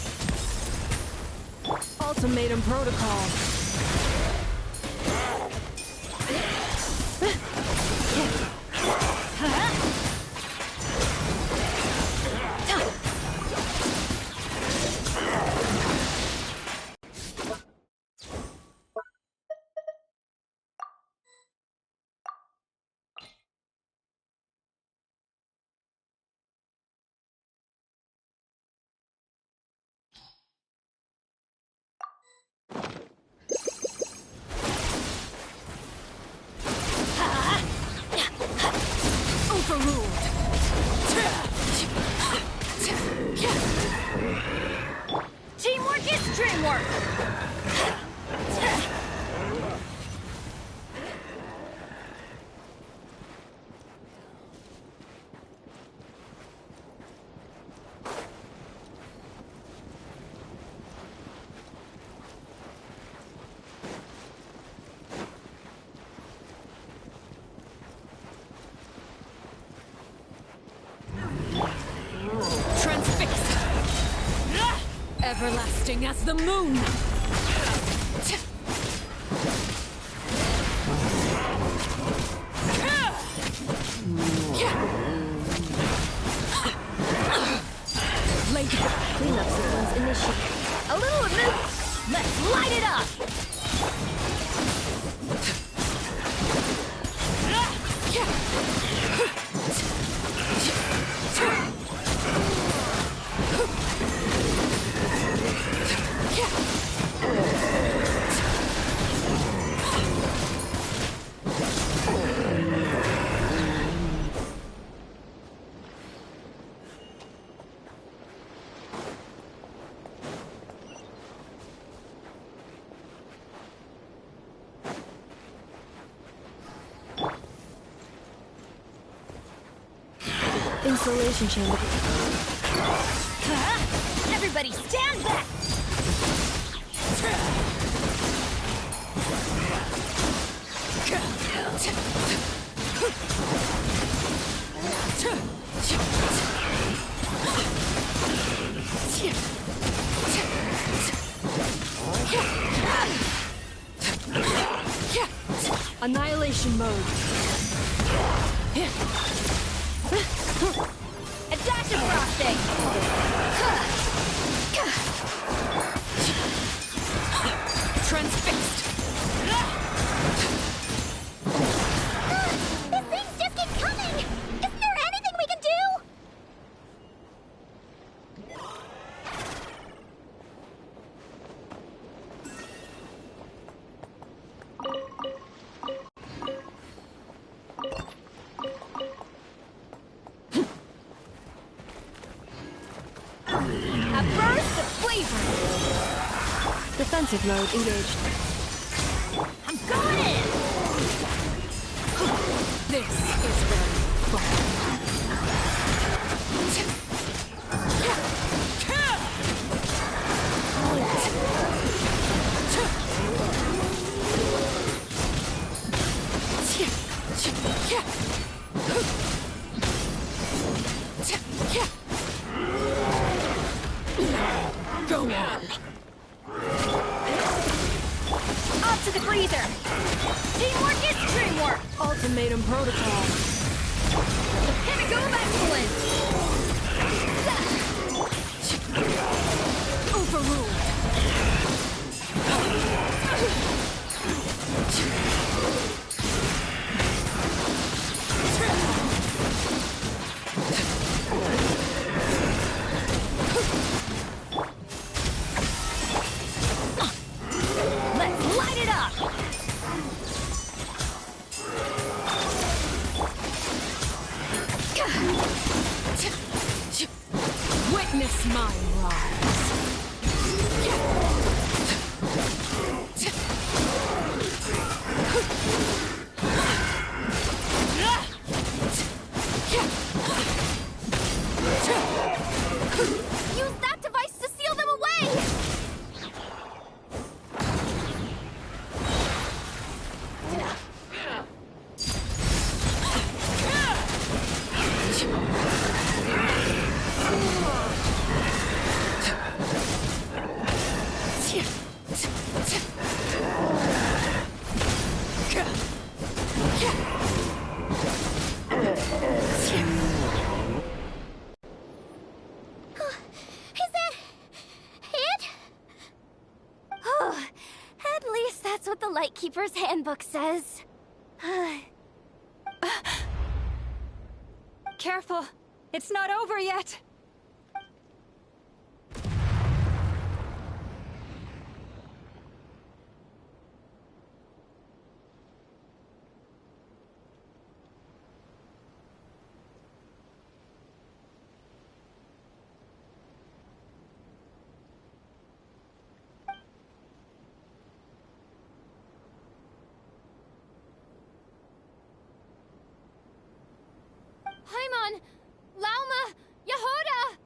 Ultimatum protocol. Teamwork is dreamwork! Transfixed! Everlasting as the moon! Cleanup sequence initiated. A little amidst. Let's light it up! Insulation chamber. Everybody stand back! Annihilation mode. Adaptive frosting! Transfixed. These things just keep coming! Isn't there anything we can do? A burst of flavor! Defensive mode engaged. I'm going in! This is very fun. Go on. Up to the freezer! Teamwork is dreamwork! Ultimatum protocol. Chemical of excellence! Overruled. Let's light it up! Witness my rise. Use that device to seal them away! Is that it? At least that's what the Lightkeeper's handbook says. Careful! It's not over yet! Paimon! Lauma! Yehoda!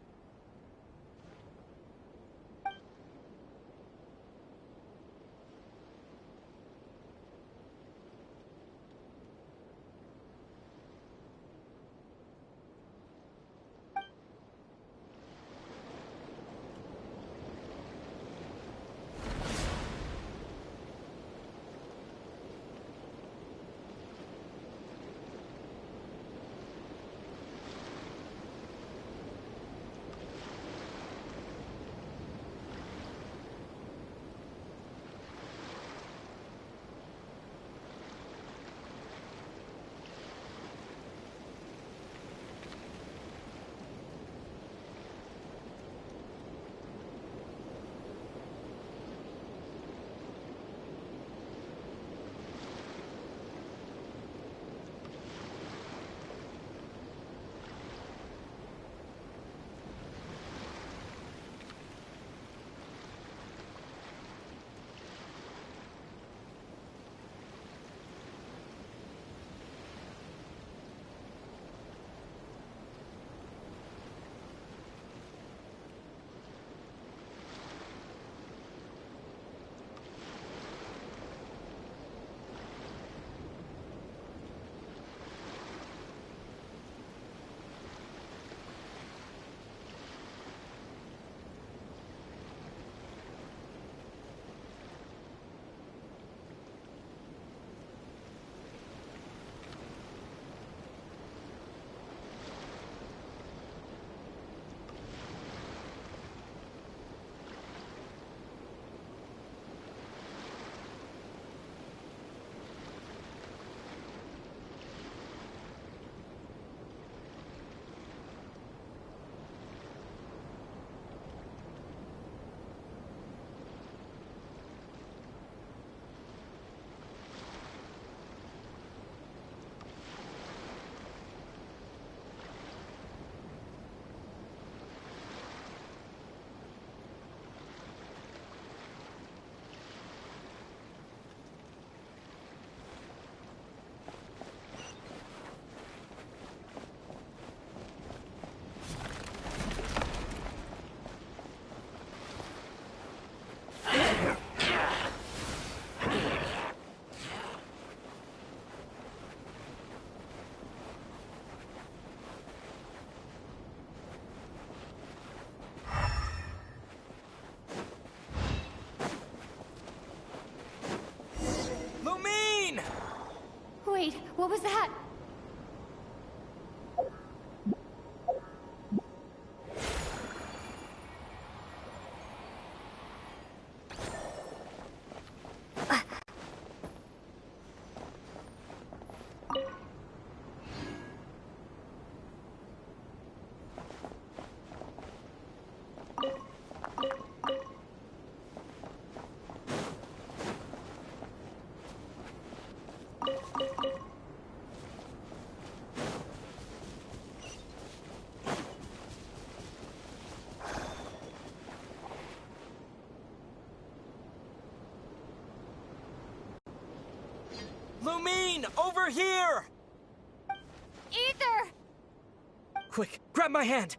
What was that? Lumine, over here! Ether! Quick, grab my hand!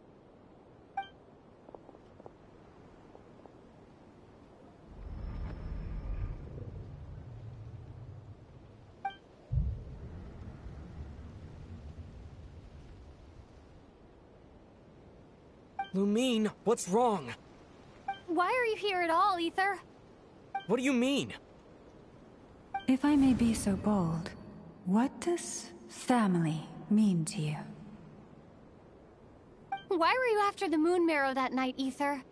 Lumine, what's wrong? Why are you here at all, Ether? What do you mean? If I may be so bold, what does family mean to you? Why were you after the Moon Marrow that night, Ether?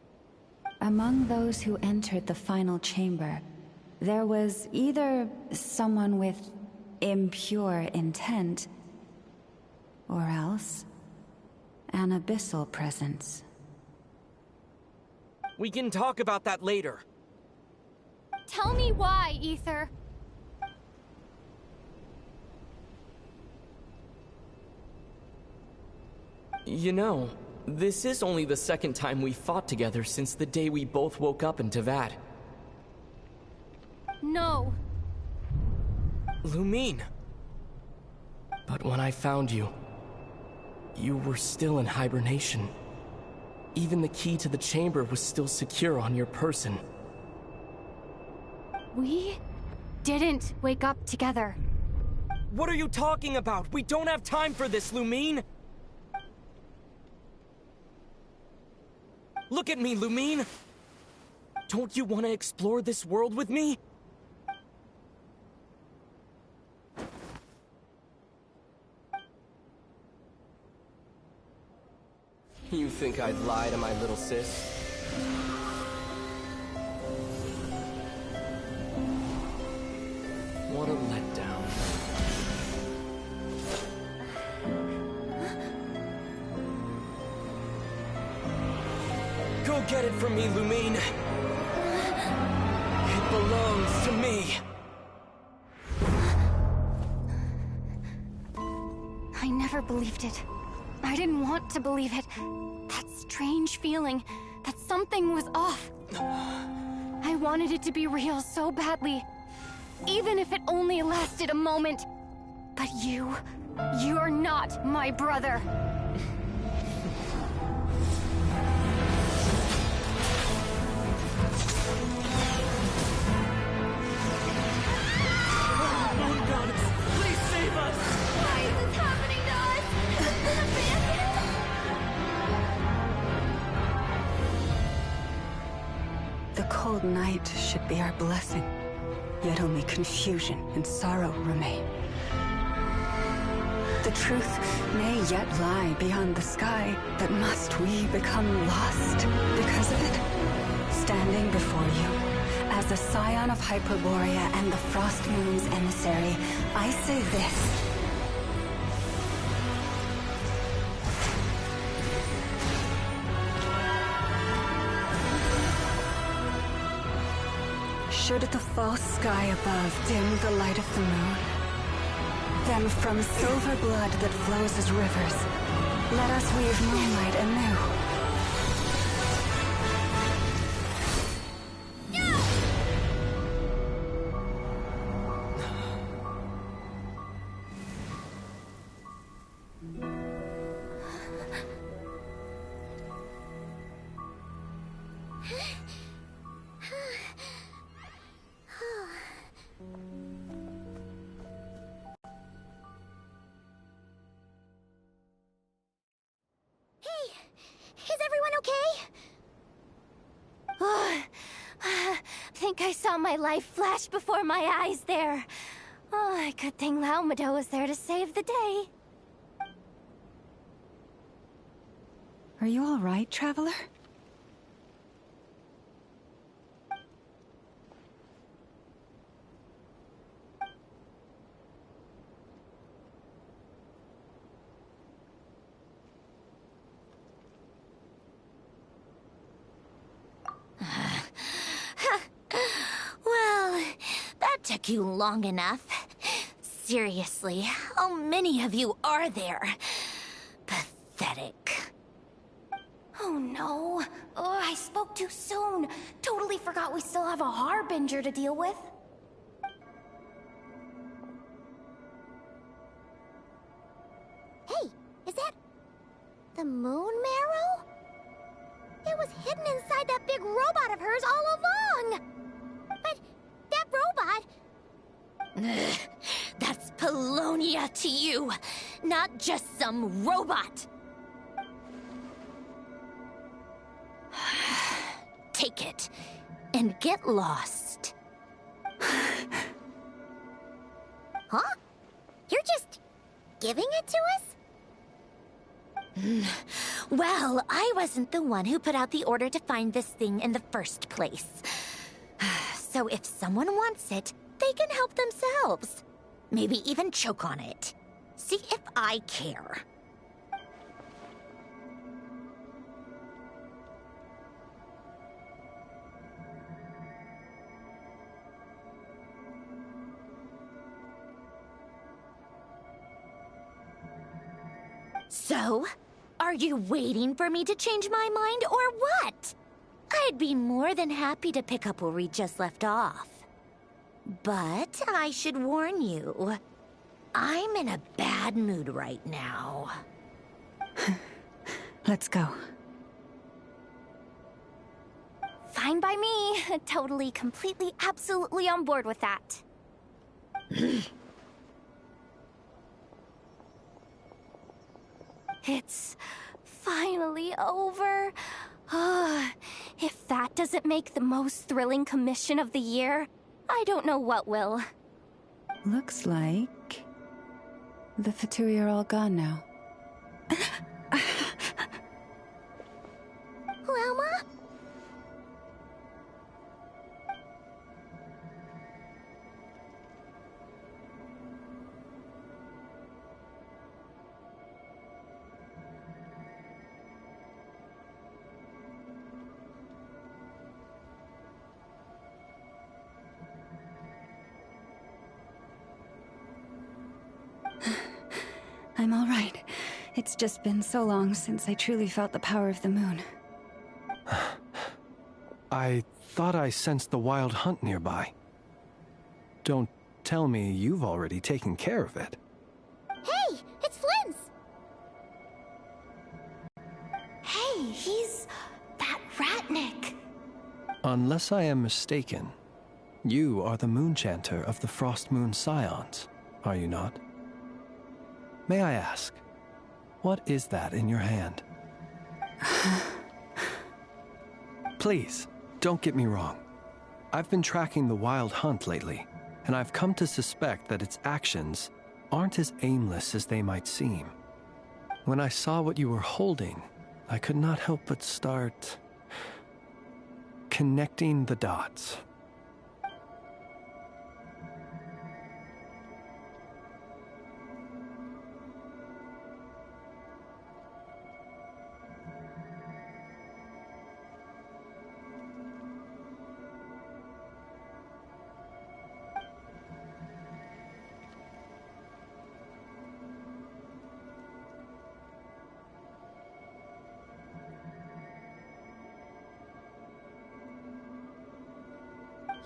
Among those who entered the final chamber, there was either someone with impure intent, or else an abyssal presence. We can talk about that later. Tell me why, Ether. You know, this is only the second time we fought together since the day we both woke up in Tavad. No. Lumine. But when I found you, you were still in hibernation. Even the key to the chamber was still secure on your person. We didn't wake up together. What are you talking about? We don't have time for this, Lumine! Look at me, Lumine! Don't you want to explore this world with me? You think I'd lie to my little sis? What a letdown. Go get it from me, Lumine. It belongs to me. I never believed it. I didn't want to believe it. That strange feeling that something was off. I wanted it to be real so badly. Even if it only lasted a moment. But you're not my brother. Moon goddess, please save us! Why is this happening to us? The cold night should be our blessing, yet only confusion and sorrow remain. The truth may yet lie beyond the sky, but must we become lost because of it? Standing before you, as a scion of Hyperborea and the Frost Moon's emissary, I say this. Should the false sky above dim the light of the moon, then from silver blood that flows as rivers, let us weave moonlight anew. Is everyone okay? Think I saw my life flash before my eyes there. Oh, good thing Laumado was there to save the day. Are you all right, Traveler? Well, that took you long enough. Seriously, how many of you are there? Pathetic. Oh no. Oh, I spoke too soon. Totally forgot we still have a Harbinger to deal with. Hey, is that the moon marrow? It was hidden inside that big robot of hers all along. But that robot... Ugh, that's Polonia to you, not just some robot. Take it and get lost. Huh? You're just giving it to us? Well, I wasn't the one who put out the order to find this thing in the first place. So if someone wants it, they can help themselves. Maybe even choke on it. See if I care. So, are you waiting for me to change my mind or what? I'd be more than happy to pick up where we just left off. But I should warn you, I'm in a bad mood right now. Let's go. Fine by me. Totally, completely, absolutely on board with that. It's finally over. If that doesn't make the most thrilling commission of the year, I don't know what will. Looks like the Fatui are all gone now. Lauma? I'm all right. It's just been so long since I truly felt the power of the moon. I thought I sensed the wild hunt nearby. Don't tell me you've already taken care of it. Hey, it's Flint's! Hey, he's that Ratnik. Unless I am mistaken, you are the Moonchanter of the Frost Moon Scions, are you not? May I ask, what is that in your hand? Please, don't get me wrong. I've been tracking the wild hunt lately, and I've come to suspect that its actions aren't as aimless as they might seem. When I saw what you were holding, I could not help but start connecting the dots.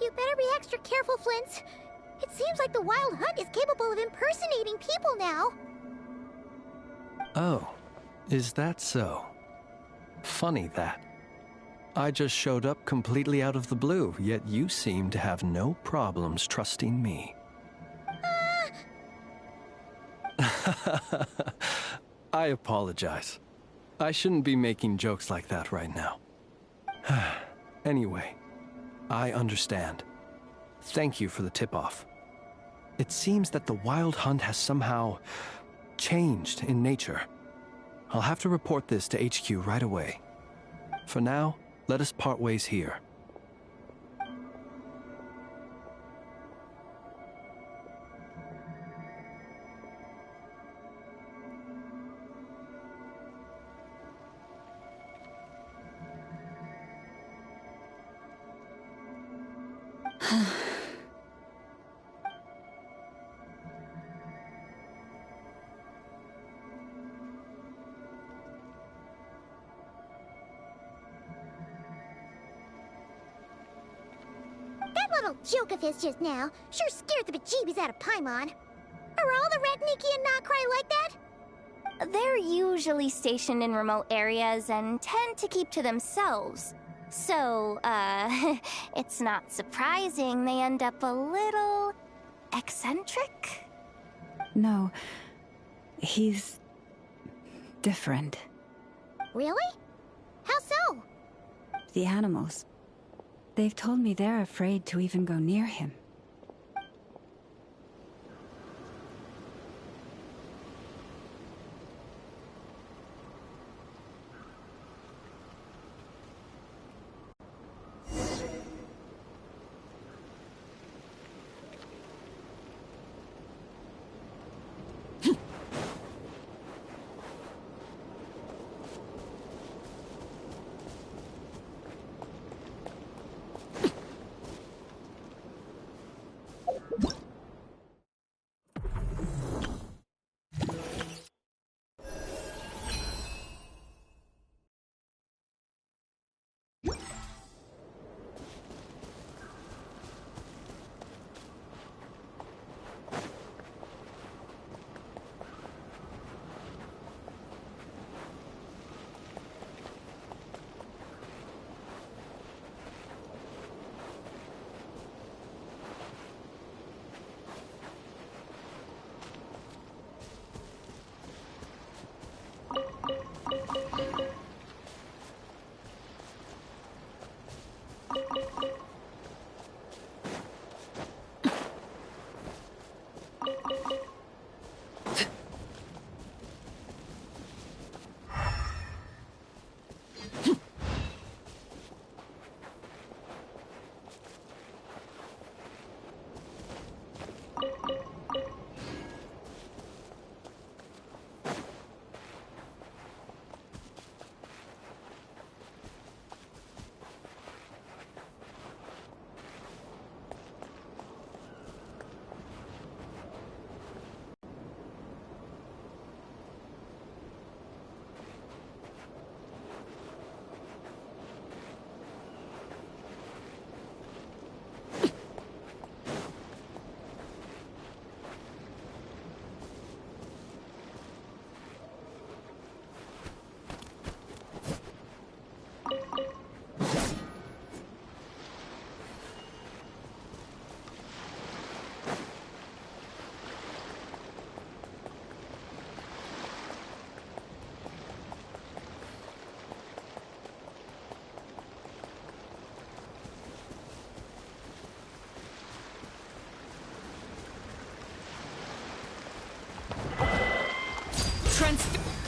You better be extra careful, Flint. It seems like the Wild Hunt is capable of impersonating people now. Oh, is that so? Funny that. I just showed up completely out of the blue, yet you seem to have no problems trusting me. I apologize. I shouldn't be making jokes like that right now. Anyway, I understand. Thank you for the tip-off. It seems that the Wild Hunt has somehow changed in nature. I'll have to report this to HQ right away. For now, let us part ways here. That little joke of his just now sure scared the bejeebies out of Paimon. Are all the Red Nikki and Notcry like that? They're usually stationed in remote areas and tend to keep to themselves. So, it's not surprising they end up a little eccentric? No, he's different. Really? How so? The animals. They've told me they're afraid to even go near him.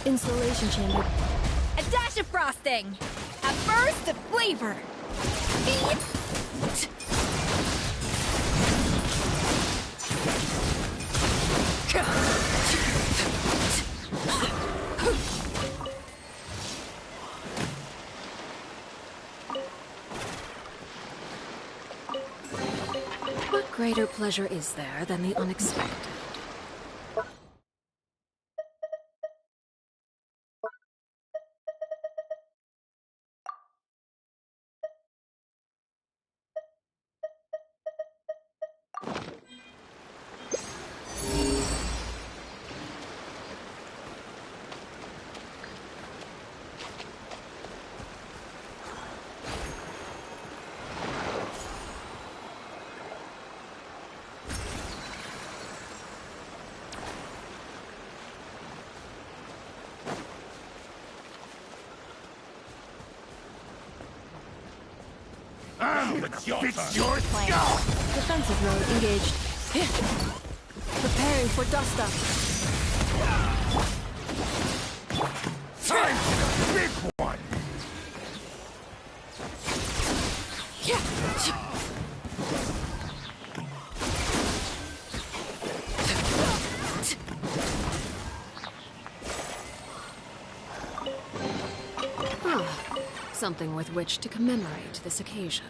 Insulation chamber. A dash of frosting! A burst of flavor! What greater pleasure is there than the unexpected? It's your turn. Defensive mode engaged. Preparing for dust up. Time for the big one! Something with which to commemorate this occasion.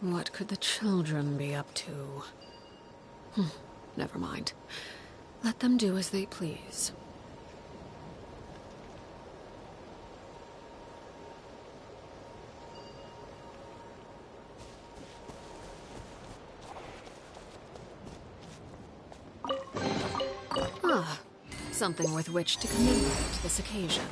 What could the children be up to? Never mind. Let them do as they please. Something with which to commemorate this occasion.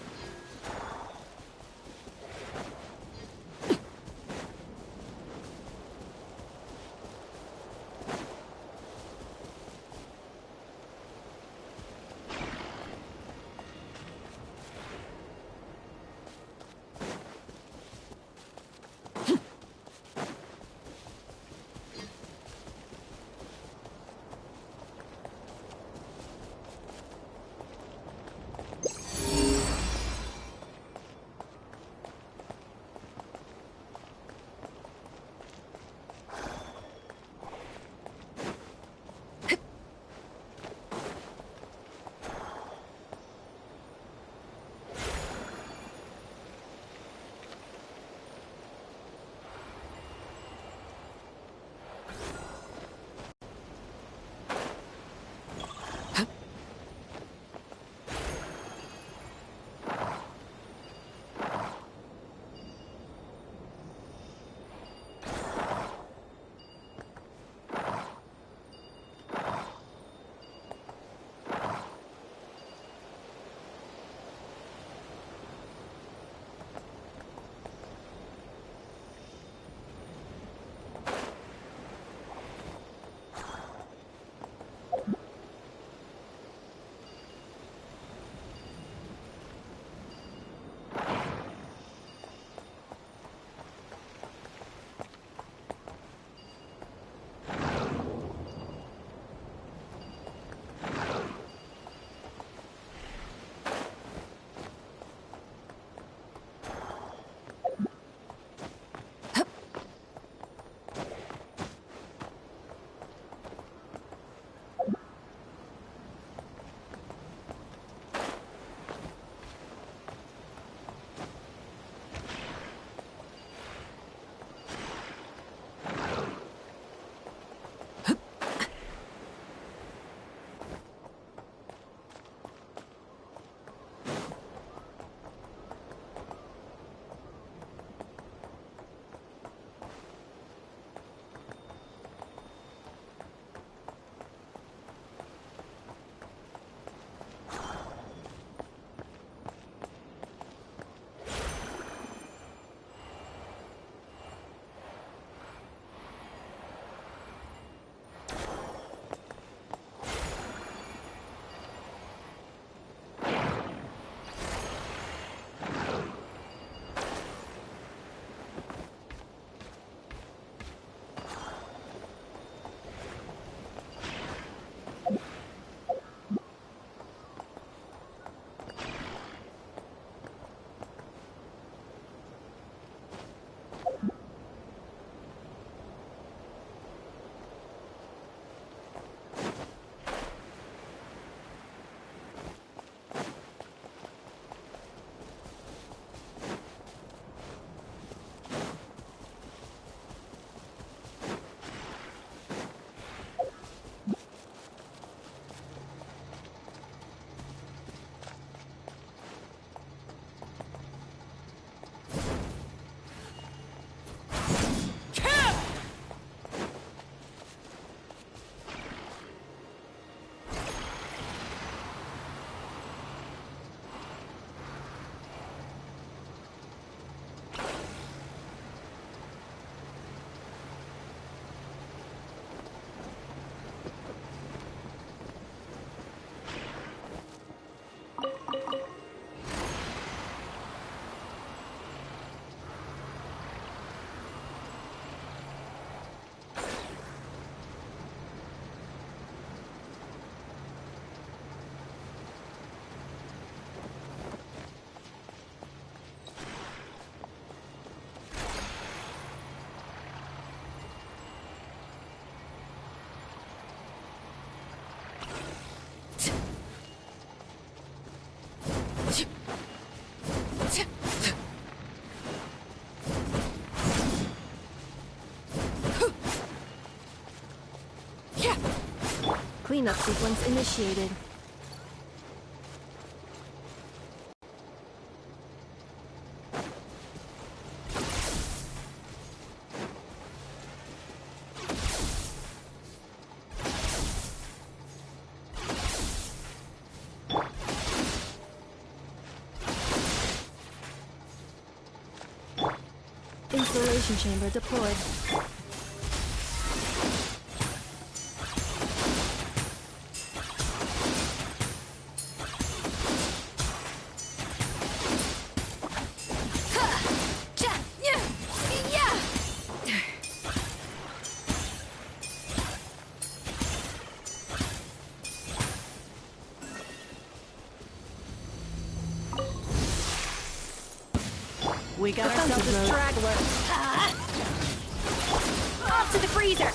Cleanup sequence initiated. Installation chamber deployed. We got ourselves a straggler. Off to the freezer!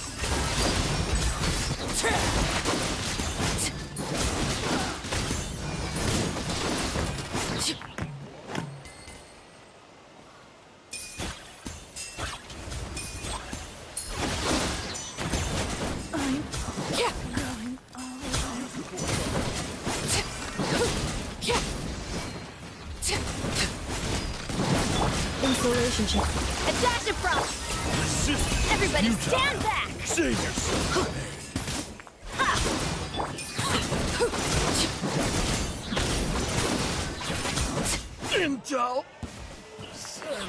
Installation check. A dash of frost! Everybody stand back! Save yourself! Intel! Send.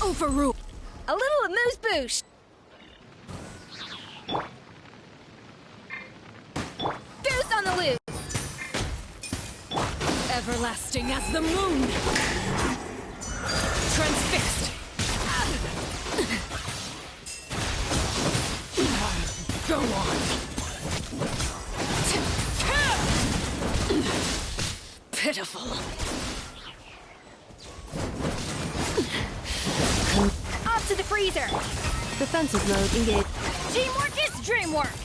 Overruled. A little amuse bouche. Goose on Everlasting as the moon! Transfixed! Go on! Pitiful. Off to the freezer! Defensive mode engaged. Teamwork is dreamwork!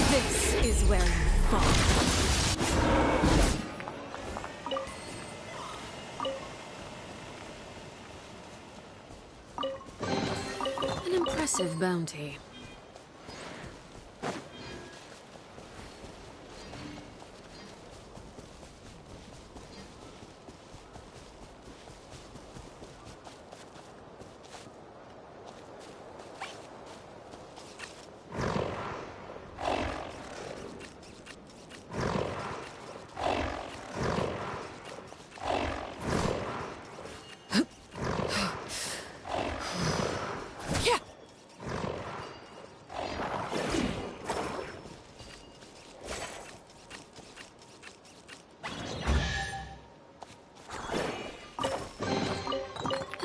This is where you fall. An impressive bounty.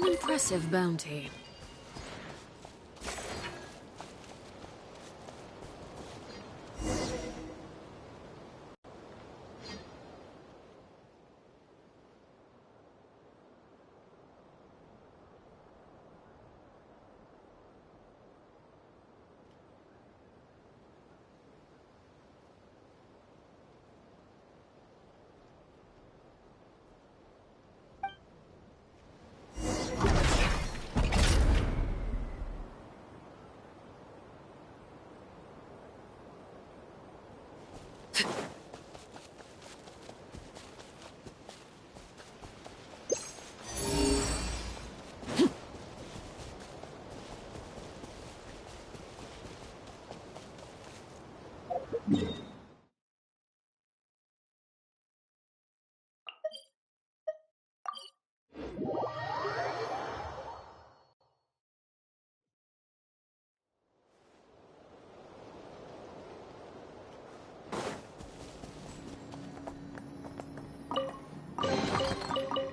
Impressive bounty.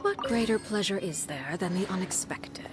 What greater pleasure is there than the unexpected?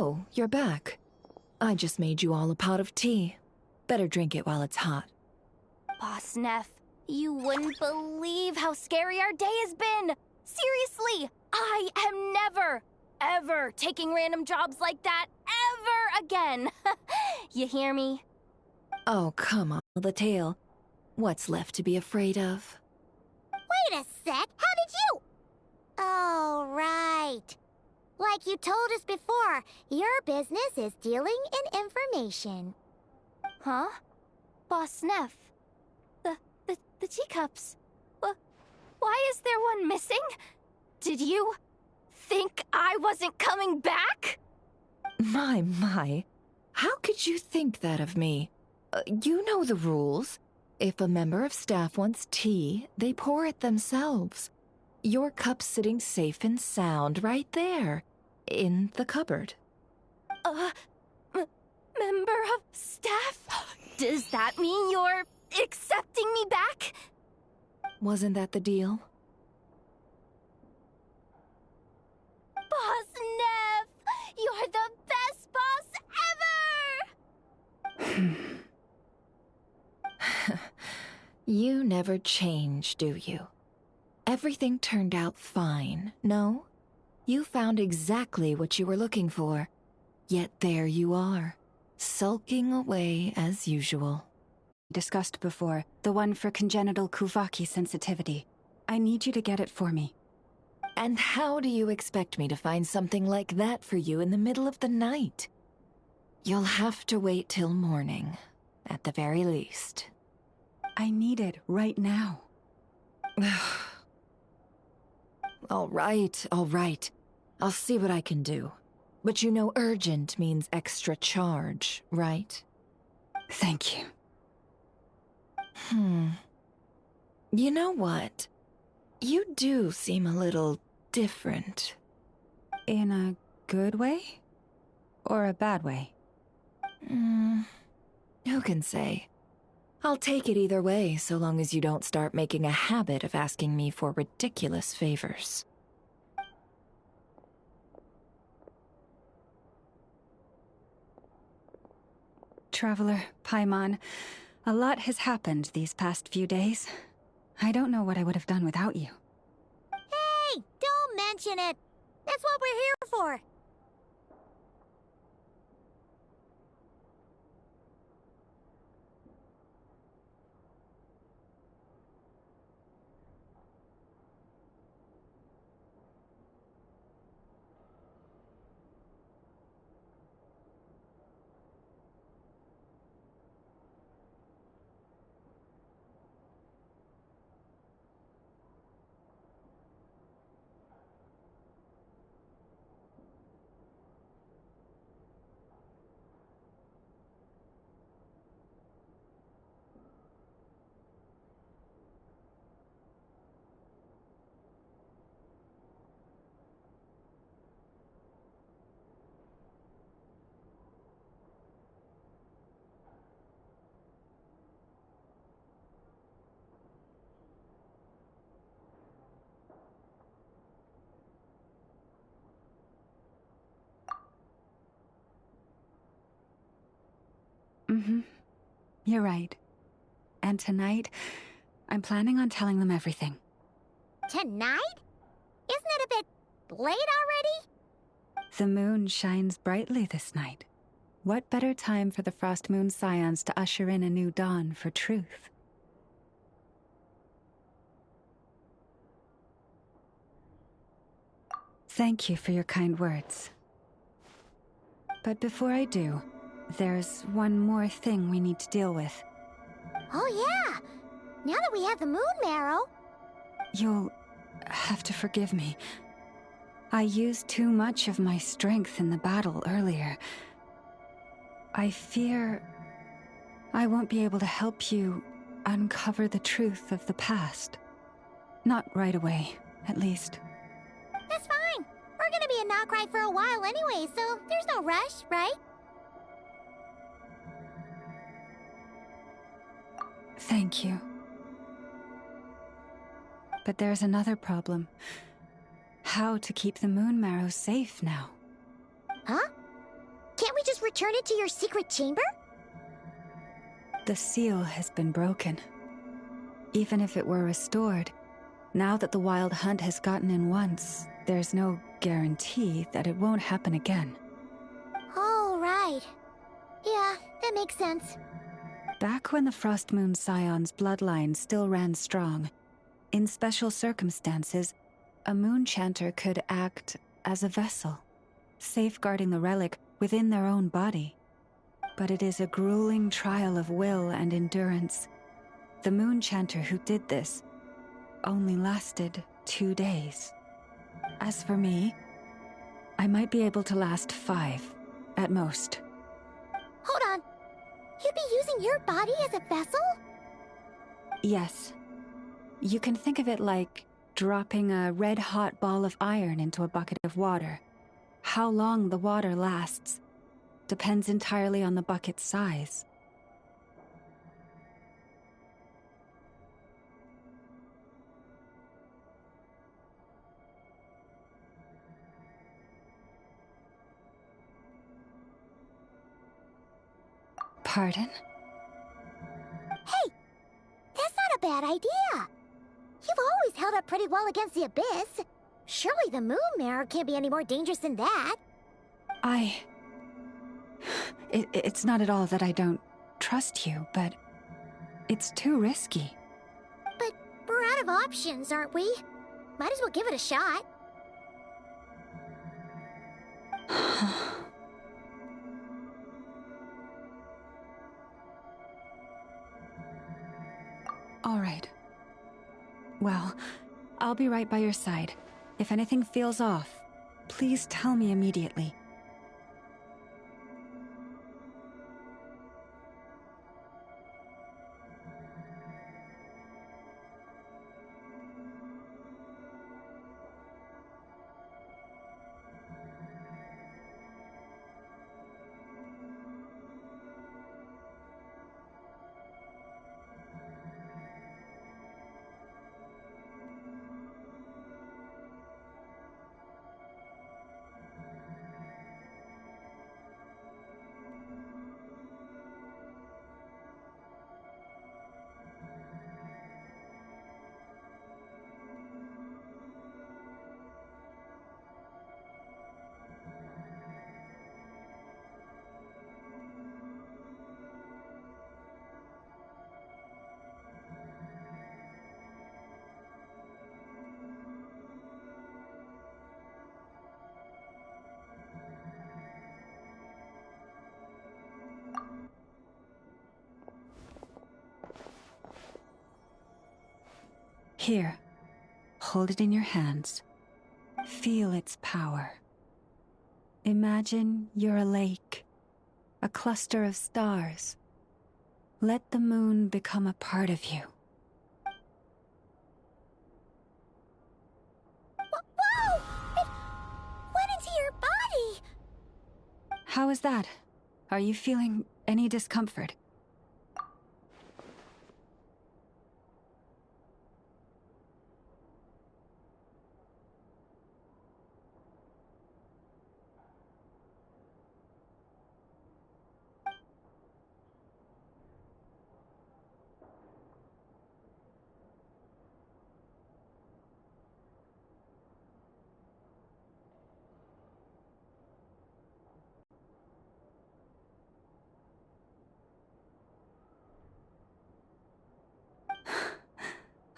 Oh, you're back. I just made you all a pot of tea. Better drink it while it's hot. Boss Neff, you wouldn't believe how scary our day has been! Seriously, I am never, ever taking random jobs like that ever again! You hear me? Oh, come on, the tale. What's left to be afraid of? Wait a sec, how did you? Oh, right. Like you told us before, your business is dealing in information. Huh? Boss Neff? The teacups. Why is there one missing? Did you think I wasn't coming back? My. How could you think that of me? You know the rules. If a member of staff wants tea, they pour it themselves. Your cup's sitting safe and sound right there, in the cupboard. Member of staff? Does that mean you're accepting me back? Wasn't that the deal? Boss Neff! You're the best boss ever! You never change, do you? Everything turned out fine, no? You found exactly what you were looking for. Yet there you are, sulking away as usual. Discussed before, the one for congenital Kuvaki sensitivity. I need you to get it for me. And how do you expect me to find something like that for you in the middle of the night? You'll have to wait till morning, at the very least. I need it right now. All right. I'll see what I can do. But you know urgent means extra charge, right? Thank you. You know what? You do seem a little different. In a good way? Or a bad way? Who can say? I'll take it either way, so long as you don't start making a habit of asking me for ridiculous favors. Traveler, Paimon, a lot has happened these past few days. I don't know what I would have done without you. Hey, don't mention it. That's what we're here for. You're right. And tonight, I'm planning on telling them everything. Tonight? Isn't it a bit late already? The moon shines brightly this night. What better time for the Frost Moon Scions to usher in a new dawn for truth? Thank you for your kind words. But before I do, there's one more thing we need to deal with. Oh yeah! Now that we have the moon marrow... You'll have to forgive me. I used too much of my strength in the battle earlier. I fear I won't be able to help you uncover the truth of the past. Not right away, at least. That's fine. We're gonna be in Notcry for a while anyway, so there's no rush, right? Thank you. But there's another problem. How to keep the moon marrow safe now? Huh? Can't we just return it to your secret chamber? The seal has been broken. Even if it were restored, now that the Wild Hunt has gotten in once, there's no guarantee that it won't happen again. Oh, right. Yeah, that makes sense. Back when the Frostmoon Scion's bloodline still ran strong, in special circumstances, a moon chanter could act as a vessel, safeguarding the relic within their own body. But it is a grueling trial of will and endurance. The moon chanter who did this only lasted 2 days. As for me, I might be able to last 5, at most. Hold on. You'd be using your body as a vessel? Yes. You can think of it like dropping a red-hot ball of iron into a bucket of water. How long the water lasts depends entirely on the bucket's size. Pardon? Hey! That's not a bad idea! You've always held up pretty well against the Abyss. Surely the Moon Mirror can't be any more dangerous than that. It's not at all that I don't trust you, but it's too risky. But we're out of options, aren't we? Might as well give it a shot. All right. Well, I'll be right by your side. If anything feels off, please tell me immediately. Here, hold it in your hands. Feel its power. Imagine you're a lake, a cluster of stars. Let the moon become a part of you. Whoa! It went into your body! How is that? Are you feeling any discomfort?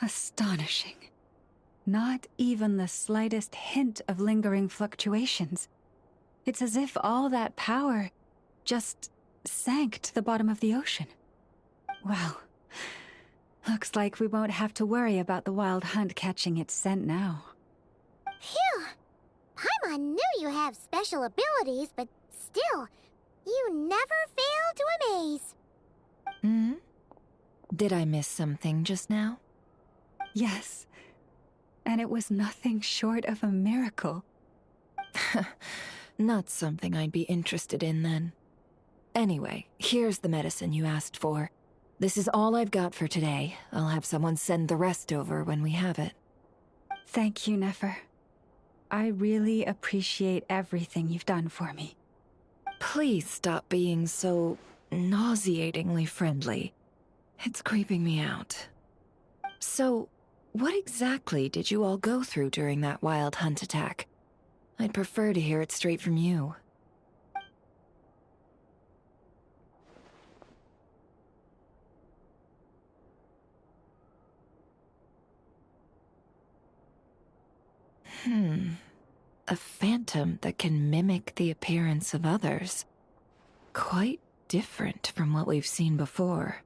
Astonishing. Not even the slightest hint of lingering fluctuations. It's as if all that power just sank to the bottom of the ocean. Well, looks like we won't have to worry about the Wild Hunt catching its scent now. Phew! Paimon knew you have special abilities, but still, you never fail to amaze. Hmm? Did I miss something just now? Yes, and it was nothing short of a miracle. Not something I'd be interested in, then. Anyway, here's the medicine you asked for. This is all I've got for today. I'll have someone send the rest over when we have it. Thank you, Nefer. I really appreciate everything you've done for me. Please stop being so nauseatingly friendly. It's creeping me out. So, what exactly did you all go through during that wild hunt attack? I'd prefer to hear it straight from you. A phantom that can mimic the appearance of others. Quite different from what we've seen before.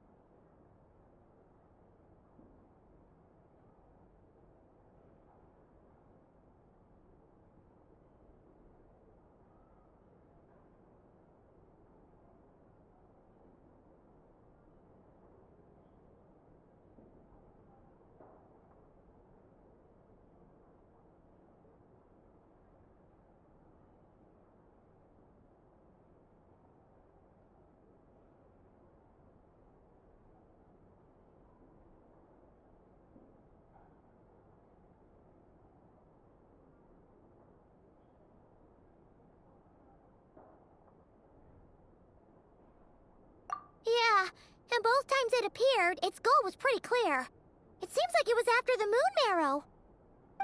Yeah, and both times it appeared, its goal was pretty clear. It seems like it was after the moon marrow.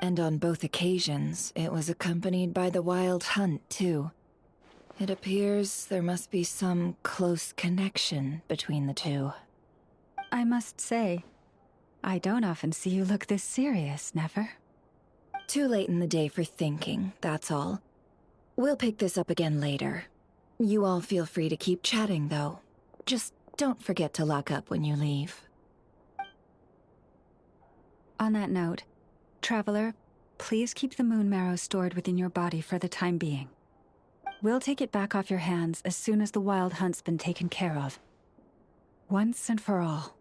And on both occasions, it was accompanied by the wild hunt, too. It appears there must be some close connection between the two. I must say, I don't often see you look this serious, Never. Too late in the day for thinking, that's all. We'll pick this up again later. You all feel free to keep chatting, though. Just don't forget to lock up when you leave. On that note, Traveler, please keep the moon marrow stored within your body for the time being. We'll take it back off your hands as soon as the wild hunt's been taken care of. Once and for all.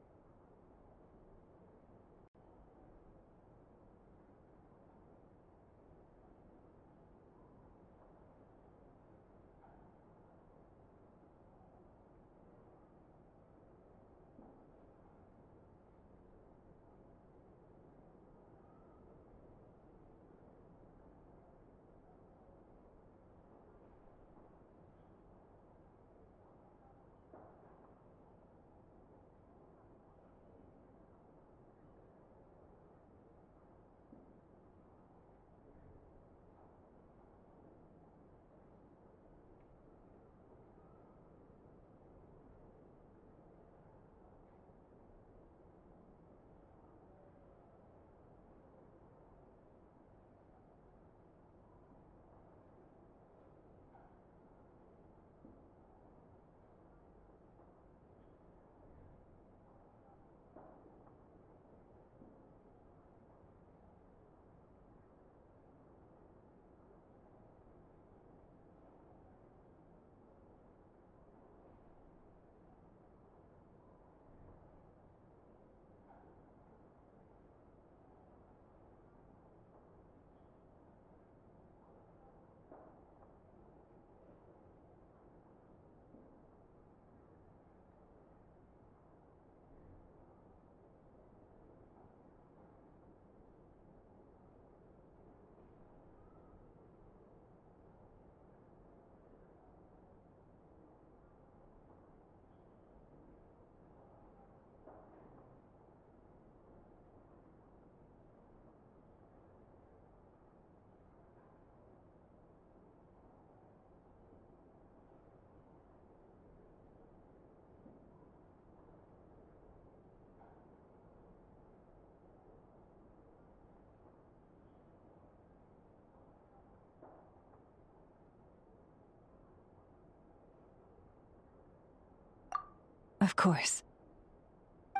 Of course.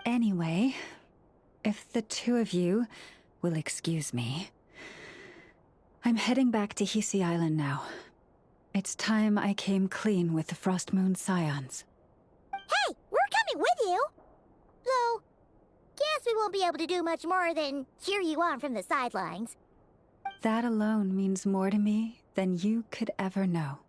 Anyway, if the two of you will excuse me, I'm heading back to Hisi Island now. It's time I came clean with the Frost Moon Scions. Hey, we're coming with you! Though, guess we won't be able to do much more than cheer you on from the sidelines. That alone means more to me than you could ever know.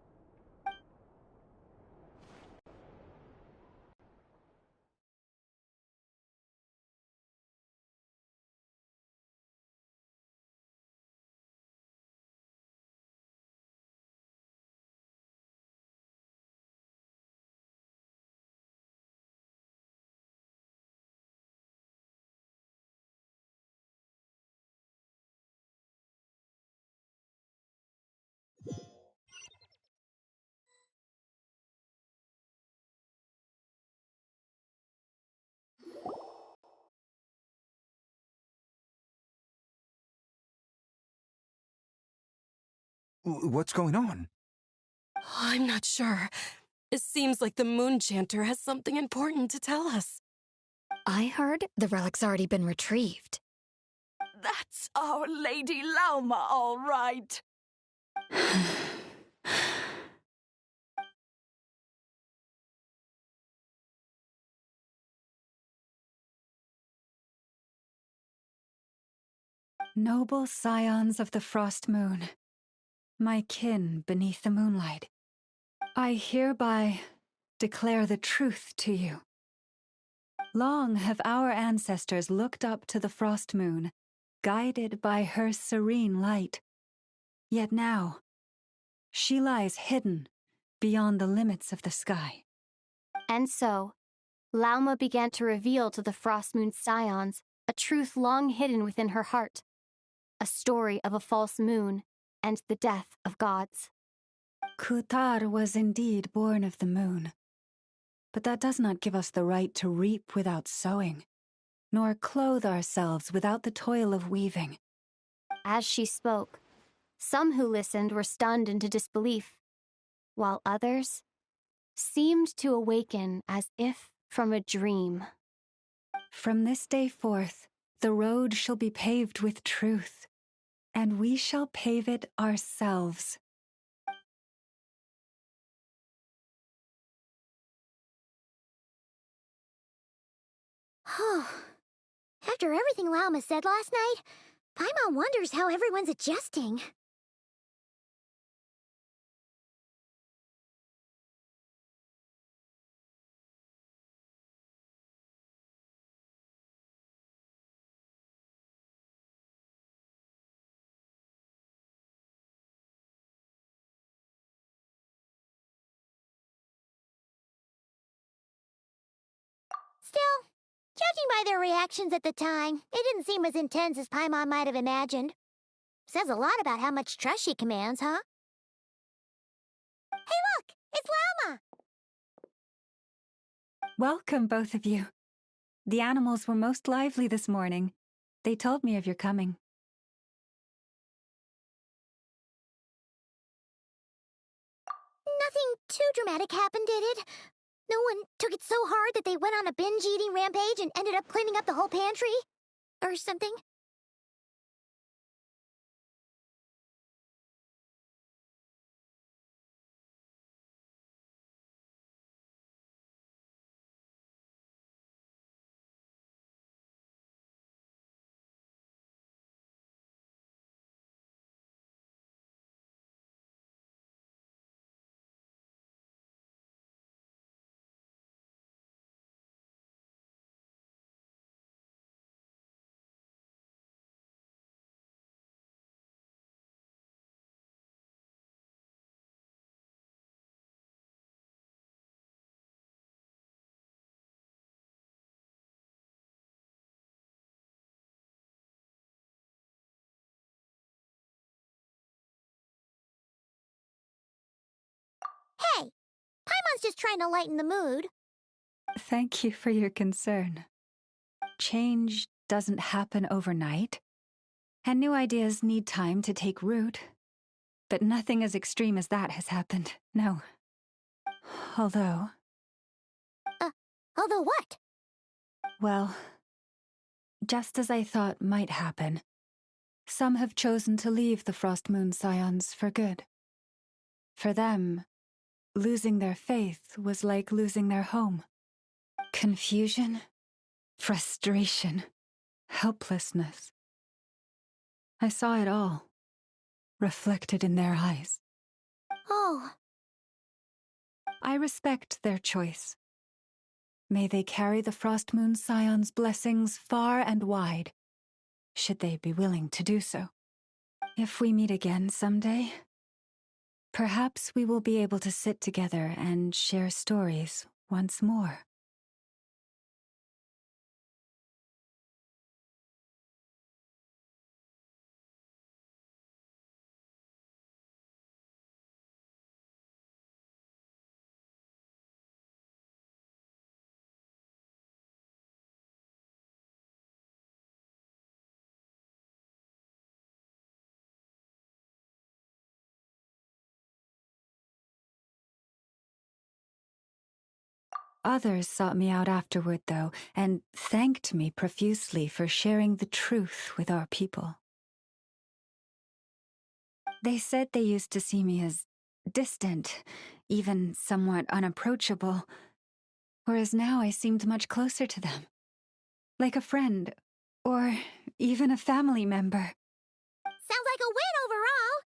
What's going on? I'm not sure. It seems like the Moon Chanter has something important to tell us. I heard the relic's already been retrieved. That's our Lady Lauma, all right. Noble scions of the Frost Moon, my kin beneath the moonlight, I hereby declare the truth to you. Long have our ancestors looked up to the Frost Moon, guided by her serene light. Yet now, she lies hidden beyond the limits of the sky. And so, Lauma began to reveal to the Frost Moon scions a truth long hidden within her heart. A story of a false moon and the death of gods. Kutar was indeed born of the moon. But that does not give us the right to reap without sowing, nor clothe ourselves without the toil of weaving. As she spoke, some who listened were stunned into disbelief, while others seemed to awaken as if from a dream. From this day forth, the road shall be paved with truth, and we shall pave it ourselves. After everything Lauma said last night, Paimon wonders how everyone's adjusting. Still, judging by their reactions at the time, it didn't seem as intense as Paimon might have imagined. Says a lot about how much trust she commands, huh? Hey look! It's Lauma! Welcome, both of you. The animals were most lively this morning. They told me of your coming. Nothing too dramatic happened, did it? No one took it so hard that they went on a binge-eating rampage and ended up cleaning up the whole pantry? Or something? Hey! Paimon's just trying to lighten the mood. Thank you for your concern. Change doesn't happen overnight, and new ideas need time to take root. But nothing as extreme as that has happened, no. Although... Although what? Well, just as I thought might happen, some have chosen to leave the Frost Moon Scions for good. For them, losing their faith was like losing their home. Confusion, frustration, helplessness. I saw it all, reflected in their eyes. Oh. I respect their choice. May they carry the Frost Moon Scion's blessings far and wide, should they be willing to do so. If we meet again someday, perhaps we will be able to sit together and share stories once more. Others sought me out afterward, though, and thanked me profusely for sharing the truth with our people. They said they used to see me as distant, even somewhat unapproachable, whereas now I seemed much closer to them. Like a friend, or even a family member. Sounds like a win overall.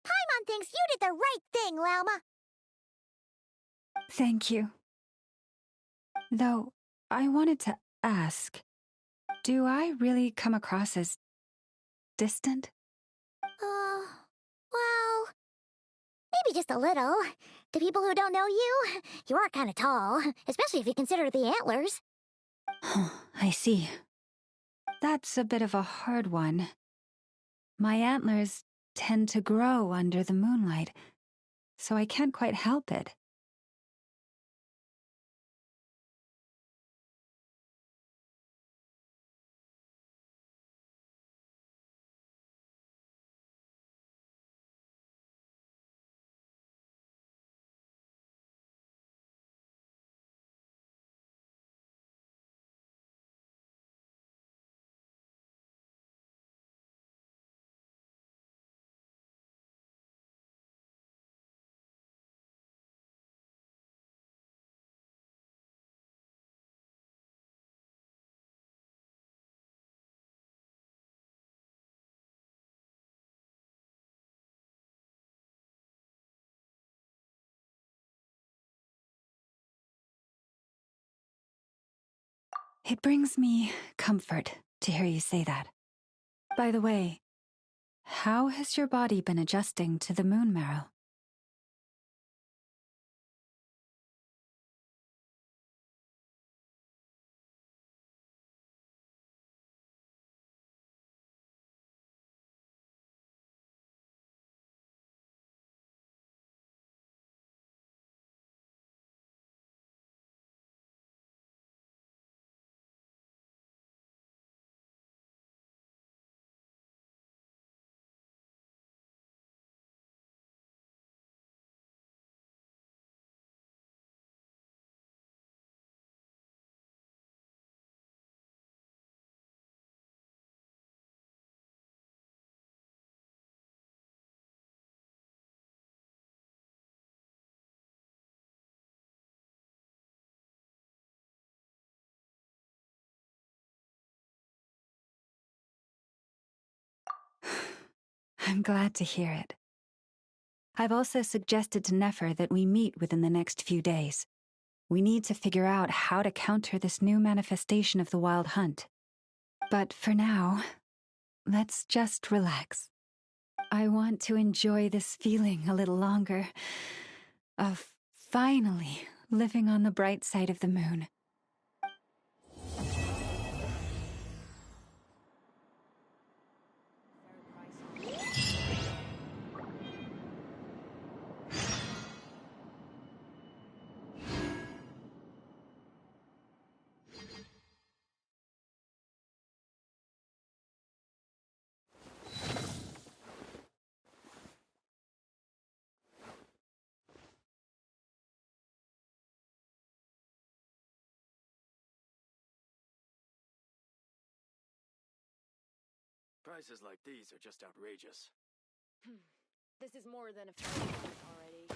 Paimon thinks you did the right thing, Lauma. Thank you. Though, I wanted to ask, do I really come across as distant? Well, maybe just a little. To people who don't know you, you are kind of tall, especially if you consider the antlers. I see. That's a bit of a hard one. My antlers tend to grow under the moonlight, so I can't quite help it. It brings me comfort to hear you say that. By the way, how has your body been adjusting to the moon marrow? I'm glad to hear it. I've also suggested to Nefer that we meet within the next few days. We need to figure out how to counter this new manifestation of the Wild Hunt. But for now, let's just relax. I want to enjoy this feeling a little longer of finally living on the bright side of the moon. Prices like these are just outrageous. This is more than a fair already.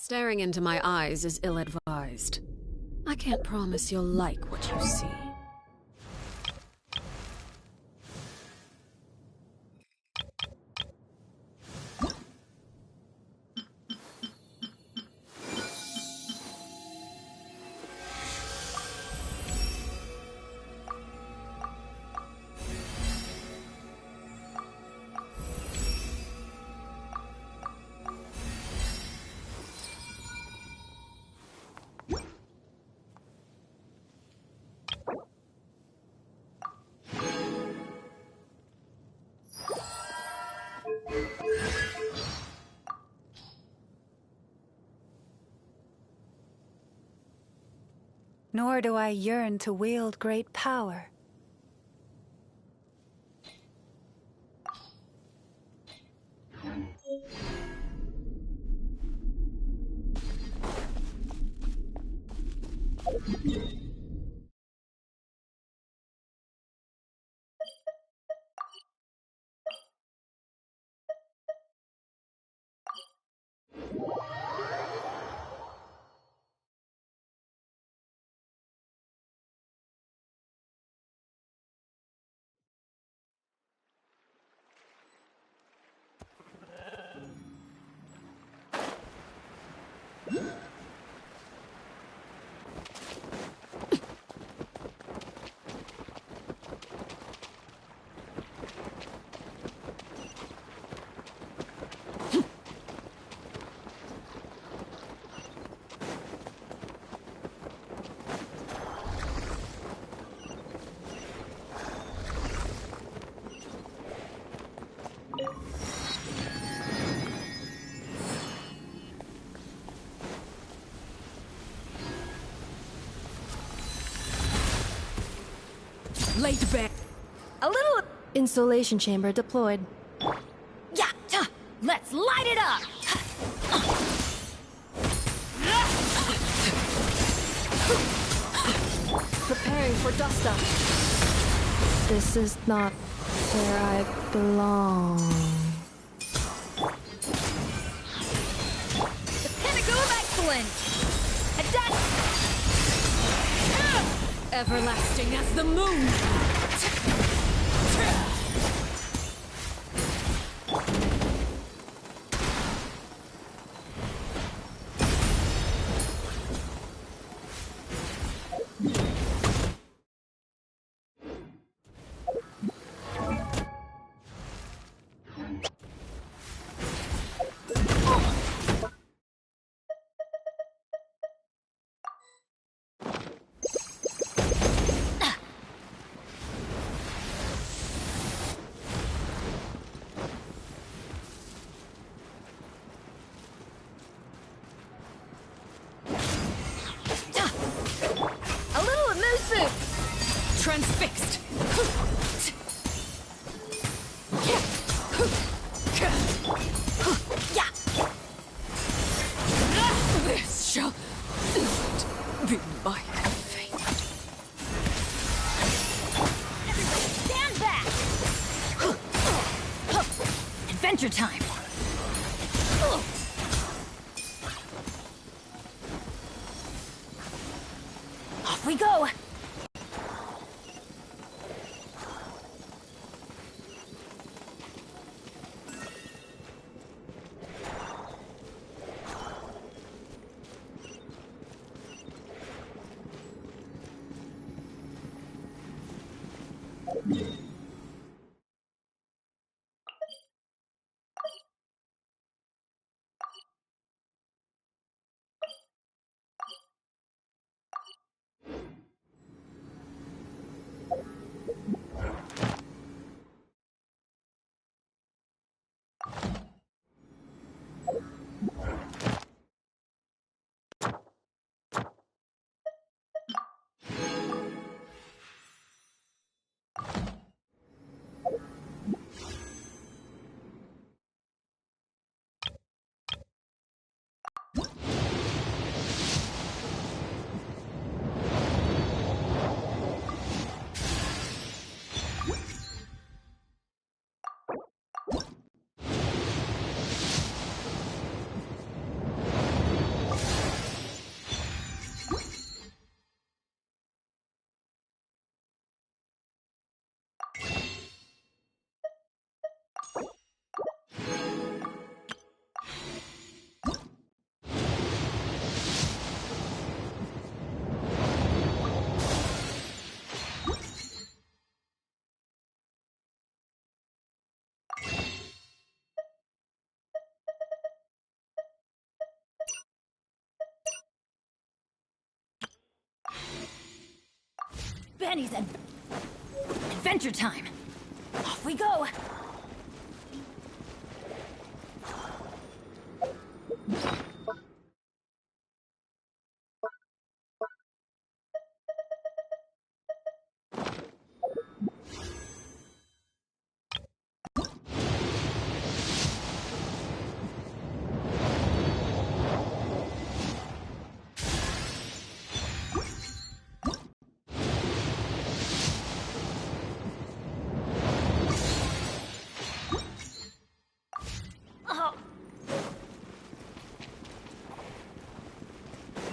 Staring into my eyes is ill-advised. I can't promise you'll like what you see. Nor do I yearn to wield great power. Laid back. A little insulation chamber deployed. Yeah! Let's light it up! Preparing for dust up. This is not where I belong. The pinnacle of excellence! And Everlasting as the moon! Transfixed! This shall not be my fate. everybody stand back! Adventure time! Off we go! Benny's adventure time. Off we go.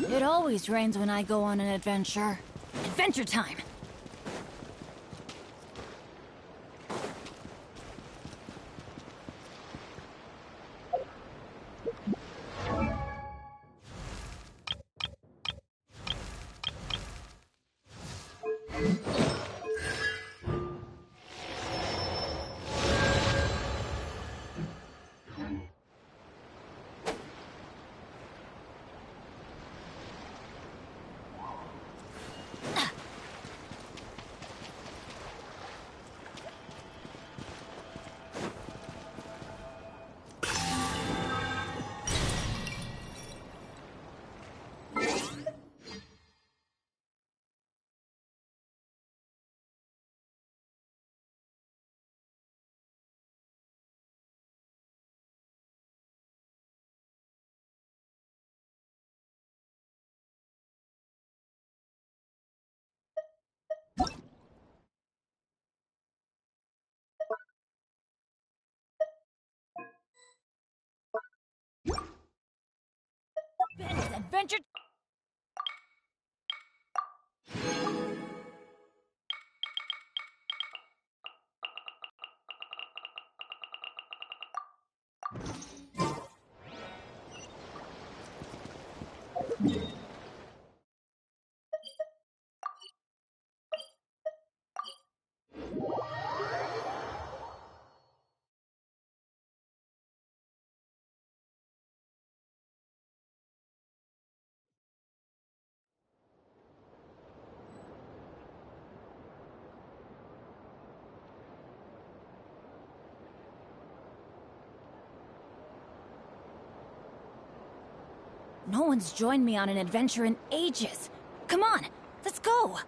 It always rains when I go on an adventure. Adventure time! Benny's adventure... No one's joined me on an adventure in ages. Come on, let's go!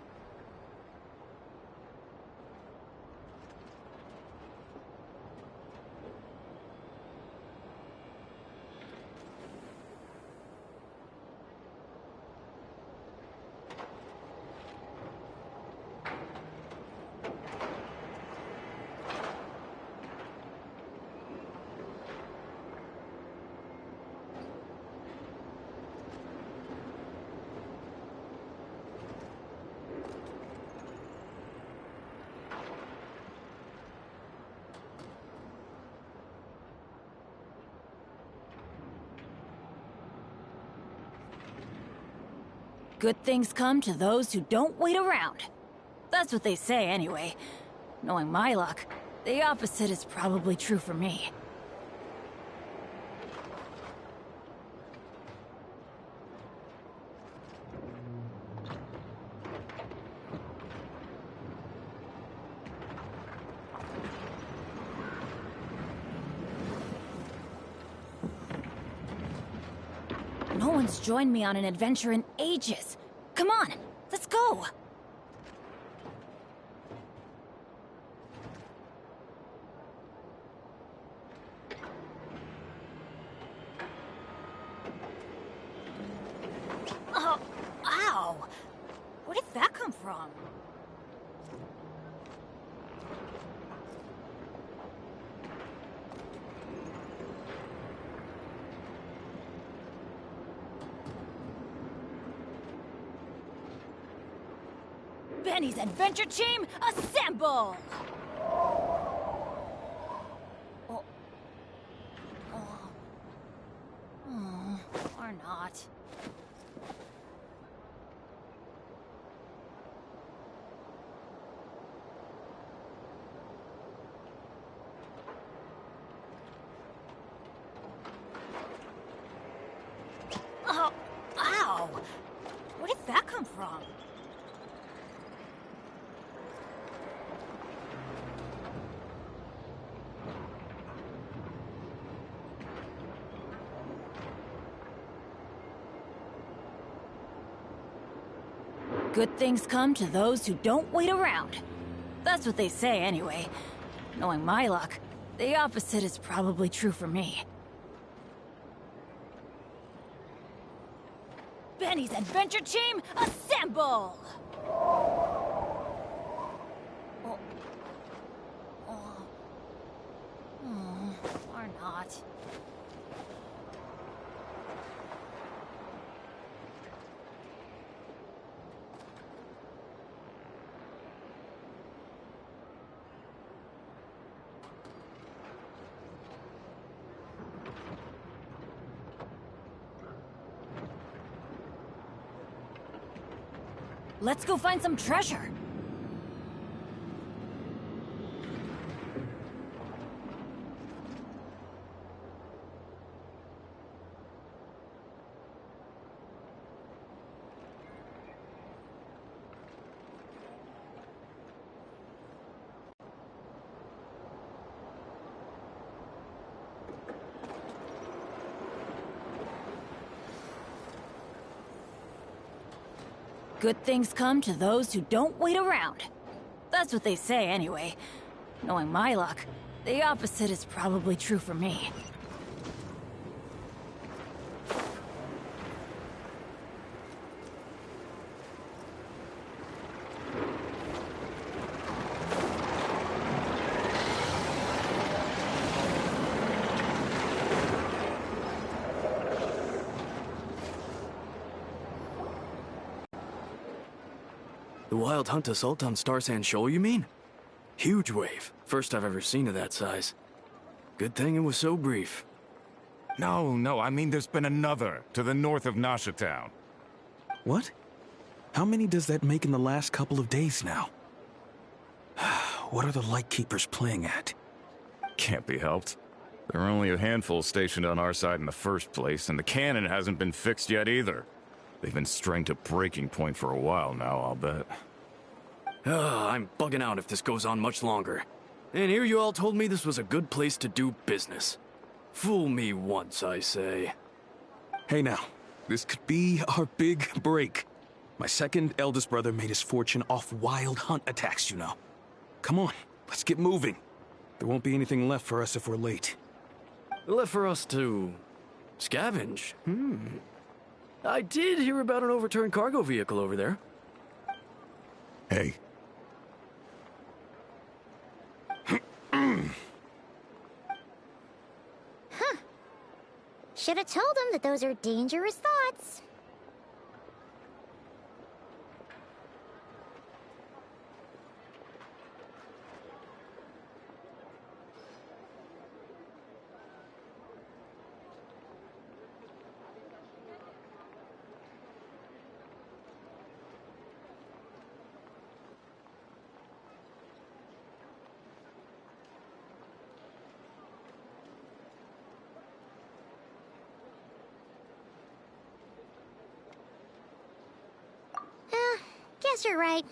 Good things come to those who don't wait around. That's what they say, anyway. Knowing my luck, the opposite is probably true for me. No one's joined me on an adventure in ages. Come on, let's go! Oh, ow! Where did that come from? Benny's adventure team, assemble! Or not. Oh, ow! Where did that come from? Good things come to those who don't wait around. That's what they say anyway. Knowing my luck, the opposite is probably true for me. Benny's adventure team, assemble! Or not. Let's go find some treasure. Good things come to those who don't wait around. That's what they say anyway. Knowing my luck, the opposite is probably true for me. The Wild Hunt assault on Star Sand Shoal, you mean? Huge wave. First I've ever seen of that size. Good thing it was so brief. No, I mean there's been another, to the north of Nasha Town. What? How many does that make in the last couple of days now? What are the Lightkeepers playing at? Can't be helped. There are only a handful stationed on our side in the first place, and the cannon hasn't been fixed yet either. They've been strained to breaking point for a while now, I'll bet. I'm bugging out if this goes on much longer. And here you all told me this was a good place to do business. Fool me once, I say. Hey now, this could be our big break. My second eldest brother made his fortune off Wild Hunt attacks, you know. Come on, let's get moving. There won't be anything left for us if we're late. Left for us to scavenge? I did hear about an overturned cargo vehicle over there. Hey. Should have told him that those are dangerous thoughts. Guess you're right.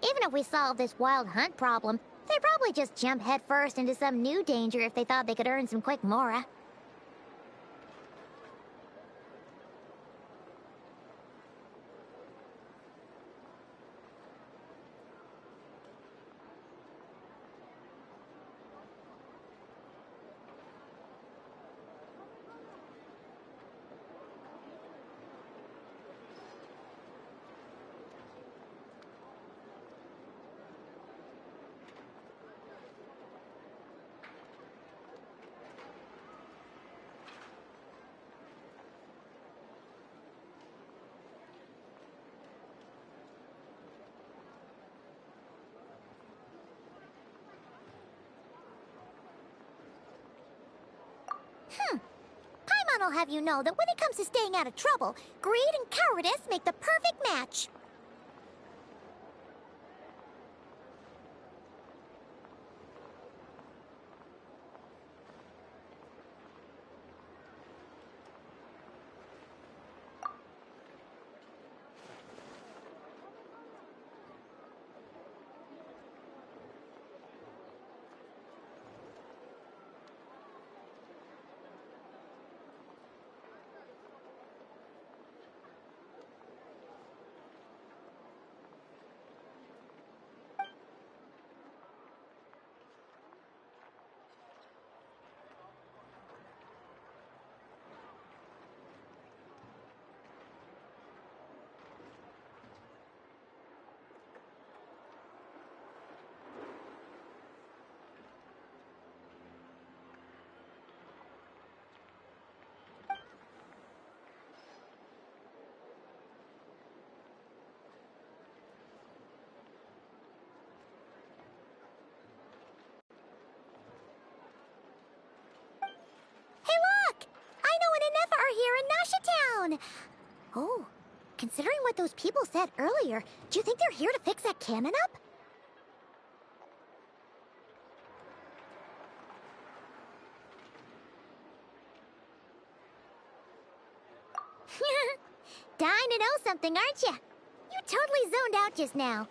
Even if we solve this Wild Hunt problem, they'd probably just jump headfirst into some new danger if they thought they could earn some quick mora. Paimon will have you know that when it comes to staying out of trouble, greed and cowardice make the perfect match. mean... Oh, considering what those people said earlier, do you think they're here to fix that cannon up? Dying to know something, aren't you? You totally zoned out just now.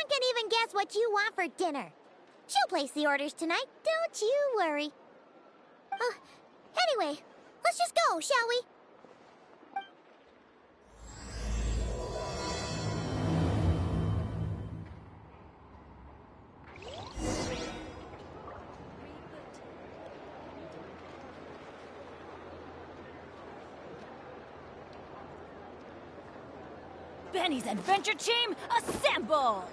Can even guess what you want for dinner. She'll place the orders tonight, don't you worry. Anyway, let's just go, shall we? Benny's Adventure Team, assemble!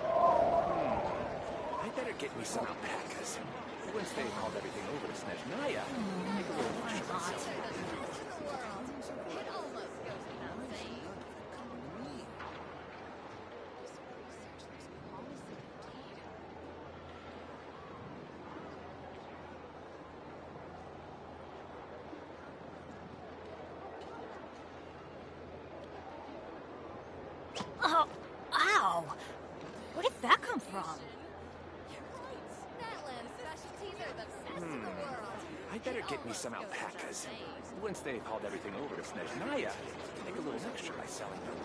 I better get me some alpacas. Once they hauled everything over to Snezhnaya, make a little extra myself. Oh, ow! Where did that come from? I better get me some alpacas. Once they've hauled everything over to Snezhnaya, make a little extra by selling them.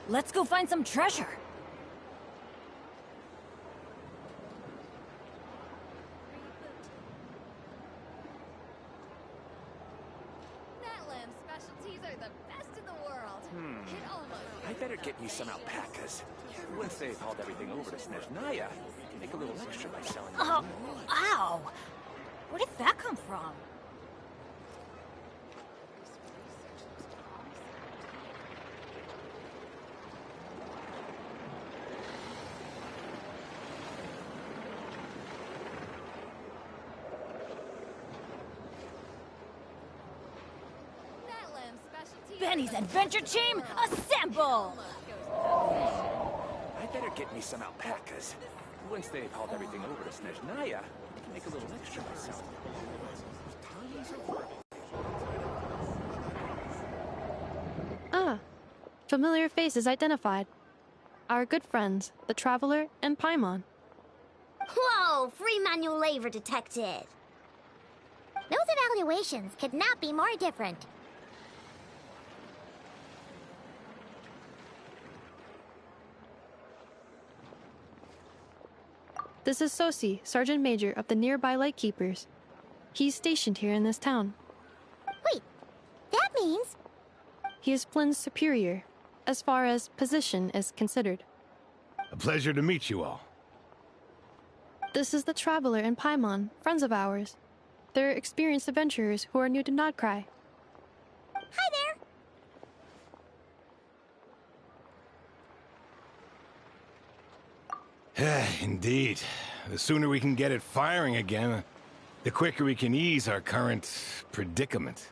Let's go find some treasure. I better get me some alpacas. Once they've hauled everything over to Snezhnaya, make a little extra by selling them. Oh, ow! Where did that come from? Benny's Adventure Team, assemble! I better get me some alpacas. Once they've hauled everything over to Snezhnaya, make a little extra by selling them. Ah, familiar faces identified. Our good friends, the Traveler and Paimon. Whoa, free manual labor detected. Those evaluations could not be more different. This is Sosi, Sergeant Major of the nearby Lightkeepers. He's stationed here in this town. Wait, that means... He is Flynn's superior, as far as position is considered. A pleasure to meet you all. This is the Traveler and Paimon, friends of ours. They're experienced adventurers who are new to Nodcry. Hi there! Indeed. The sooner we can get it firing again, the quicker we can ease our current predicament.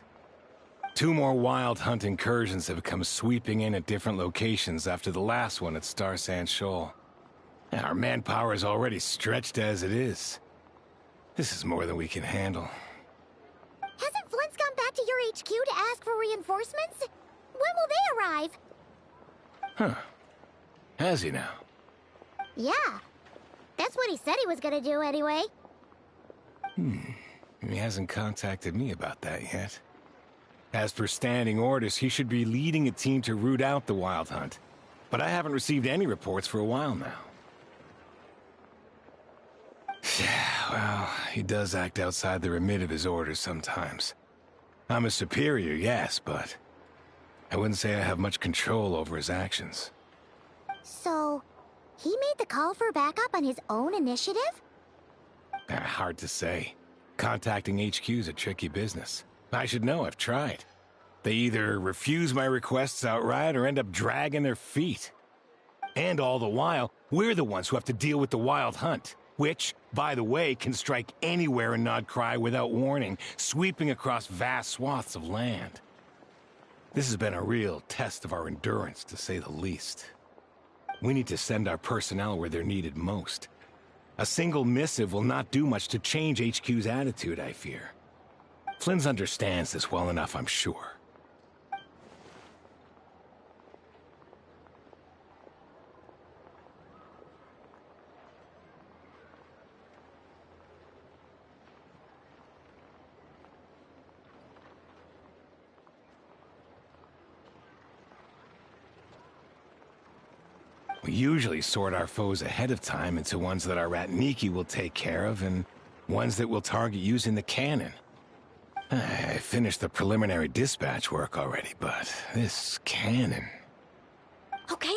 2 more wild hunt incursions have come sweeping in at different locations after the last one at Star Sand Shoal. Our manpower is already stretched as it is. This is more than we can handle. Hasn't Flint's gone back to your HQ to ask for reinforcements? When will they arrive? Huh. Has he now? Yeah. That's what he said he was gonna do anyway. He hasn't contacted me about that yet. As per standing orders, he should be leading a team to root out the Wild Hunt. But I haven't received any reports for a while now. Well, he does act outside the remit of his orders sometimes. I'm his superior, yes, but I wouldn't say I have much control over his actions. So, he made the call for backup on his own initiative? Hard to say. Contacting HQ's a tricky business. I should know, I've tried. They either refuse my requests outright or end up dragging their feet. And all the while, we're the ones who have to deal with the Wild Hunt, which, by the way, can strike anywhere in Nodcry without warning, sweeping across vast swaths of land. This has been a real test of our endurance, to say the least. We need to send our personnel where they're needed most. A single missive will not do much to change HQ's attitude, I fear. Flynn's understands this well enough, I'm sure. We usually sort our foes ahead of time into ones that our Ratniki will take care of and ones that we'll target using the cannon. I finished the preliminary dispatch work already, but this cannon... Okay.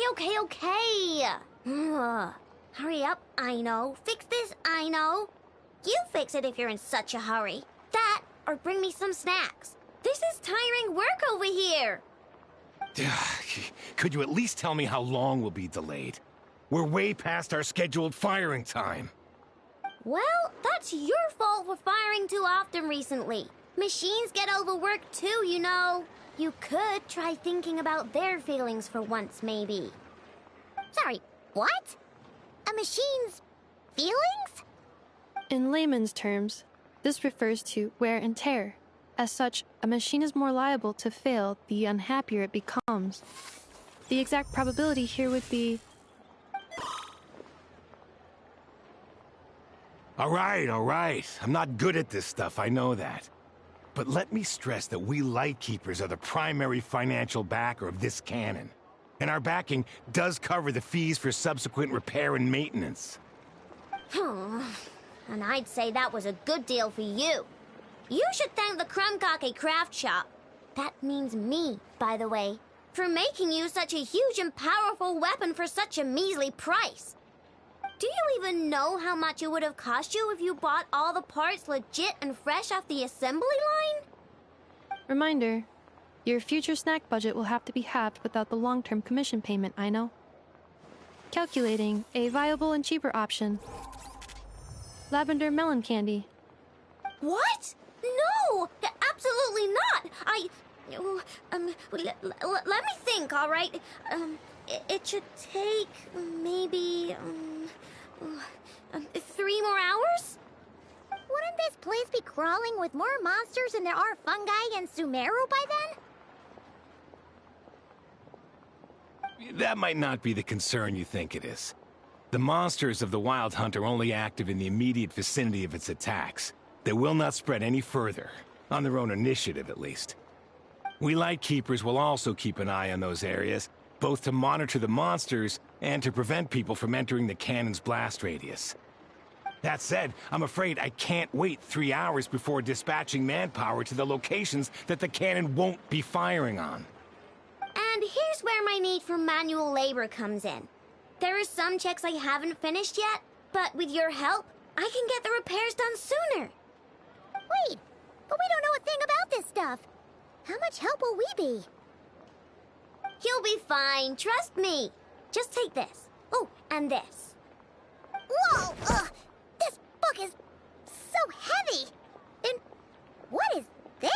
Hurry up, I know. Fix this, I know. You fix it if you're in such a hurry. That, or bring me some snacks. This is tiring work over here. Could you at least tell me how long we'll be delayed? We're way past our scheduled firing time. Well, that's your fault for firing too often recently. Machines get overworked too, you know. You could try thinking about their feelings for once, maybe. Sorry, what? A machine's feelings? In layman's terms, this refers to wear and tear. As such, a machine is more liable to fail the unhappier it becomes. The exact probability here would be... All right. I'm not good at this stuff, I know that. But let me stress that we Lightkeepers are the primary financial backer of this cannon. And our backing does cover the fees for subsequent repair and maintenance. And I'd say that was a good deal for you. You should thank the Krumkake craft shop. That means me, by the way, for making you such a huge and powerful weapon for such a measly price. Do you even know how much it would have cost you if you bought all the parts legit and fresh off the assembly line? Reminder, your future snack budget will have to be halved without the long-term commission payment, I know. Calculating a viable and cheaper option. Lavender melon candy. What? No! Absolutely not! Let me think, all right? It should take maybe 3 more hours? Wouldn't this place be crawling with more monsters than there are fungi and Sumeru by then? That might not be the concern you think it is. The monsters of the Wild Hunt are only active in the immediate vicinity of its attacks. They will not spread any further, on their own initiative at least. We Lightkeepers will also keep an eye on those areas, both to monitor the monsters and to prevent people from entering the cannon's blast radius. That said, I'm afraid I can't wait 3 hours before dispatching manpower to the locations that the cannon won't be firing on. And here's where my need for manual labor comes in. There are some checks I haven't finished yet, but with your help, I can get the repairs done sooner. Wait, but we don't know a thing about this stuff. How much help will we be? You'll be fine, trust me. Just take this. Oh, and this. Whoa! This book is so heavy. And what is this?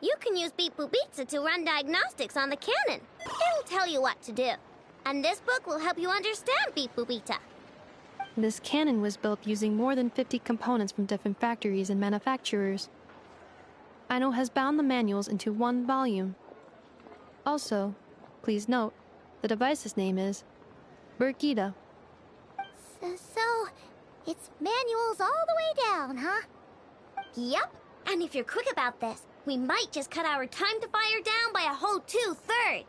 You can use Beep Boop Pizza to run diagnostics on the cannon. It'll tell you what to do. And this book will help you understand Beep Boop Pizza. This cannon was built using more than 50 components from different factories and manufacturers. Aino has bound the manuals into one volume. Also, please note, the device's name is Burkita. So, It's manuals all the way down, huh? Yep, and if you're quick about this, we might just cut our time to fire down by a whole 2/3.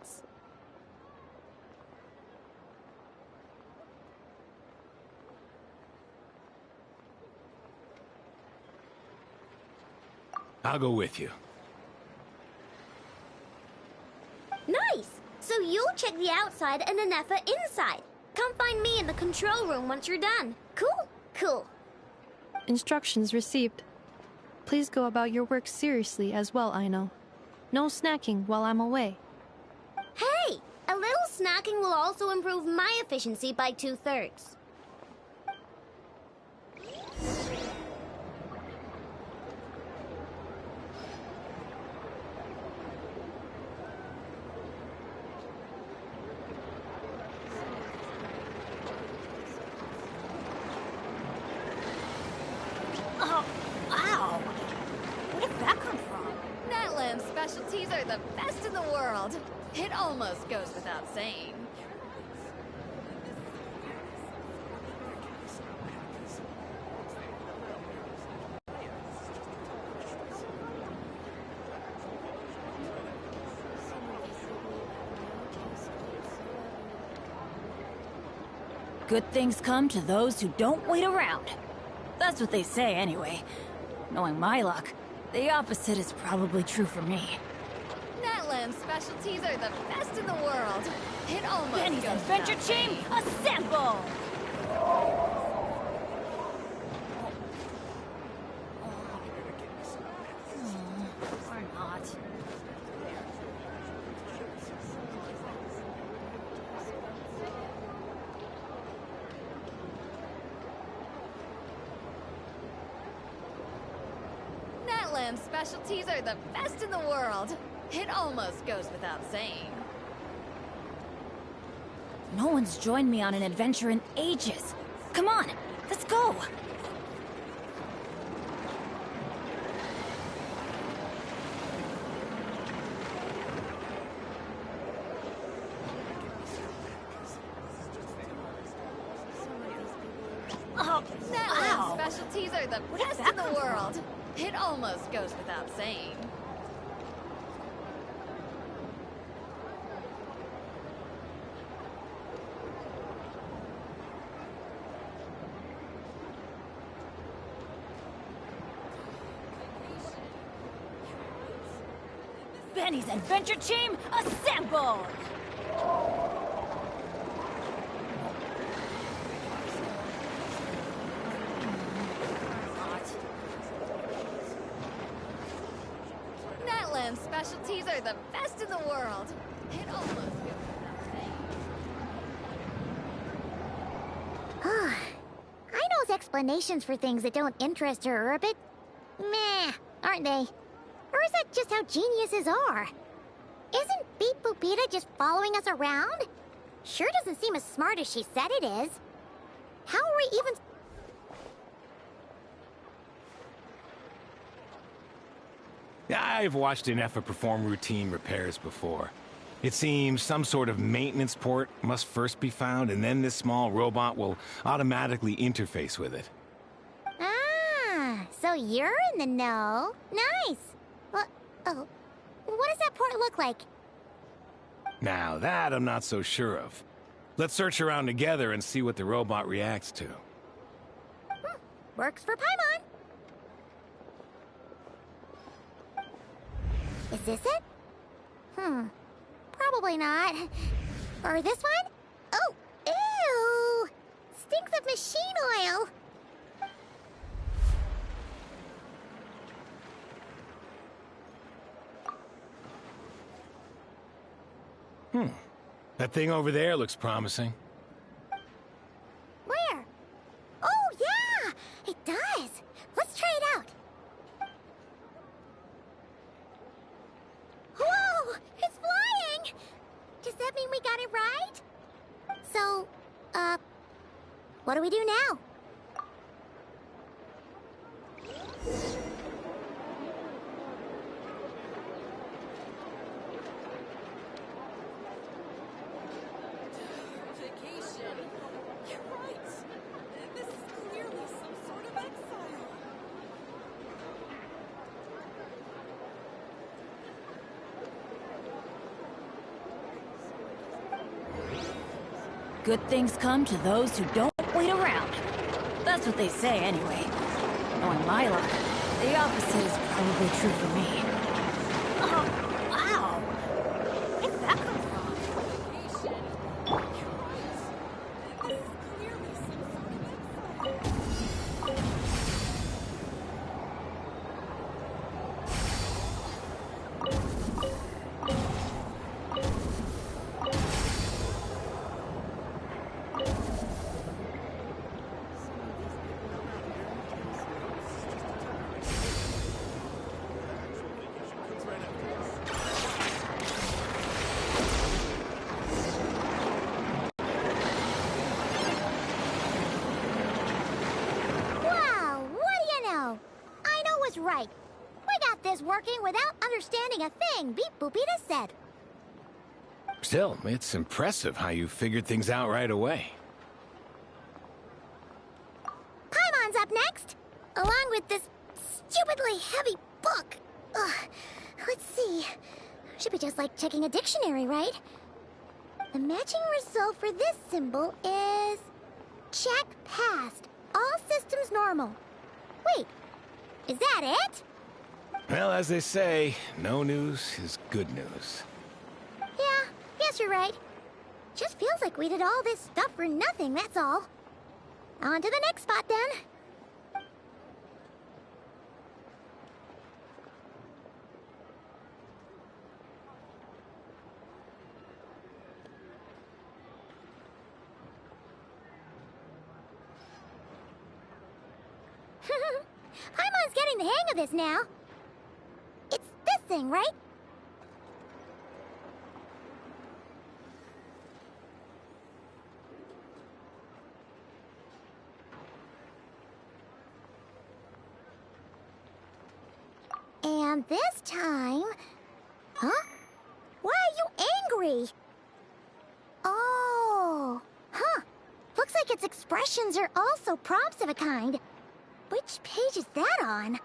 I'll go with you. Nice! So you'll check the outside and Anefa inside. Come find me in the control room once you're done. Cool? Cool. Instructions received. Please go about your work seriously as well, Aino. No snacking while I'm away. Hey! A little snacking will also improve my efficiency by 2/3. Oh, ow! Where did that come from? Natlan's specialties are the best in the world. It almost goes without saying. Good things come to those who don't wait around. That's what they say anyway. Knowing my luck, the opposite is probably true for me. Natlan's specialties are the best in the world. It almost Benny's goes Adventure without Team, saying. assemble! Or not. Natlan's specialties are the best in the world. It almost goes without saying. No one's joined me on an adventure in ages. Come on, let's go! Oh, Natlan's ow. specialties are the Where did best that in the come from? world. It almost goes without saying. Benny's Adventure Team, assemble! Natlan's specialties are the best in the world. It almost goes without saying. Aino's explanations for things that don't interest her are a bit meh, aren't they? Or is that just how geniuses are? Isn't Beep Boopita just following us around? Sure doesn't seem as smart as she said it is. How are we even... I've watched Anefa perform routine repairs before. It seems some sort of maintenance port must first be found, and then this small robot will automatically interface with it. Ah, so you're in the know. Nice. Oh, what does that port look like? Now that I'm not so sure of. Let's search around together and see what the robot reacts to. Works for Paimon. Is this it? Probably not. Or this one? Oh, ew! Stinks of machine oil. That thing over there looks promising. Where? Oh, yeah! It does. Let's try it out. Whoa! It's flying! Does that mean we got it right? So, what do we do now? Vacation. You're right. This is clearly Good things come to those who don't wait around. That's what they say anyway. Knowing my luck, the opposite is probably true for me. Oh, wow! Where did that come from? Wow, what do you know? I know was right. We got this working without understanding a thing Beep Boopita said. Still, it's impressive how you figured things out right away. Paimon's up next, along with this stupidly heavy book. Ugh, let's see. Should be just like checking a dictionary, right? The matching result for this symbol is... check passed. All systems normal. Wait, is that it? Well, as they say, no news is good news. Yeah, guess you're right. Just feels like we did all this stuff for nothing, that's all. On to the next spot, then. Paimon's getting the hang of this now. It's this thing, right? And this time... Huh? Why are you angry? Oh... Huh. Looks like its expressions are also prompts of a kind. Which page is that on?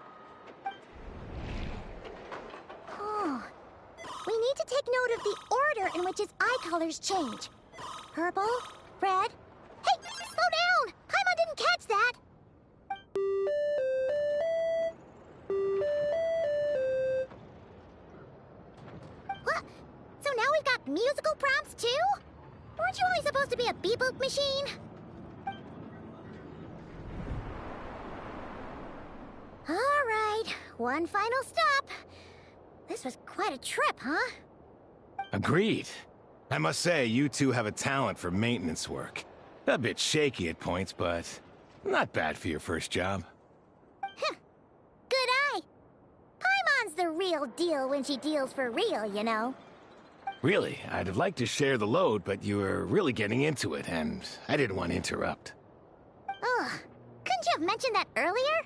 Oh. We need to take note of the order in which its eye colors change. Purple, red... Hey! Slow down! Paimon didn't catch that! What? So now we've got musical prompts too? Weren't you only supposed to be a beep-boop machine? All right, one final stop. This was quite a trip, huh? Agreed. I must say, you two have a talent for maintenance work. A bit shaky at points, but not bad for your first job. Good eye. Paimon's the real deal when she deals for real, you know. Really, I'd have liked to share the load, but you were really getting into it, and I didn't want to interrupt. Ugh, couldn't you have mentioned that earlier?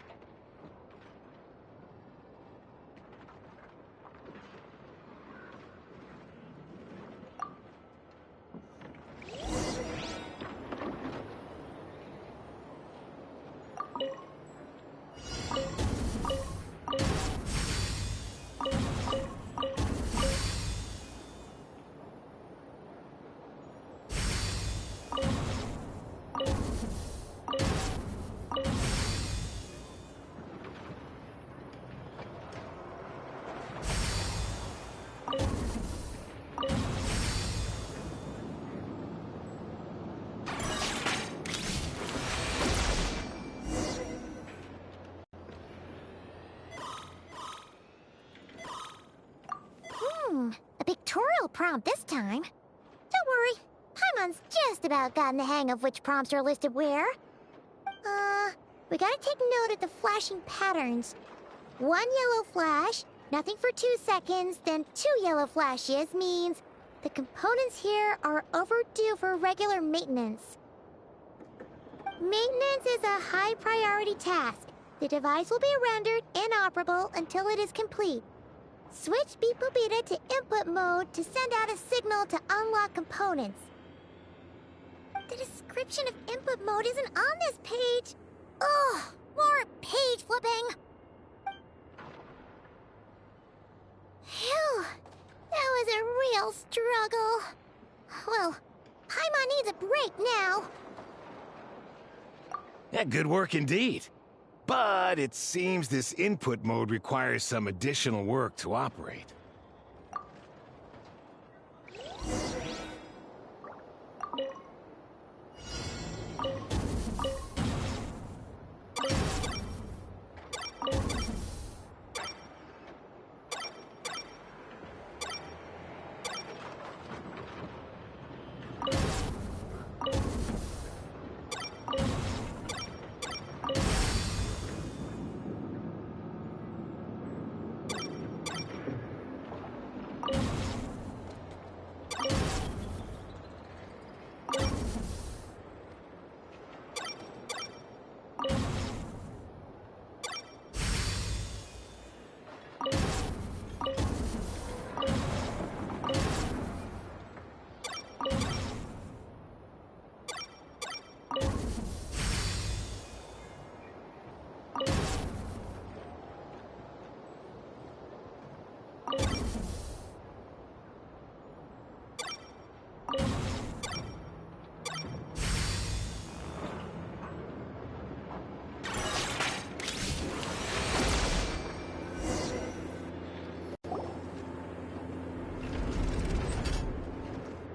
A pictorial prompt this time. Don't worry, Paimon's just about gotten the hang of which prompts are listed where. We gotta take note of the flashing patterns. 1 yellow flash, nothing for 2 seconds, then 2 yellow flashes means the components here are overdue for regular maintenance. Maintenance is a high priority task. The device will be rendered inoperable until it is complete. Switch Beep Boopita to input mode to send out a signal to unlock components. The description of input mode isn't on this page. Ugh, more page flipping. Phew, that was a real struggle. Well, Paimon needs a break now. Yeah, good work indeed. But it seems this input mode requires some additional work to operate.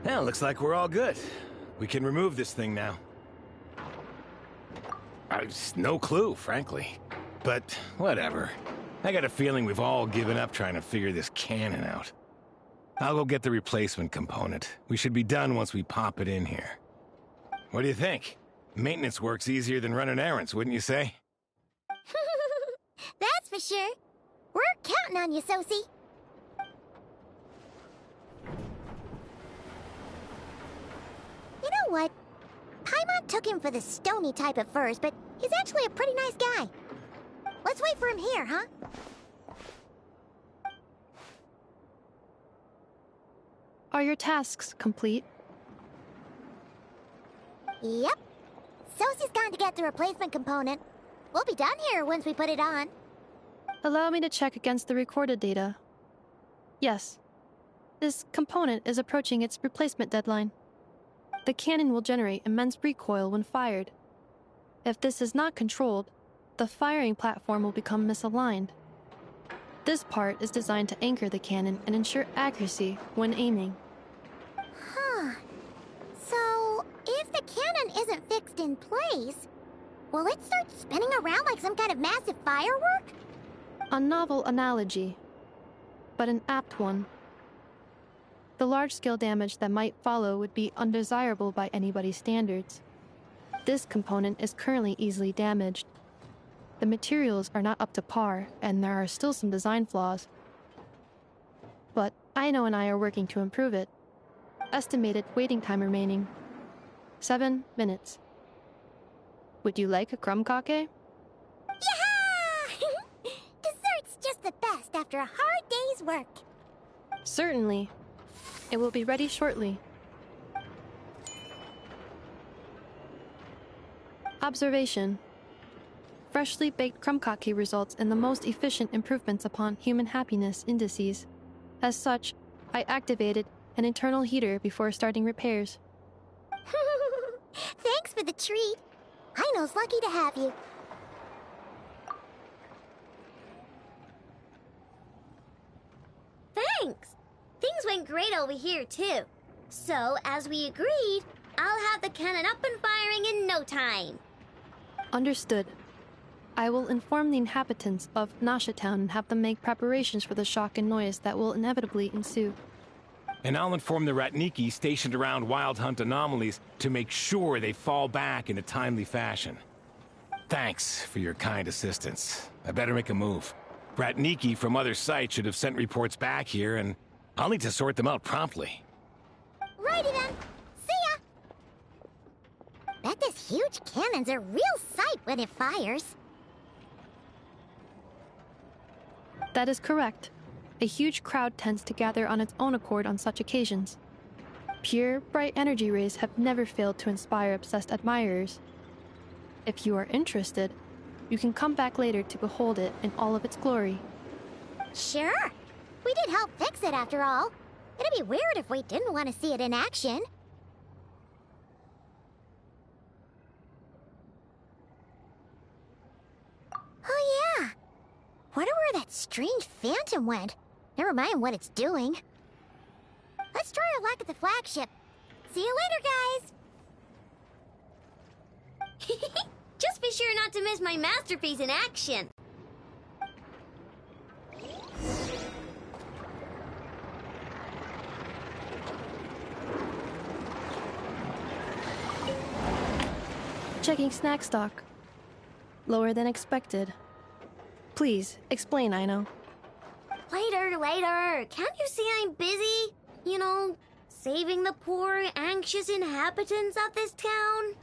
Well, looks like we're all good. We can remove this thing now. I've no clue, frankly. But whatever. I got a feeling we've all given up trying to figure this cannon out. I'll go get the replacement component. We should be done once we pop it in here. What do you think? Maintenance work's easier than running errands, wouldn't you say? That's for sure. We're counting on you, Sosie. You know what? Paimon took him for the stony type at first, but he's actually a pretty nice guy. Let's wait for him here, huh? Are your tasks complete? Yep. Sosie's gone to get the replacement component. We'll be done here once we put it on. Allow me to check against the recorded data. Yes. This component is approaching its replacement deadline. The cannon will generate immense recoil when fired. If this is not controlled, the firing platform will become misaligned. This part is designed to anchor the cannon and ensure accuracy when aiming. Huh. So, if the cannon isn't fixed in place, will it start spinning around like some kind of massive firework? A novel analogy, but an apt one. The large-scale damage that might follow would be undesirable by anybody's standards. This component is currently easily damaged. The materials are not up to par, and there are still some design flaws. But Aino and I are working to improve it. Estimated waiting time remaining: 7 minutes. Would you like a crumb-cake? Yeah! Dessert's just the best after a hard day's work. Certainly. It will be ready shortly. Observation. Freshly baked crumb-cake results in the most efficient improvements upon human happiness indices. As such, I activated an internal heater before starting repairs. Thanks for the treat. Aino's lucky to have you. Thanks. Things went great over here, too. So, as we agreed, I'll have the cannon up and firing in no time. Understood. I will inform the inhabitants of Nasha Town and have them make preparations for the shock and noise that will inevitably ensue. And I'll inform the Ratniki stationed around Wild Hunt anomalies to make sure they fall back in a timely fashion. Thanks for your kind assistance. I better make a move. Ratniki from other sites should have sent reports back here, and I'll need to sort them out promptly. Righty then. See ya! Bet this huge cannon's a real sight when it fires. That is correct. A huge crowd tends to gather on its own accord on such occasions. Pure, bright energy rays have never failed to inspire obsessed admirers. If you are interested, you can come back later to behold it in all of its glory. Sure. We did help fix it after all. It'd be weird if we didn't want to see it in action. that strange phantom went. Never mind what it's doing. Let's try our luck at the flagship. See you later, guys! Just be sure not to miss my masterpiece in action. Checking snack stock. Lower than expected. Please, explain, Aino. Later. Can't you see I'm busy? You know, saving the poor, anxious inhabitants of this town?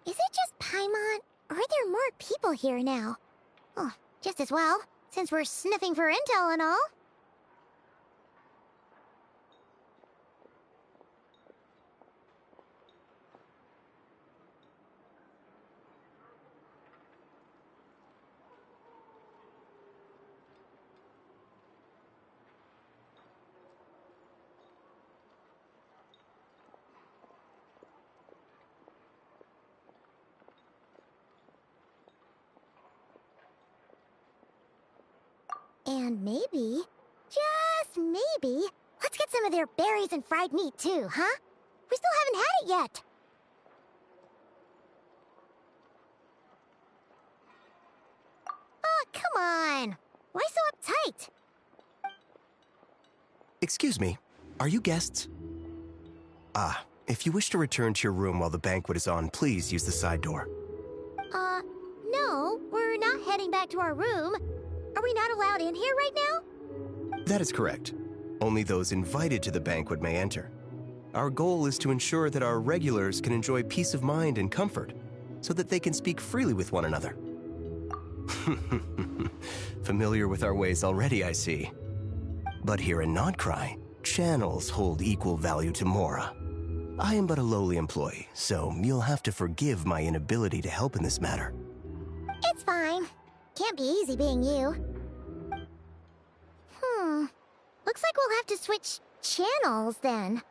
Is it just Paimon, or are there more people here now? Oh, just as well, since we're sniffing for intel and all. And maybe, just maybe, let's get some of their berries and fried meat too, huh? We still haven't had it yet. Oh, come on. Why so uptight? Excuse me, are you guests? If you wish to return to your room while the banquet is on, please use the side door. No, we're not heading back to our room. Are we not allowed in here right now? That is correct. Only those invited to the banquet may enter. Our goal is to ensure that our regulars can enjoy peace of mind and comfort, so that they can speak freely with one another. Familiar with our ways already, I see. But here in Nodcry, channels hold equal value to Mora. I am but a lowly employee, so you'll have to forgive my inability to help in this matter. It's fine. Can't be easy being you. Looks like we'll have to switch channels then.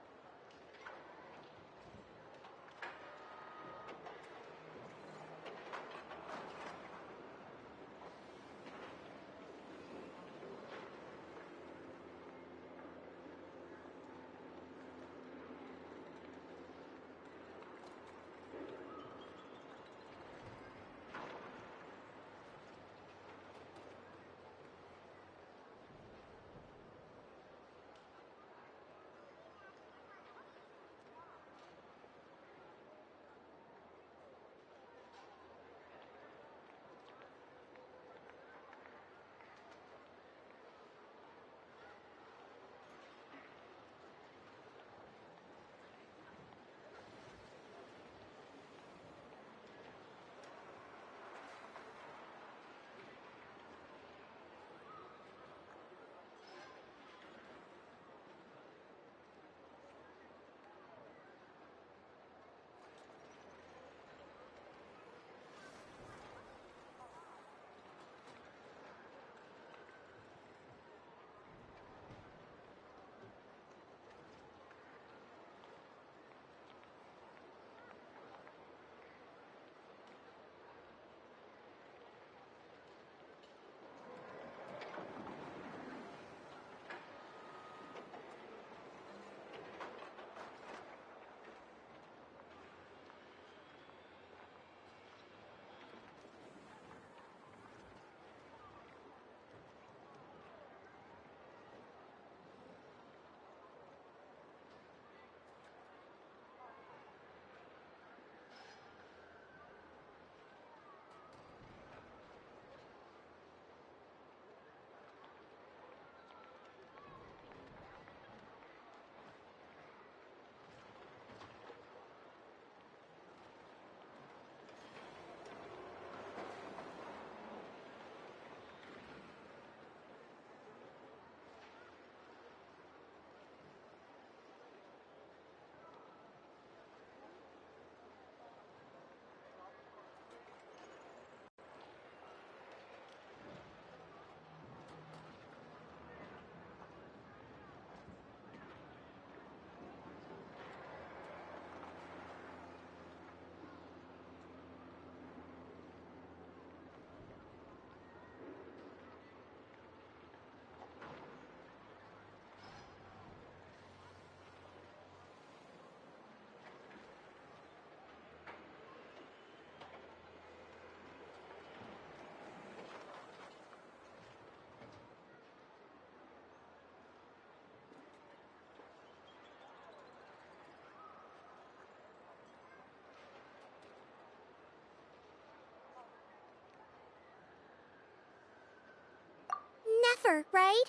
Never, right?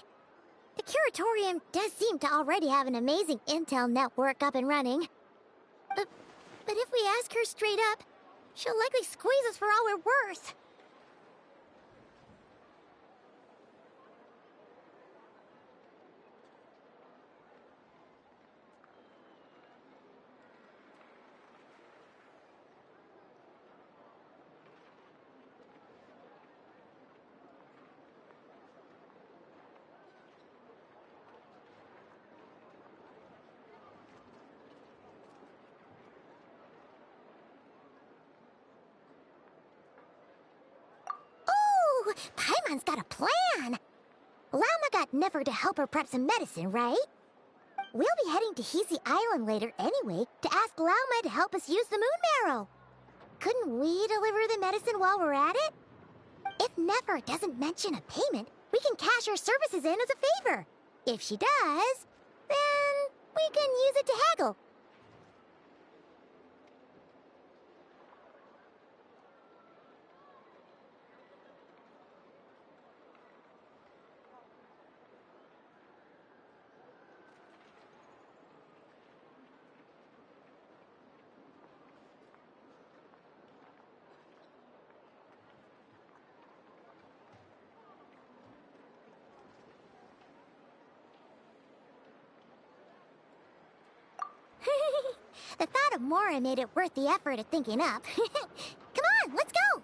The Curatorium does seem to already have an amazing intel network up and running. But if we ask her straight up, she'll likely squeeze us for all we're worth. Ooh, Paimon's got a plan! Lauma got Nefer to help her prep some medicine, right? We'll be heading to Hezi Island later anyway to ask Lauma to help us use the moon marrow. Couldn't we deliver the medicine while we're at it? If Nefer doesn't mention a payment, we can cash our services in as a favor. If she does, then we can use it to haggle. The thought of Mora made it worth the effort of thinking up. Come on, let's go!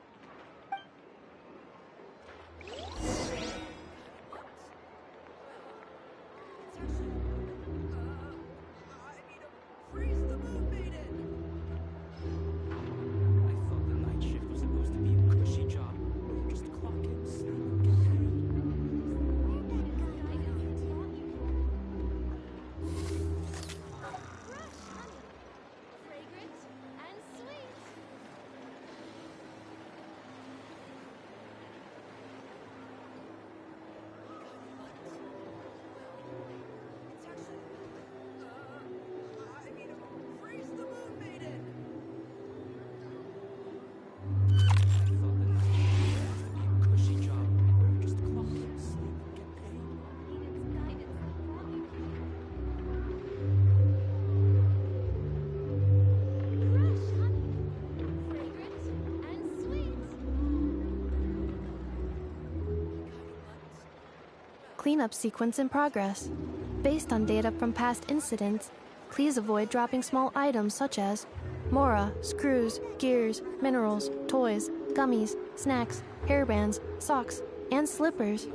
Cleanup sequence in progress. Based on data from past incidents, please avoid dropping small items such as Mora, screws, gears, minerals, toys, gummies, snacks, hairbands, socks, and slippers.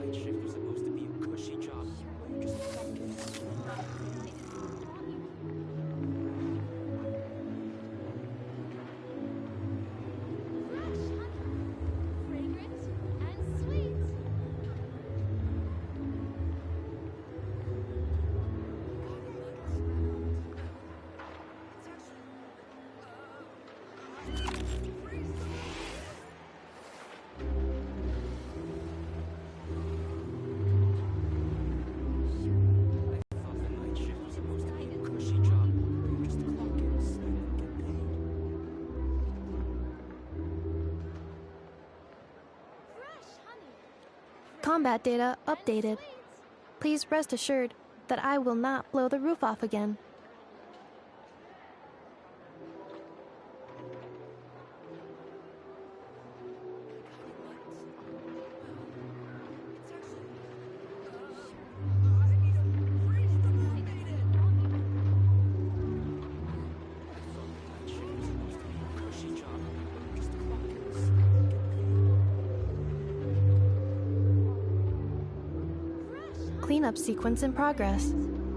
Combat data updated. Please rest assured that I will not blow the roof off again. Cleanup sequence in progress.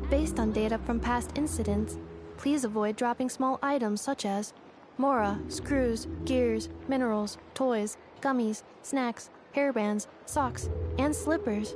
Based on data from past incidents, please avoid dropping small items such as Mora, screws, gears, minerals, toys, gummies, snacks, hairbands, socks, and slippers.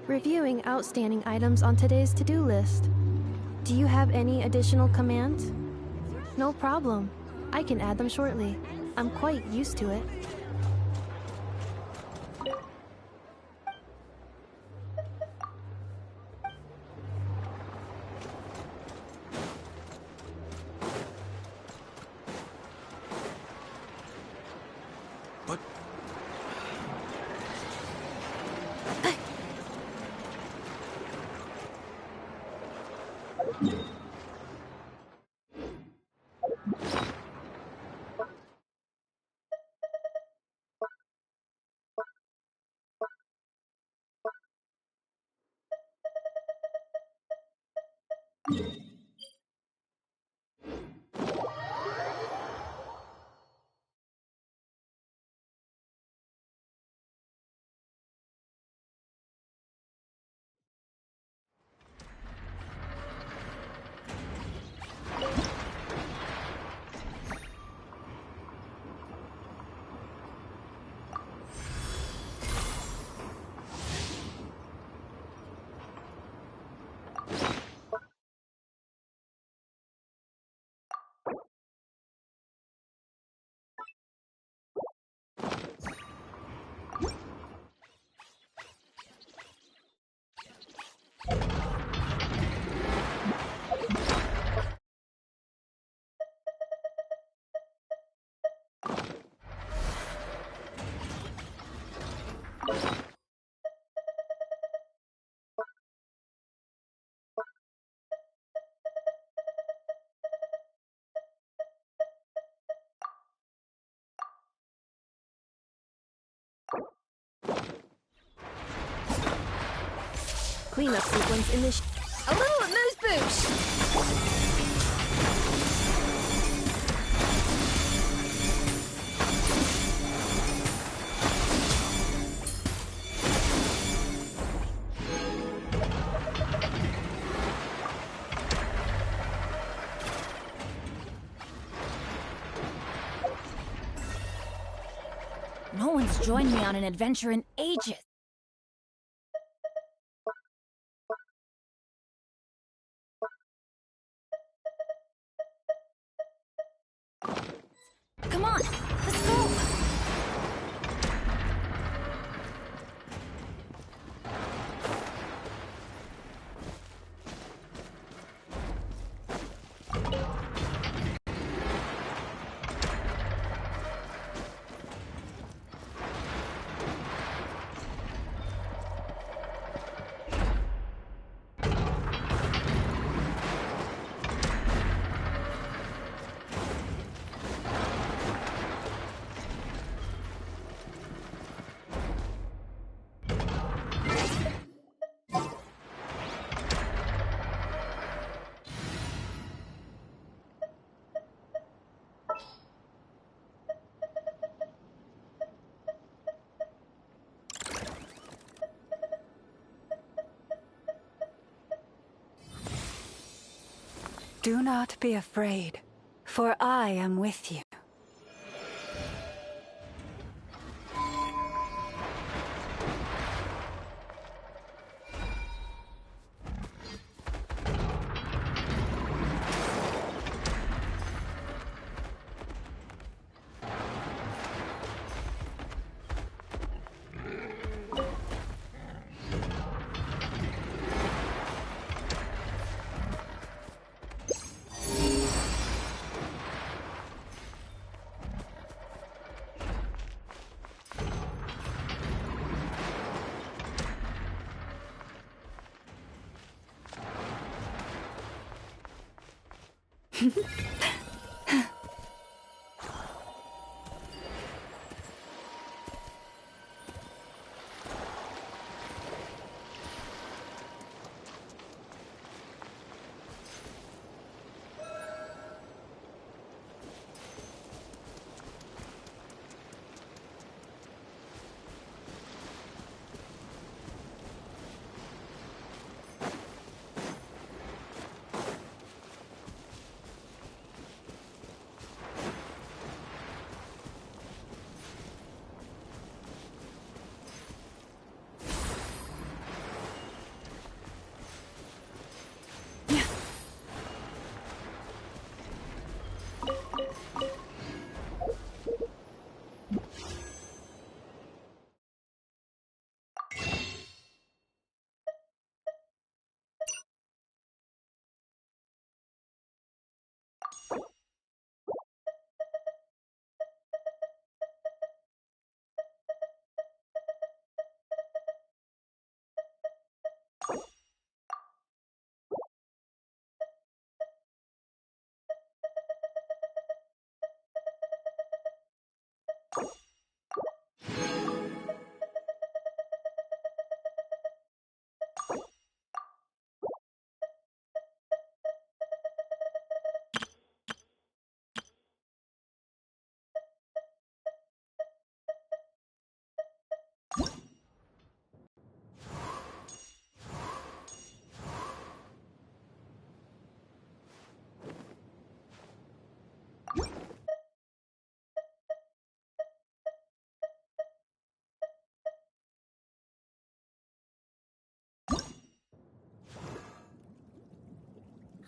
Reviewing outstanding items on today's to-do list. Do you have any additional commands? No problem. I can add them shortly. I'm quite used to it. cleanup sequence in this. A little amuse-bouche! No one's joined me on an adventure in ages. Come on, let's go! Do not be afraid, for I am with you.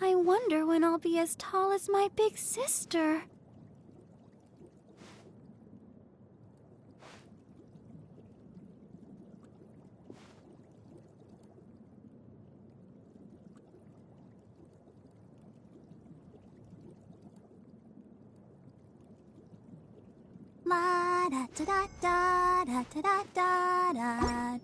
I wonder when I'll be as tall as my big sister. La da da da da da da da da da.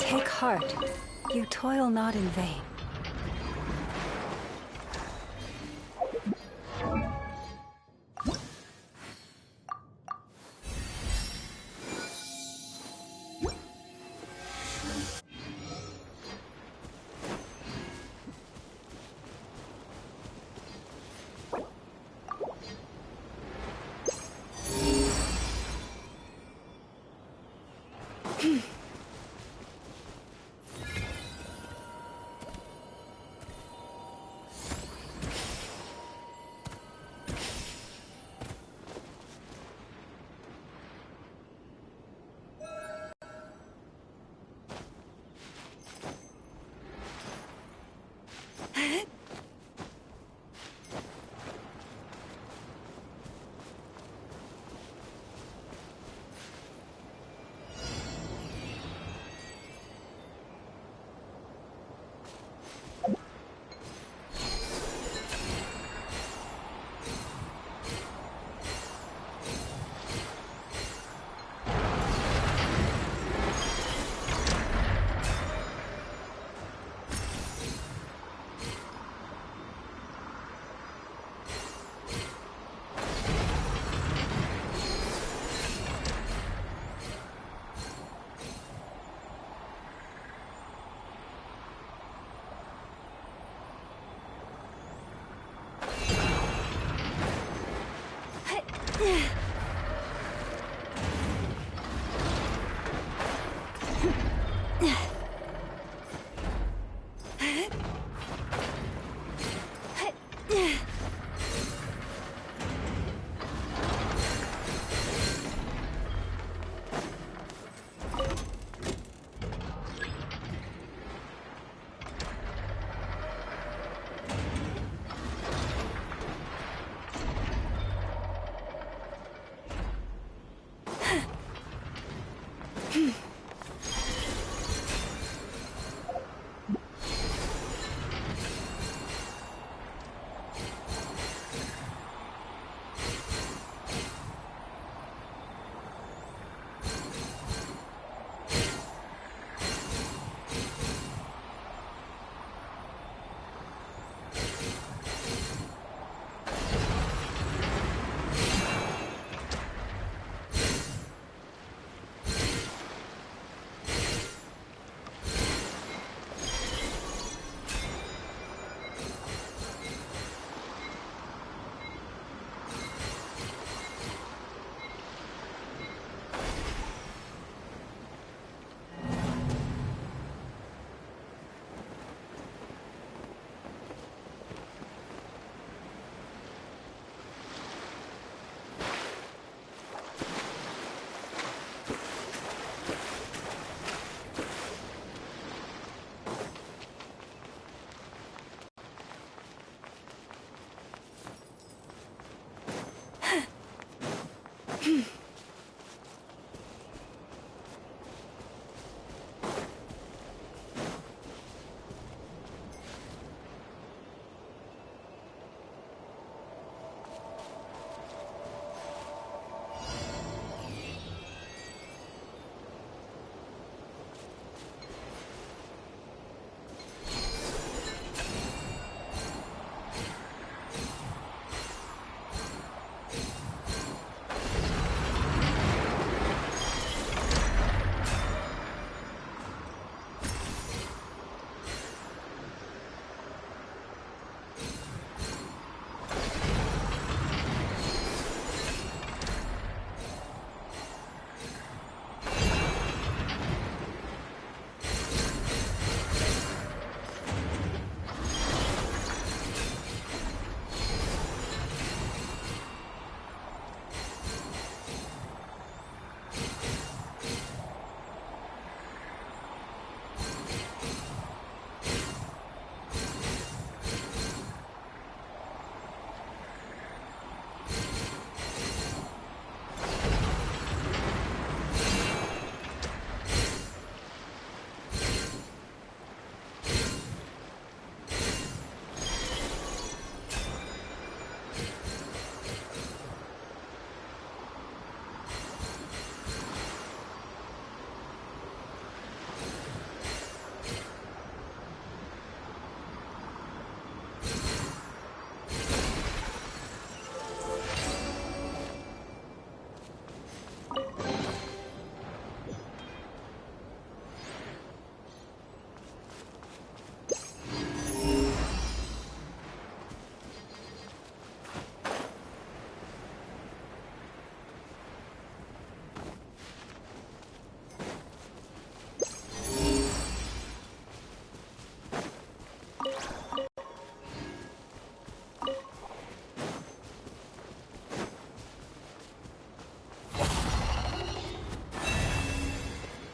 Take heart. You toil not in vain.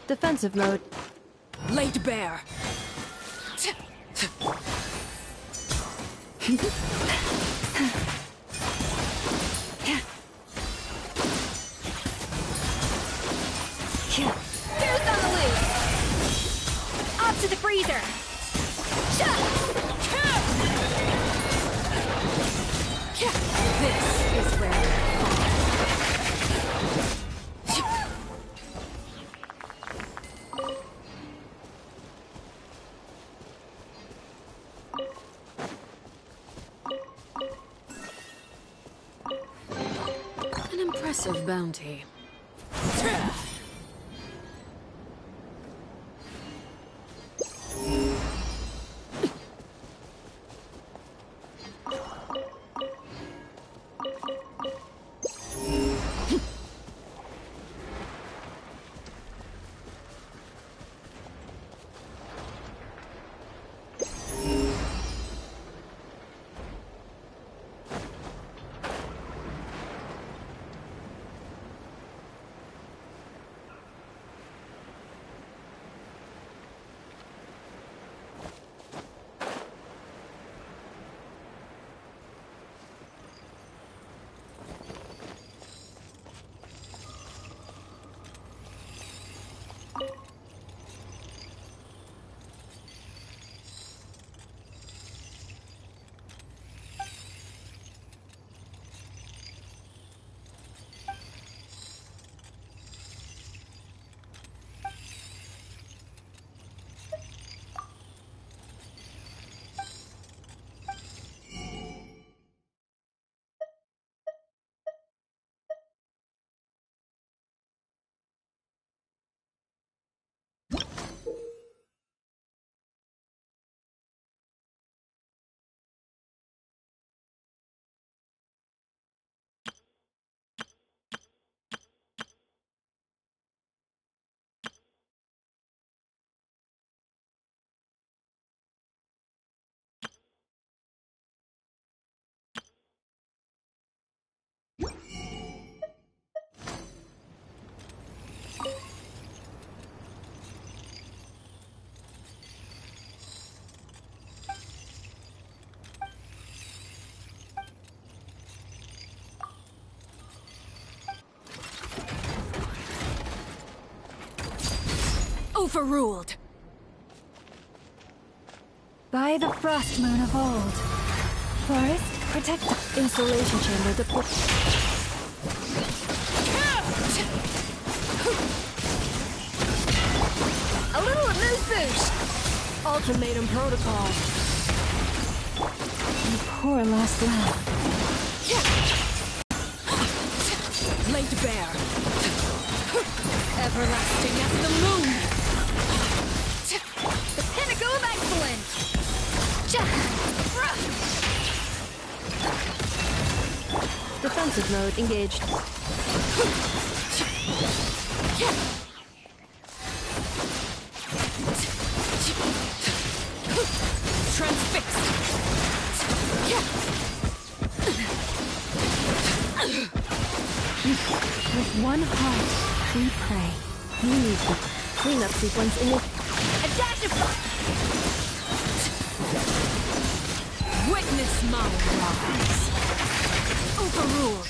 Defensive mode. Laid bare. Boost on the loose! Up to the freezer! This is where An impressive bounty. overruled. By the frost moon of old. Forest protected. Insulation chamber deployed. A little amuse bouche! Ultimatum protocol. You poor lost lamb. Laid bare. Everlasting as the moon. The pinnacle of excellence! Defensive mode engaged. Transfixed. With one heart, we pray. Leave the cleanup sequence in A dash of... Witness my rise. Overruled.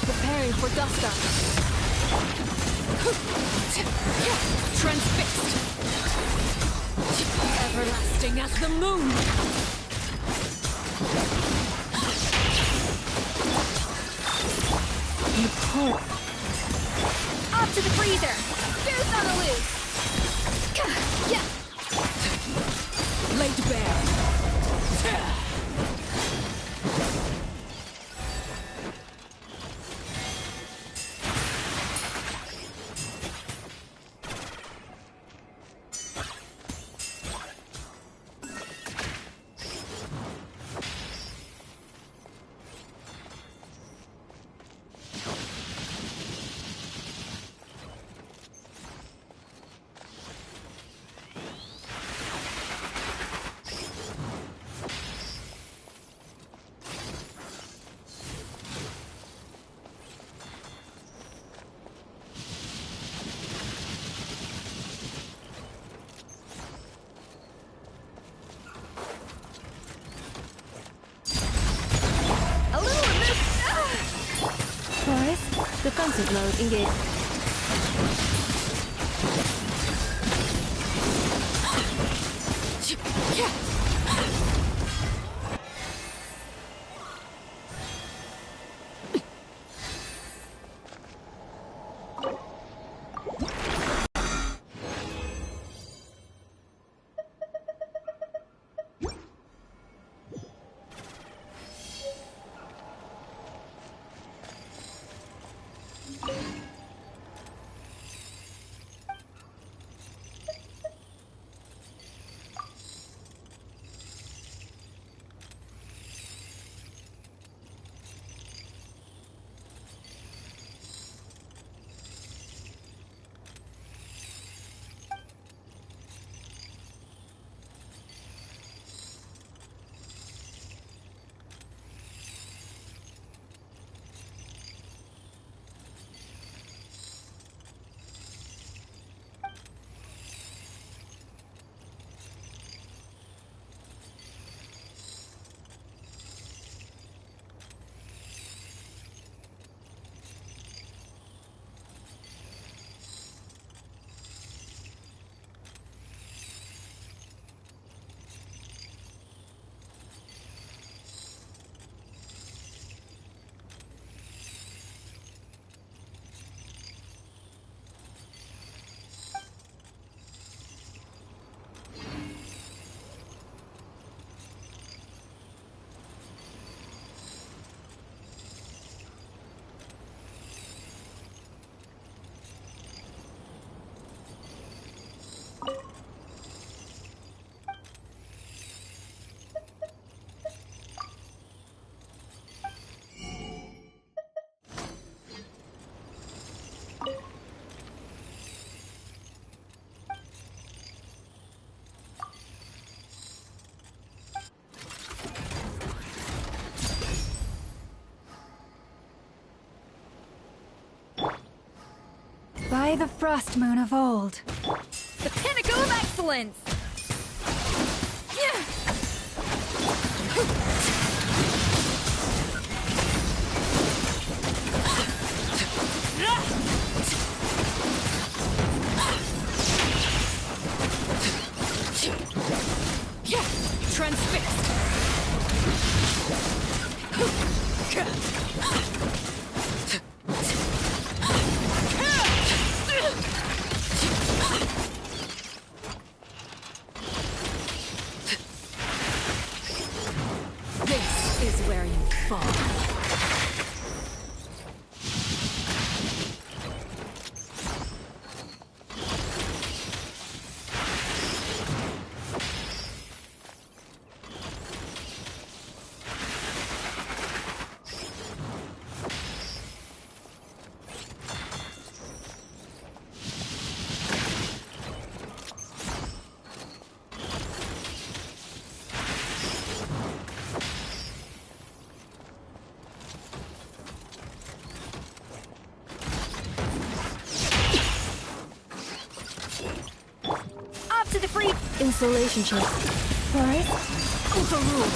Preparing for dust up. Transfixed. Everlasting as the moon. You poor... Up to the freezer! Boost on the loose! Laid bare. Defense mode engaged. By the frost moon of old. The pinnacle of excellence! Transfixed! This is where you fall. To the free Installation check. right? Overruled.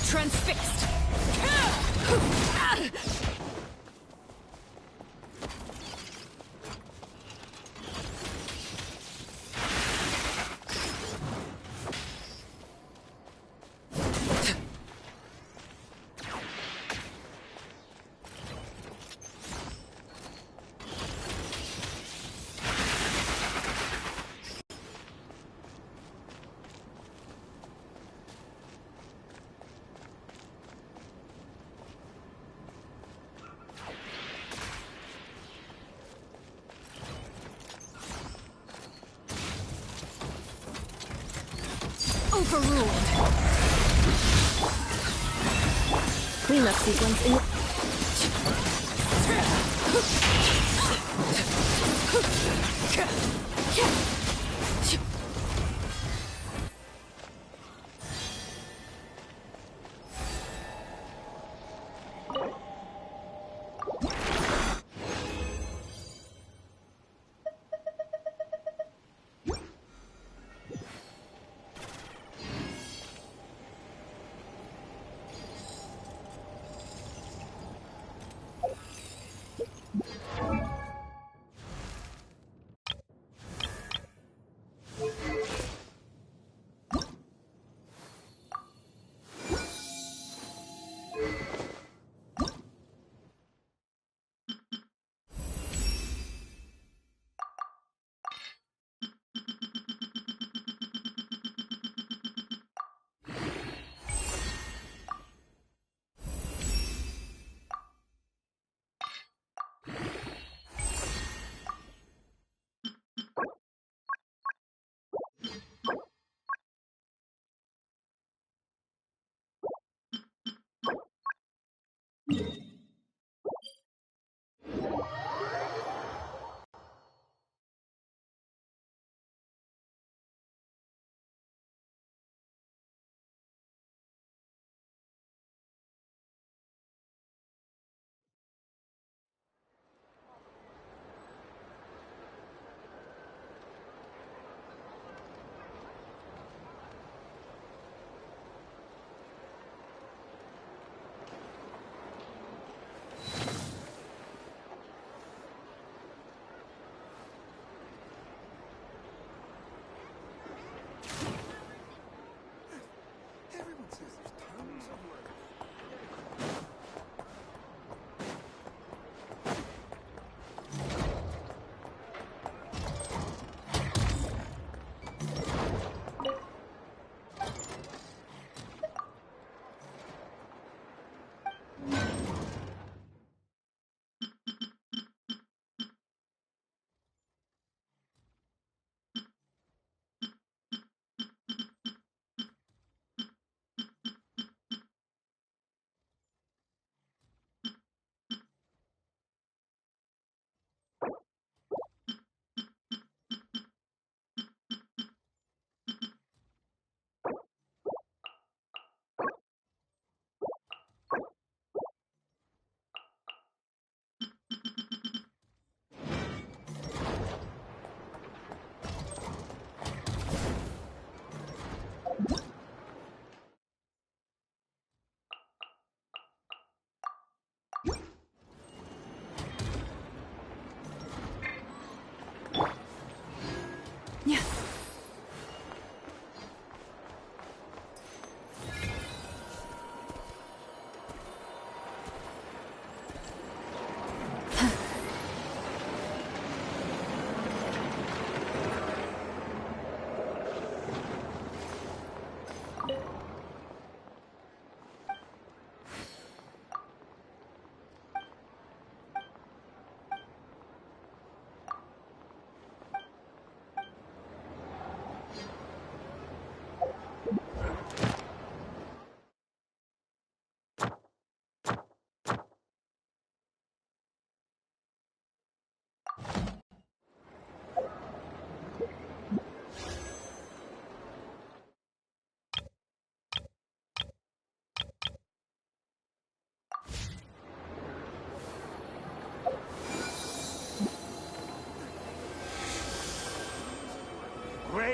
Transfixed. Overruled. Cleanup sequence in.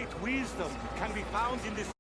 great wisdom can be found in this